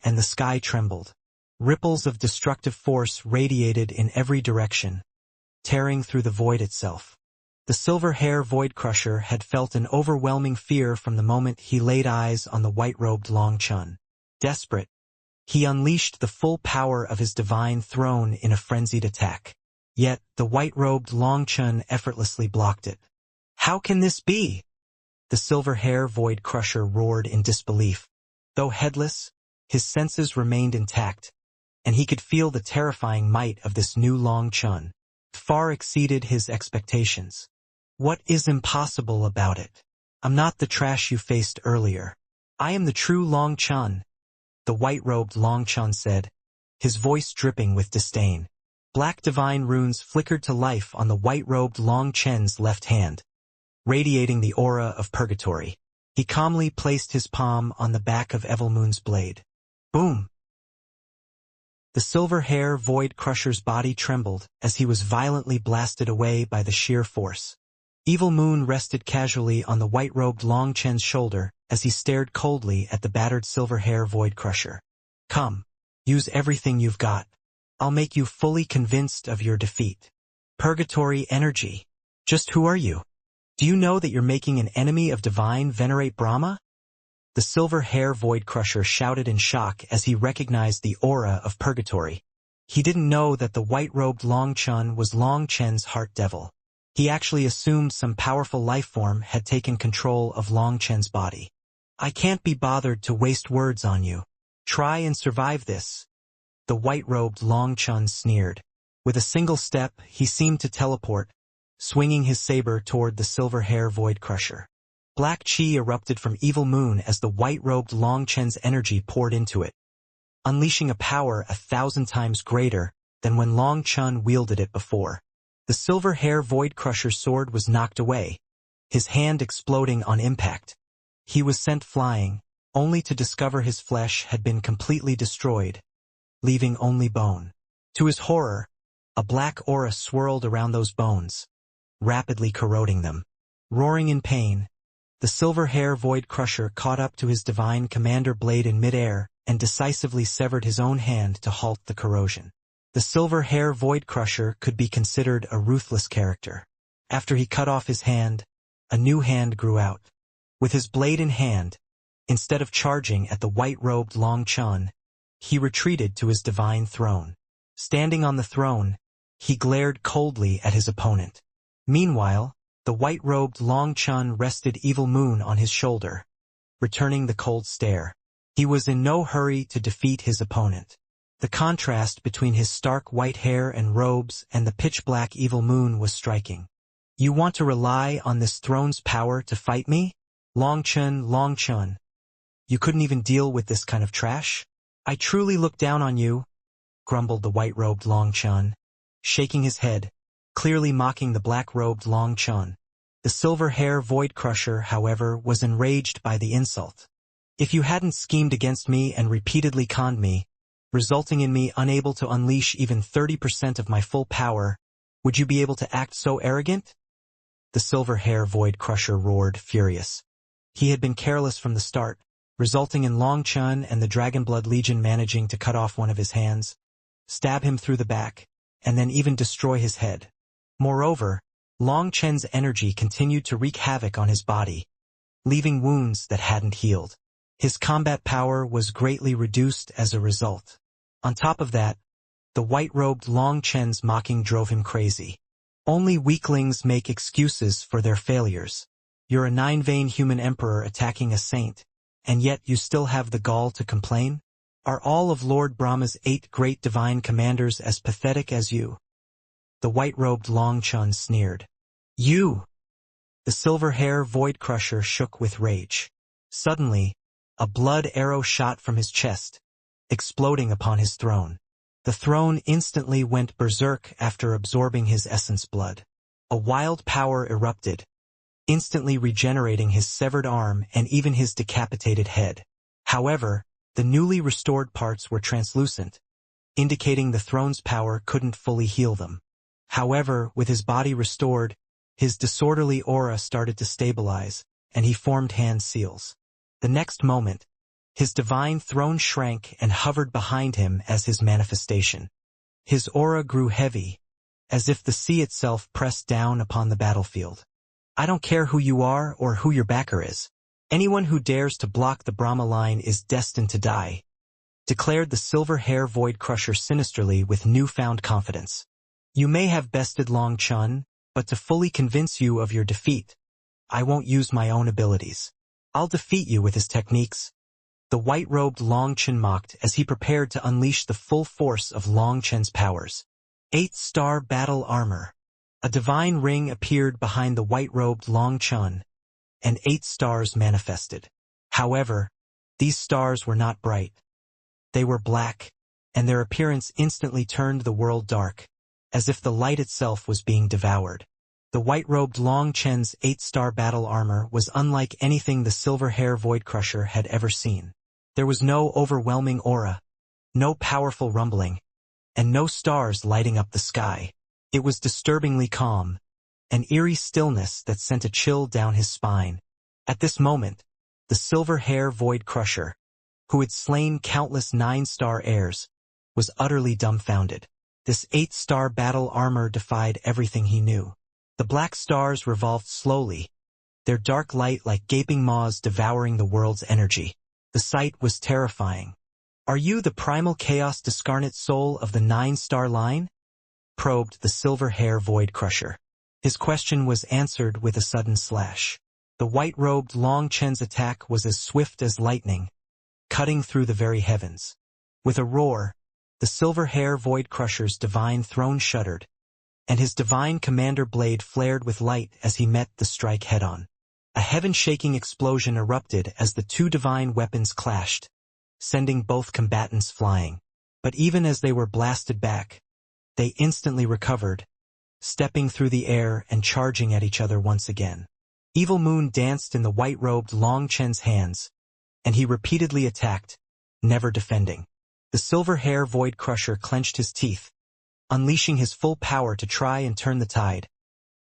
and the sky trembled. Ripples of destructive force radiated in every direction, tearing through the void itself. The silver hair void crusher had felt an overwhelming fear from the moment he laid eyes on the white-robed Long Chun. Desperate, he unleashed the full power of his divine throne in a frenzied attack. Yet, the white-robed Long Chun effortlessly blocked it. "How can this be?" The silver hair void crusher roared in disbelief. Though headless, his senses remained intact, and he could feel the terrifying might of this new Long Chun. Far exceeded his expectations. "What is impossible about it? I'm not the trash you faced earlier. I am the true Long Chun," the white-robed Long Chun said, his voice dripping with disdain. Black divine runes flickered to life on the white-robed Long Chun's left hand, radiating the aura of purgatory. He calmly placed his palm on the back of Evil Moon's blade. Boom! The silver hair void crusher's body trembled as he was violently blasted away by the sheer force. Evil Moon rested casually on the white-robed Long Chun's shoulder as he stared coldly at the battered silver hair void crusher. "Come, use everything you've got. I'll make you fully convinced of your defeat." Purgatory energy. Just who are you? Do you know that you're making an enemy of divine venerate Brahma? The silver hair void crusher shouted in shock as he recognized the aura of purgatory. He didn't know that the white-robed Long Chun was Long Chen's heart devil. He actually assumed some powerful life form had taken control of Long Chen's body. "I can't be bothered to waste words on you. Try and survive this," the white-robed Long Chun sneered. With a single step, he seemed to teleport, swinging his saber toward the silver hair void crusher. Black chi erupted from Evil Moon as the white-robed Long Chen's energy poured into it, unleashing a power 1,000 times greater than when Long Chun wielded it before. The silver hair void crusher's sword was knocked away, his hand exploding on impact. He was sent flying, only to discover his flesh had been completely destroyed, leaving only bone. To his horror, a black aura swirled around those bones, rapidly corroding them. Roaring in pain, the silver hair void crusher caught up to his divine commander blade in midair and decisively severed his own hand to halt the corrosion. The silver hair void crusher could be considered a ruthless character. After he cut off his hand, a new hand grew out. With his blade in hand, instead of charging at the white-robed Long Chun, he retreated to his divine throne. Standing on the throne, he glared coldly at his opponent. Meanwhile, the white-robed Long Chun rested Evil Moon on his shoulder, returning the cold stare. He was in no hurry to defeat his opponent. The contrast between his stark white hair and robes and the pitch-black Evil Moon was striking. "You want to rely on this throne's power to fight me? Long Chun, you couldn't even deal with this kind of trash? I truly look down on you," grumbled the white-robed Long Chun, shaking his head, clearly mocking the black-robed Long Chun. The silver hair void crusher, however, was enraged by the insult. "If you hadn't schemed against me and repeatedly conned me, resulting in me unable to unleash even 30% of my full power, would you be able to act so arrogant?" The silver hair void crusher roared, furious. He had been careless from the start, resulting in Long Chun and the Dragonblood Legion managing to cut off one of his hands, stab him through the back, and then even destroy his head. Moreover, Long Chen's energy continued to wreak havoc on his body, leaving wounds that hadn't healed. His combat power was greatly reduced as a result. On top of that, the white-robed Long Chen's mocking drove him crazy. "Only weaklings make excuses for their failures. You're a nine-vein human emperor attacking a saint, and yet you still have the gall to complain? Are all of Lord Brahma's 8 great divine commanders as pathetic as you?" The white-robed Long Chun sneered. "You!" The silver hair void crusher shook with rage. Suddenly, a blood arrow shot from his chest, exploding upon his throne. The throne instantly went berserk after absorbing his essence blood. A wild power erupted, instantly regenerating his severed arm and even his decapitated head. However, the newly restored parts were translucent, indicating the throne's power couldn't fully heal them. However, with his body restored, his disorderly aura started to stabilize, and he formed hand seals. The next moment, His divine throne shrank and hovered behind him as his manifestation. His aura grew heavy, as if the sea itself pressed down upon the battlefield. I don't care who you are or who your backer is. Anyone who dares to block the Brahma line is destined to die, declared the silver hair void crusher sinisterly with newfound confidence. You may have bested Long Chun, but to fully convince you of your defeat, I won't use my own abilities. I'll defeat you with his techniques. The white-robed Long Chen mocked as he prepared to unleash the full force of Long Chen's powers. 8-star battle armor. A divine ring appeared behind the white-robed Long Chen, and 8 stars manifested. However, these stars were not bright. They were black, and their appearance instantly turned the world dark, as if the light itself was being devoured. The white-robed Long Chen's 8-star battle armor was unlike anything the silver hair void crusher had ever seen. There was no overwhelming aura, no powerful rumbling, and no stars lighting up the sky. It was disturbingly calm, an eerie stillness that sent a chill down his spine. At this moment, the silver hair void crusher, who had slain countless 9-star heirs, was utterly dumbfounded. This 8-star battle armor defied everything he knew. The black stars revolved slowly, their dark light like gaping maws devouring the world's energy. The sight was terrifying. Are you the primal chaos discarnate soul of the 9-star line? Probed the silver hair void crusher. His question was answered with a sudden slash. The white-robed Long Chen's attack was as swift as lightning, cutting through the very heavens. With a roar, the silver hair void crusher's divine throne shuddered, and his divine commander blade flared with light as he met the strike head-on. A heaven-shaking explosion erupted as the two divine weapons clashed, sending both combatants flying. But even as they were blasted back, they instantly recovered, stepping through the air and charging at each other once again. Evil Moon danced in the white-robed Long Chen's hands, and he repeatedly attacked, never defending. The silver hair void crusher clenched his teeth, unleashing his full power to try and turn the tide.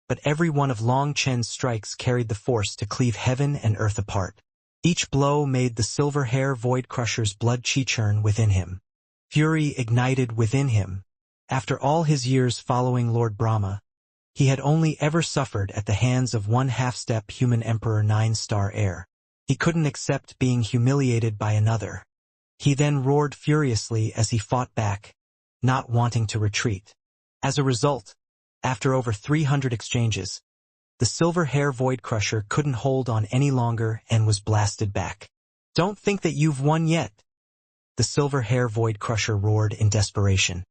But every one of Long Chen's strikes carried the force to cleave heaven and earth apart. Each blow made the silver hair void crusher's blood chi churn within him. Fury ignited within him. After all his years following Lord Brahma, he had only ever suffered at the hands of one half-step human emperor 9-star heir. He couldn't accept being humiliated by another. He then roared furiously as he fought back, not wanting to retreat. As a result, after over 300 exchanges, the silver hair void crusher couldn't hold on any longer and was blasted back. Don't think that you've won yet, the silver hair void crusher roared in desperation.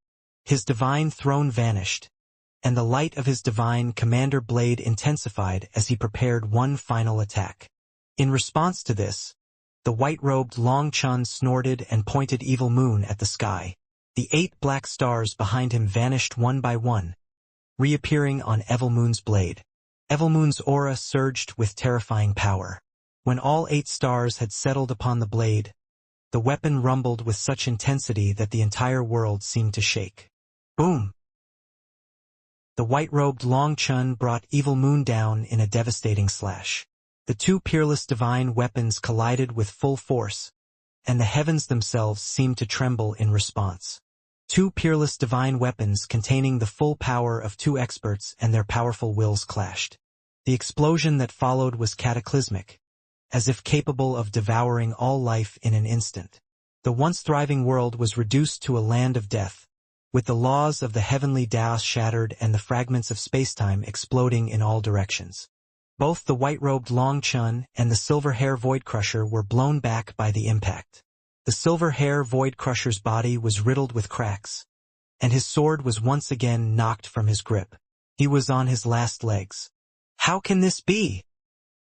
His divine throne vanished, and the light of his divine commander blade intensified as he prepared one final attack. In response to this, the white-robed Long Chun snorted and pointed Evil Moon at the sky. The 8 black stars behind him vanished one by one, reappearing on Evil Moon's blade. Evil Moon's aura surged with terrifying power. When all 8 stars had settled upon the blade, the weapon rumbled with such intensity that the entire world seemed to shake. Boom! The white-robed Long Chun brought Evil Moon down in a devastating slash. The two peerless divine weapons collided with full force, and the heavens themselves seemed to tremble in response. Two peerless divine weapons containing the full power of two experts and their powerful wills clashed. The explosion that followed was cataclysmic, as if capable of devouring all life in an instant. The once thriving world was reduced to a land of death, with the laws of the heavenly Taos shattered and the fragments of spacetime exploding in all directions. Both the white-robed Long Chun and the silver hair void crusher were blown back by the impact. The silver hair void crusher's body was riddled with cracks, and his sword was once again knocked from his grip. He was on his last legs. How can this be?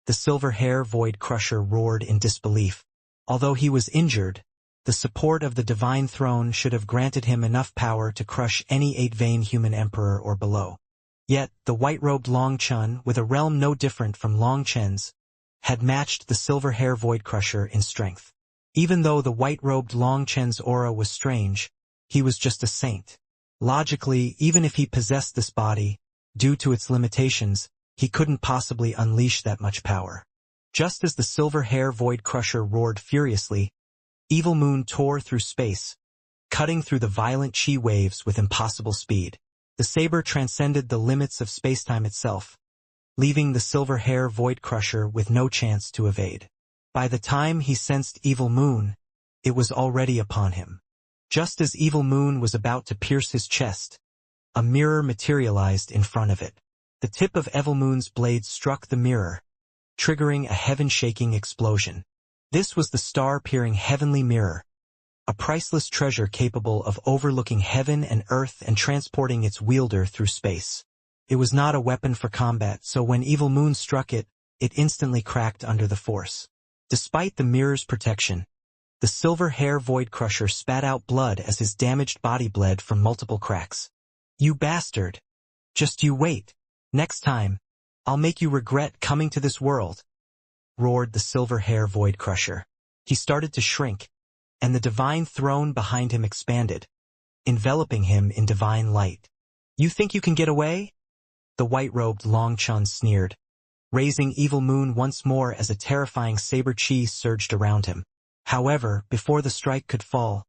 The silver hair void crusher roared in disbelief. Although he was injured, the support of the divine throne should have granted him enough power to crush any 8-vein human emperor or below. Yet, the white-robed Long Chun, with a realm no different from Long Chen's, had matched the silver hair void crusher in strength. Even though the white-robed Long Chen's aura was strange, he was just a saint. Logically, even if he possessed this body, due to its limitations, he couldn't possibly unleash that much power. Just as the silver hair void crusher roared furiously, Evil Moon tore through space, cutting through the violent chi waves with impossible speed. The saber transcended the limits of spacetime itself, leaving the silver hair Void Crusher with no chance to evade. By the time he sensed Evil Moon, it was already upon him. Just as Evil Moon was about to pierce his chest, a mirror materialized in front of it. The tip of Evil Moon's blade struck the mirror, triggering a heaven-shaking explosion. This was the star-peering heavenly mirror, a priceless treasure capable of overlooking heaven and earth and transporting its wielder through space. It was not a weapon for combat, so when Evil Moon struck it, it instantly cracked under the force. Despite the mirror's protection, the silver hair Void Crusher spat out blood as his damaged body bled from multiple cracks. "You bastard! Just you wait. Next time, I'll make you regret coming to this world," roared the silver hair Void Crusher. He started to shrink, and the divine throne behind him expanded, enveloping him in divine light. "You think you can get away?" The white-robed Long Chun sneered, raising Evil Moon once more as a terrifying saber chi surged around him. However, before the strike could fall,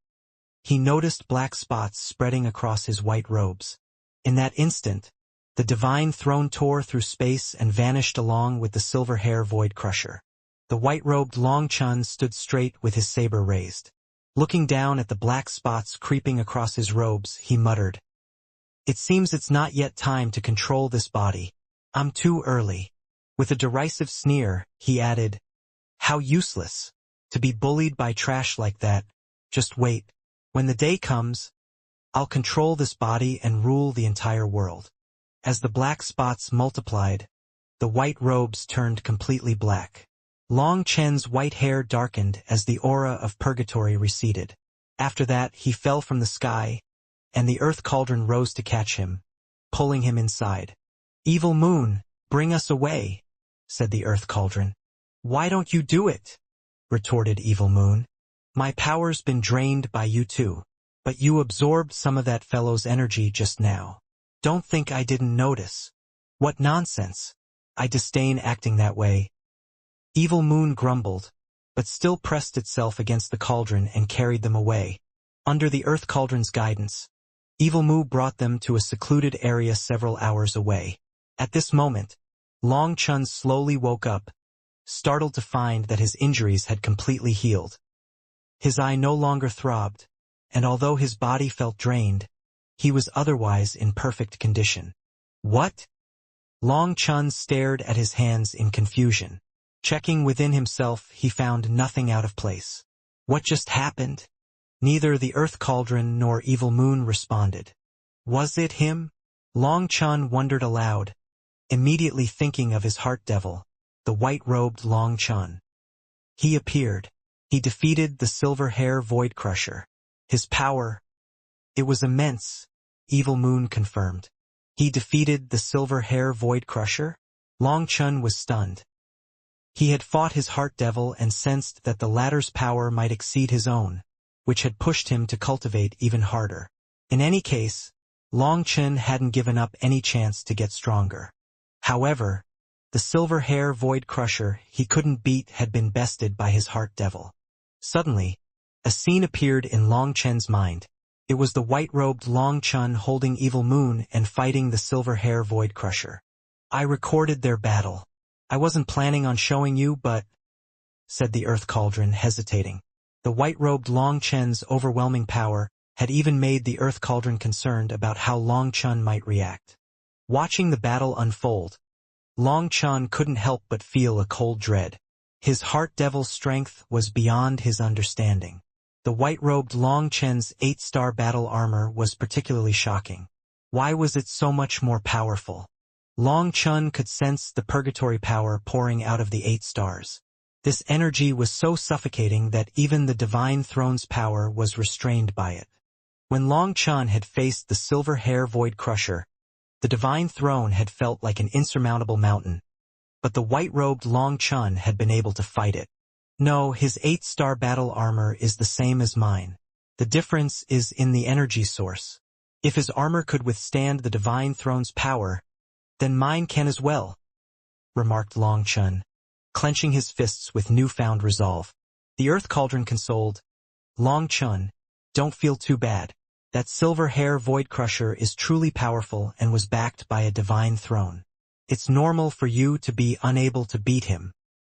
he noticed black spots spreading across his white robes. In that instant, the divine throne tore through space and vanished along with the silver hair Void Crusher. The white-robed Long Chun stood straight with his saber raised. Looking down at the black spots creeping across his robes, he muttered, "It seems it's not yet time to control this body. I'm too early." With a derisive sneer, he added, "How useless. To be bullied by trash like that. Just wait. When the day comes, I'll control this body and rule the entire world." As the black spots multiplied, the white robes turned completely black. Long Chen's white hair darkened as the aura of purgatory receded. After that, he fell from the sky, and the earth cauldron rose to catch him, pulling him inside. "Evil Moon, bring us away," said the earth cauldron. "Why don't you do it?" retorted Evil Moon. "My power's been drained by you too, but you absorbed some of that fellow's energy just now. Don't think I didn't notice. What nonsense. I disdain acting that way." Evil Moon grumbled, but still pressed itself against the cauldron and carried them away. Under the earth cauldron's guidance, Evil Moon brought them to a secluded area several hours away. At this moment, Long Chun slowly woke up, startled to find that his injuries had completely healed. His eye no longer throbbed, and although his body felt drained, he was otherwise in perfect condition. "What?" Long Chun stared at his hands in confusion. Checking within himself, he found nothing out of place. What just happened? Neither the earth cauldron nor Evil Moon responded. Was it him? Long Chun wondered aloud, immediately thinking of his heart devil, the white-robed Long Chun. He appeared. He defeated the silver hair Void Crusher. His power, it was immense, Evil Moon confirmed. He defeated the silver hair Void Crusher? Long Chun was stunned. He had fought his heart devil and sensed that the latter's power might exceed his own, which had pushed him to cultivate even harder. In any case, Long Chun hadn't given up any chance to get stronger. However, the silver hair Void Crusher he couldn't beat had been bested by his heart devil. Suddenly, a scene appeared in Long Chun's mind. It was the white-robed Long Chun holding Evil Moon and fighting the silver hair Void Crusher. "I recorded their battle. I wasn't planning on showing you, but," said the earth cauldron, hesitating. The white-robed Long Chun's overwhelming power had even made the earth cauldron concerned about how Long Chun might react. Watching the battle unfold, Long Chun couldn't help but feel a cold dread. His heart devil's strength was beyond his understanding. The white-robed Long Chun's 8-star battle armor was particularly shocking. Why was it so much more powerful? Long Chun could sense the purgatory power pouring out of the 8 stars. This energy was so suffocating that even the divine throne's power was restrained by it. When Long Chun had faced the silver hair Void Crusher, the divine throne had felt like an insurmountable mountain, but the white-robed Long Chun had been able to fight it. No, his 8-star battle armor is the same as mine. The difference is in the energy source. If his armor could withstand the divine throne's power, then mine can as well, remarked Long Chun, clenching his fists with newfound resolve. The earth cauldron consoled, Long Chun, don't feel too bad. That silver hair void crusher is truly powerful and was backed by a divine throne. It's normal for you to be unable to beat him.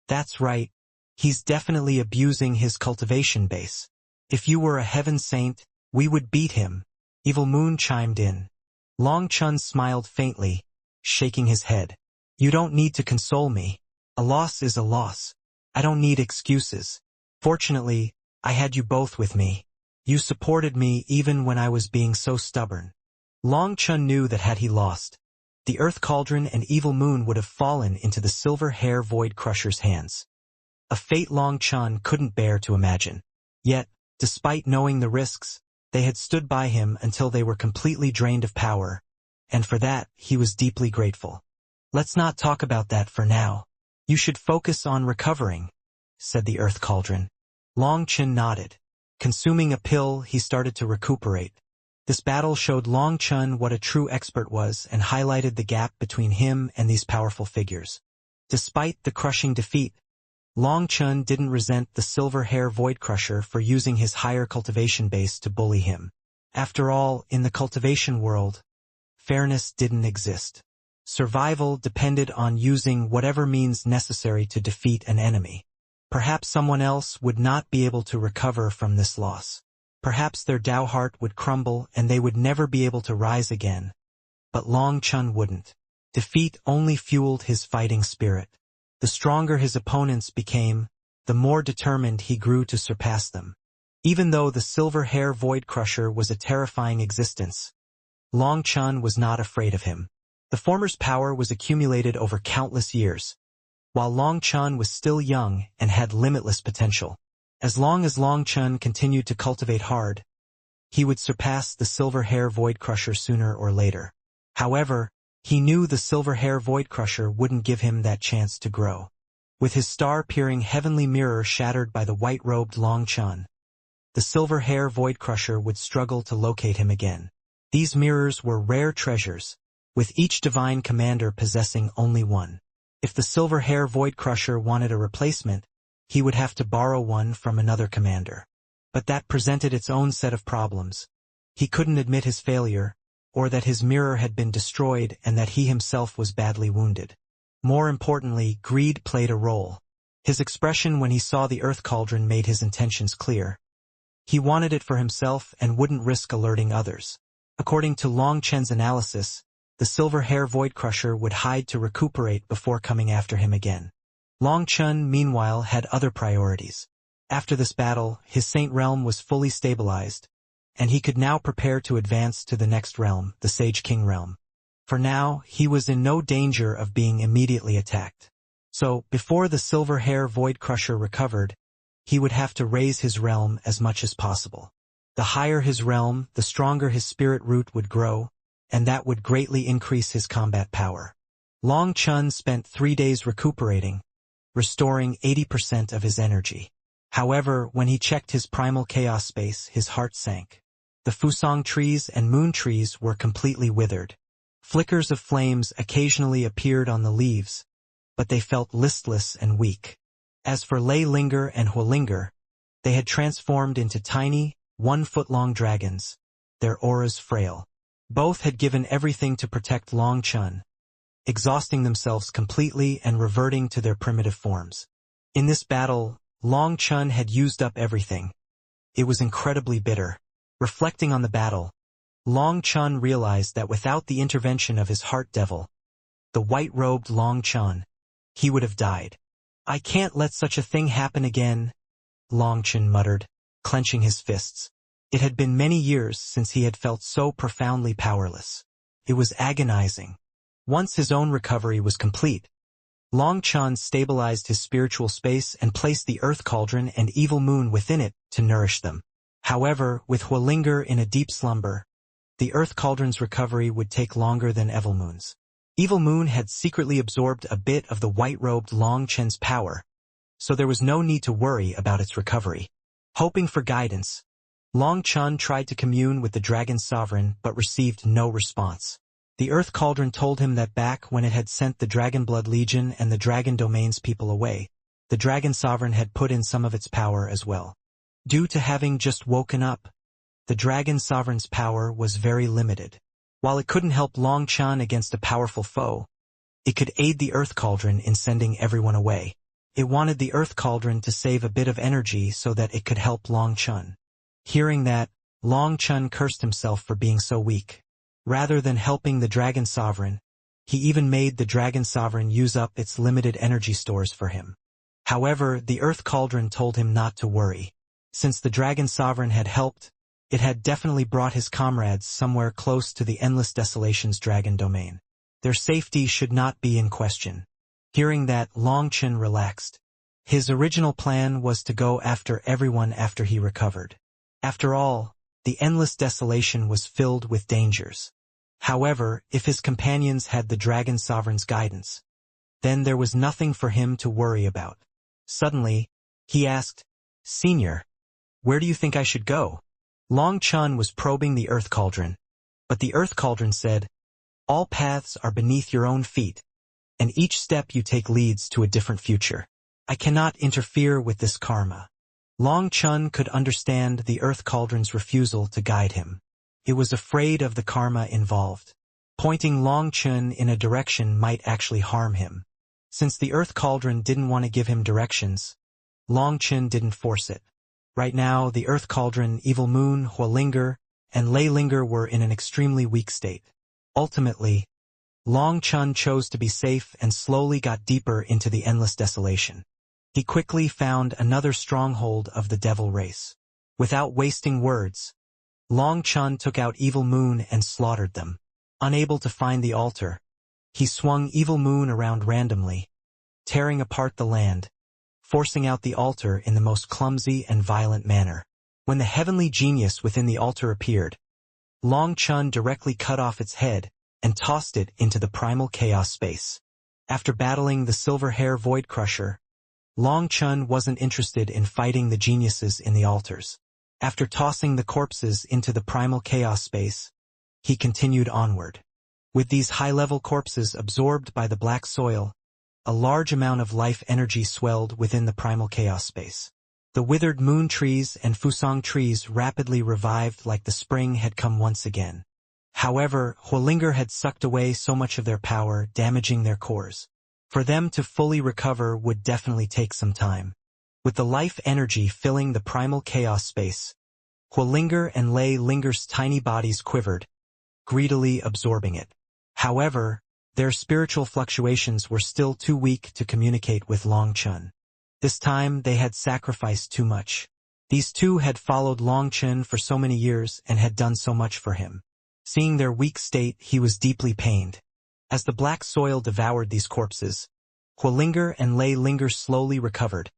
That's right. He's definitely abusing his cultivation base. If you were a heaven saint, we would beat him. Evil Moon chimed in. Long Chun smiled faintly, shaking his head. You don't need to console me. A loss is a loss. I don't need excuses. Fortunately, I had you both with me. You supported me even when I was being so stubborn. Long Chun knew that had he lost, the Earth Cauldron and Evil Moon would have fallen into the silver hair void crusher's hands. A fate Long Chun couldn't bear to imagine. Yet, despite knowing the risks, they had stood by him until they were completely drained of power, and for that he was deeply grateful. Let's not talk about that for now. You should focus on recovering, said the Earth Cauldron. Long Chun nodded. Consuming a pill, he started to recuperate. This battle showed Long Chun what a true expert was and highlighted the gap between him and these powerful figures. Despite the crushing defeat, Long Chun didn't resent the silver hair void crusher for using his higher cultivation base to bully him. After all, in the cultivation world, fairness didn't exist. Survival depended on using whatever means necessary to defeat an enemy. Perhaps someone else would not be able to recover from this loss. Perhaps their Tao heart would crumble and they would never be able to rise again. But Long Chun wouldn't. Defeat only fueled his fighting spirit. The stronger his opponents became, the more determined he grew to surpass them. Even though the silver hair void crusher was a terrifying existence, Long Chun was not afraid of him. The former's power was accumulated over countless years, while Long Chun was still young and had limitless potential. As long as Long Chun continued to cultivate hard, he would surpass the silver hair void crusher sooner or later. However, he knew the silver hair void crusher wouldn't give him that chance to grow. With his star-peering heavenly mirror shattered by the white-robed Long Chun, the silver hair void crusher would struggle to locate him again. These mirrors were rare treasures, with each divine commander possessing only one. If the silver hair void crusher wanted a replacement, he would have to borrow one from another commander. But that presented its own set of problems. He couldn't admit his failure, or that his mirror had been destroyed and that he himself was badly wounded. More importantly, greed played a role. His expression when he saw the Earth Cauldron made his intentions clear. He wanted it for himself and wouldn't risk alerting others. According to Long Chun's analysis, the silver hair void crusher would hide to recuperate before coming after him again. Long Chun, meanwhile, had other priorities. After this battle, his Saint Realm was fully stabilized, and he could now prepare to advance to the next realm, the Sage King Realm. For now, he was in no danger of being immediately attacked. So, before the silver hair void crusher recovered, he would have to raise his realm as much as possible. The higher his realm, the stronger his spirit root would grow, and that would greatly increase his combat power. Long Chun spent 3 days recuperating, restoring 80% of his energy. However, when he checked his primal chaos space, his heart sank. The Fusang trees and moon trees were completely withered. Flickers of flames occasionally appeared on the leaves, but they felt listless and weak. As for Lei Linger and Huolinger, they had transformed into tiny, 1-foot-long dragons, their auras frail. Both had given everything to protect Long Chun, exhausting themselves completely and reverting to their primitive forms. In this battle, Long Chun had used up everything. It was incredibly bitter. Reflecting on the battle, Long Chun realized that without the intervention of his heart devil, the white-robed Long Chun, he would have died. I can't let such a thing happen again, Long Chun muttered, clenching his fists. It had been many years since he had felt so profoundly powerless. It was agonizing. Once his own recovery was complete, Long Chun stabilized his spiritual space and placed the Earth Cauldron and Evil Moon within it to nourish them. However, with Huolinger in a deep slumber, the Earth Cauldron's recovery would take longer than Evil Moon's. Evil Moon had secretly absorbed a bit of the white-robed Long Chun's power, so there was no need to worry about its recovery. Hoping for guidance, Long Chun tried to commune with the Dragon Sovereign but received no response. The Earth Cauldron told him that back when it had sent the Dragonblood Legion and the Dragon Domain's people away, the Dragon Sovereign had put in some of its power as well. Due to having just woken up, the Dragon Sovereign's power was very limited. While it couldn't help Long Chen against a powerful foe, it could aid the Earth Cauldron in sending everyone away. It wanted the Earth Cauldron to save a bit of energy so that it could help Long Chen. Hearing that, Long Chen cursed himself for being so weak. Rather than helping the Dragon Sovereign, he even made the Dragon Sovereign use up its limited energy stores for him. However, the Earth Cauldron told him not to worry. Since the Dragon Sovereign had helped, it had definitely brought his comrades somewhere close to the Endless Desolation's dragon domain. Their safety should not be in question. Hearing that, Long Chen relaxed. His original plan was to go after everyone after he recovered. After all, the Endless Desolation was filled with dangers. However, if his companions had the Dragon Sovereign's guidance, then there was nothing for him to worry about. Suddenly, he asked, "Senior, where do you think I should go?" Long Chen was probing the Earth Cauldron, but the Earth Cauldron said, "All paths are beneath your own feet, and each step you take leads to a different future. I cannot interfere with this karma." Long Chen could understand the Earth Cauldron's refusal to guide him. It was afraid of the karma involved. Pointing Long Chen in a direction might actually harm him. Since the Earth Cauldron didn't want to give him directions, Long Chen didn't force it. Right now, the Earth Cauldron, Evil Moon, Huolinger, and Lei Linger were in an extremely weak state. Ultimately, Long Chen chose to be safe and slowly got deeper into the Endless Desolation. He quickly found another stronghold of the Devil race. Without wasting words, Long Chen took out Evil Moon and slaughtered them. Unable to find the altar, he swung Evil Moon around randomly, tearing apart the land, forcing out the altar in the most clumsy and violent manner. When the heavenly genius within the altar appeared, Long Chen directly cut off its head and tossed it into the primal chaos space. After battling the Silver Hair Void Crusher, Long Chen wasn't interested in fighting the geniuses in the altars. After tossing the corpses into the primal chaos space, he continued onward. With these high-level corpses absorbed by the black soil, a large amount of life energy swelled within the primal chaos space. The withered moon trees and Fusang trees rapidly revived like the spring had come once again. However, Huolinger had sucked away so much of their power, damaging their cores. For them to fully recover would definitely take some time. With the life energy filling the primal chaos space, Huolinger and Lei Linger's tiny bodies quivered, greedily absorbing it. However, their spiritual fluctuations were still too weak to communicate with Long Chen. This time they had sacrificed too much. These two had followed Long Chen for so many years and had done so much for him. Seeing their weak state, he was deeply pained. As the black soil devoured these corpses, Huolinger and Lei Linger slowly recovered,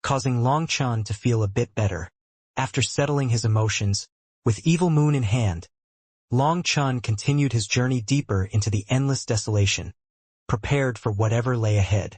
causing Long Chen to feel a bit better. After settling his emotions, with Evil Moon in hand, Long Chen continued his journey deeper into the Endless Desolation, prepared for whatever lay ahead.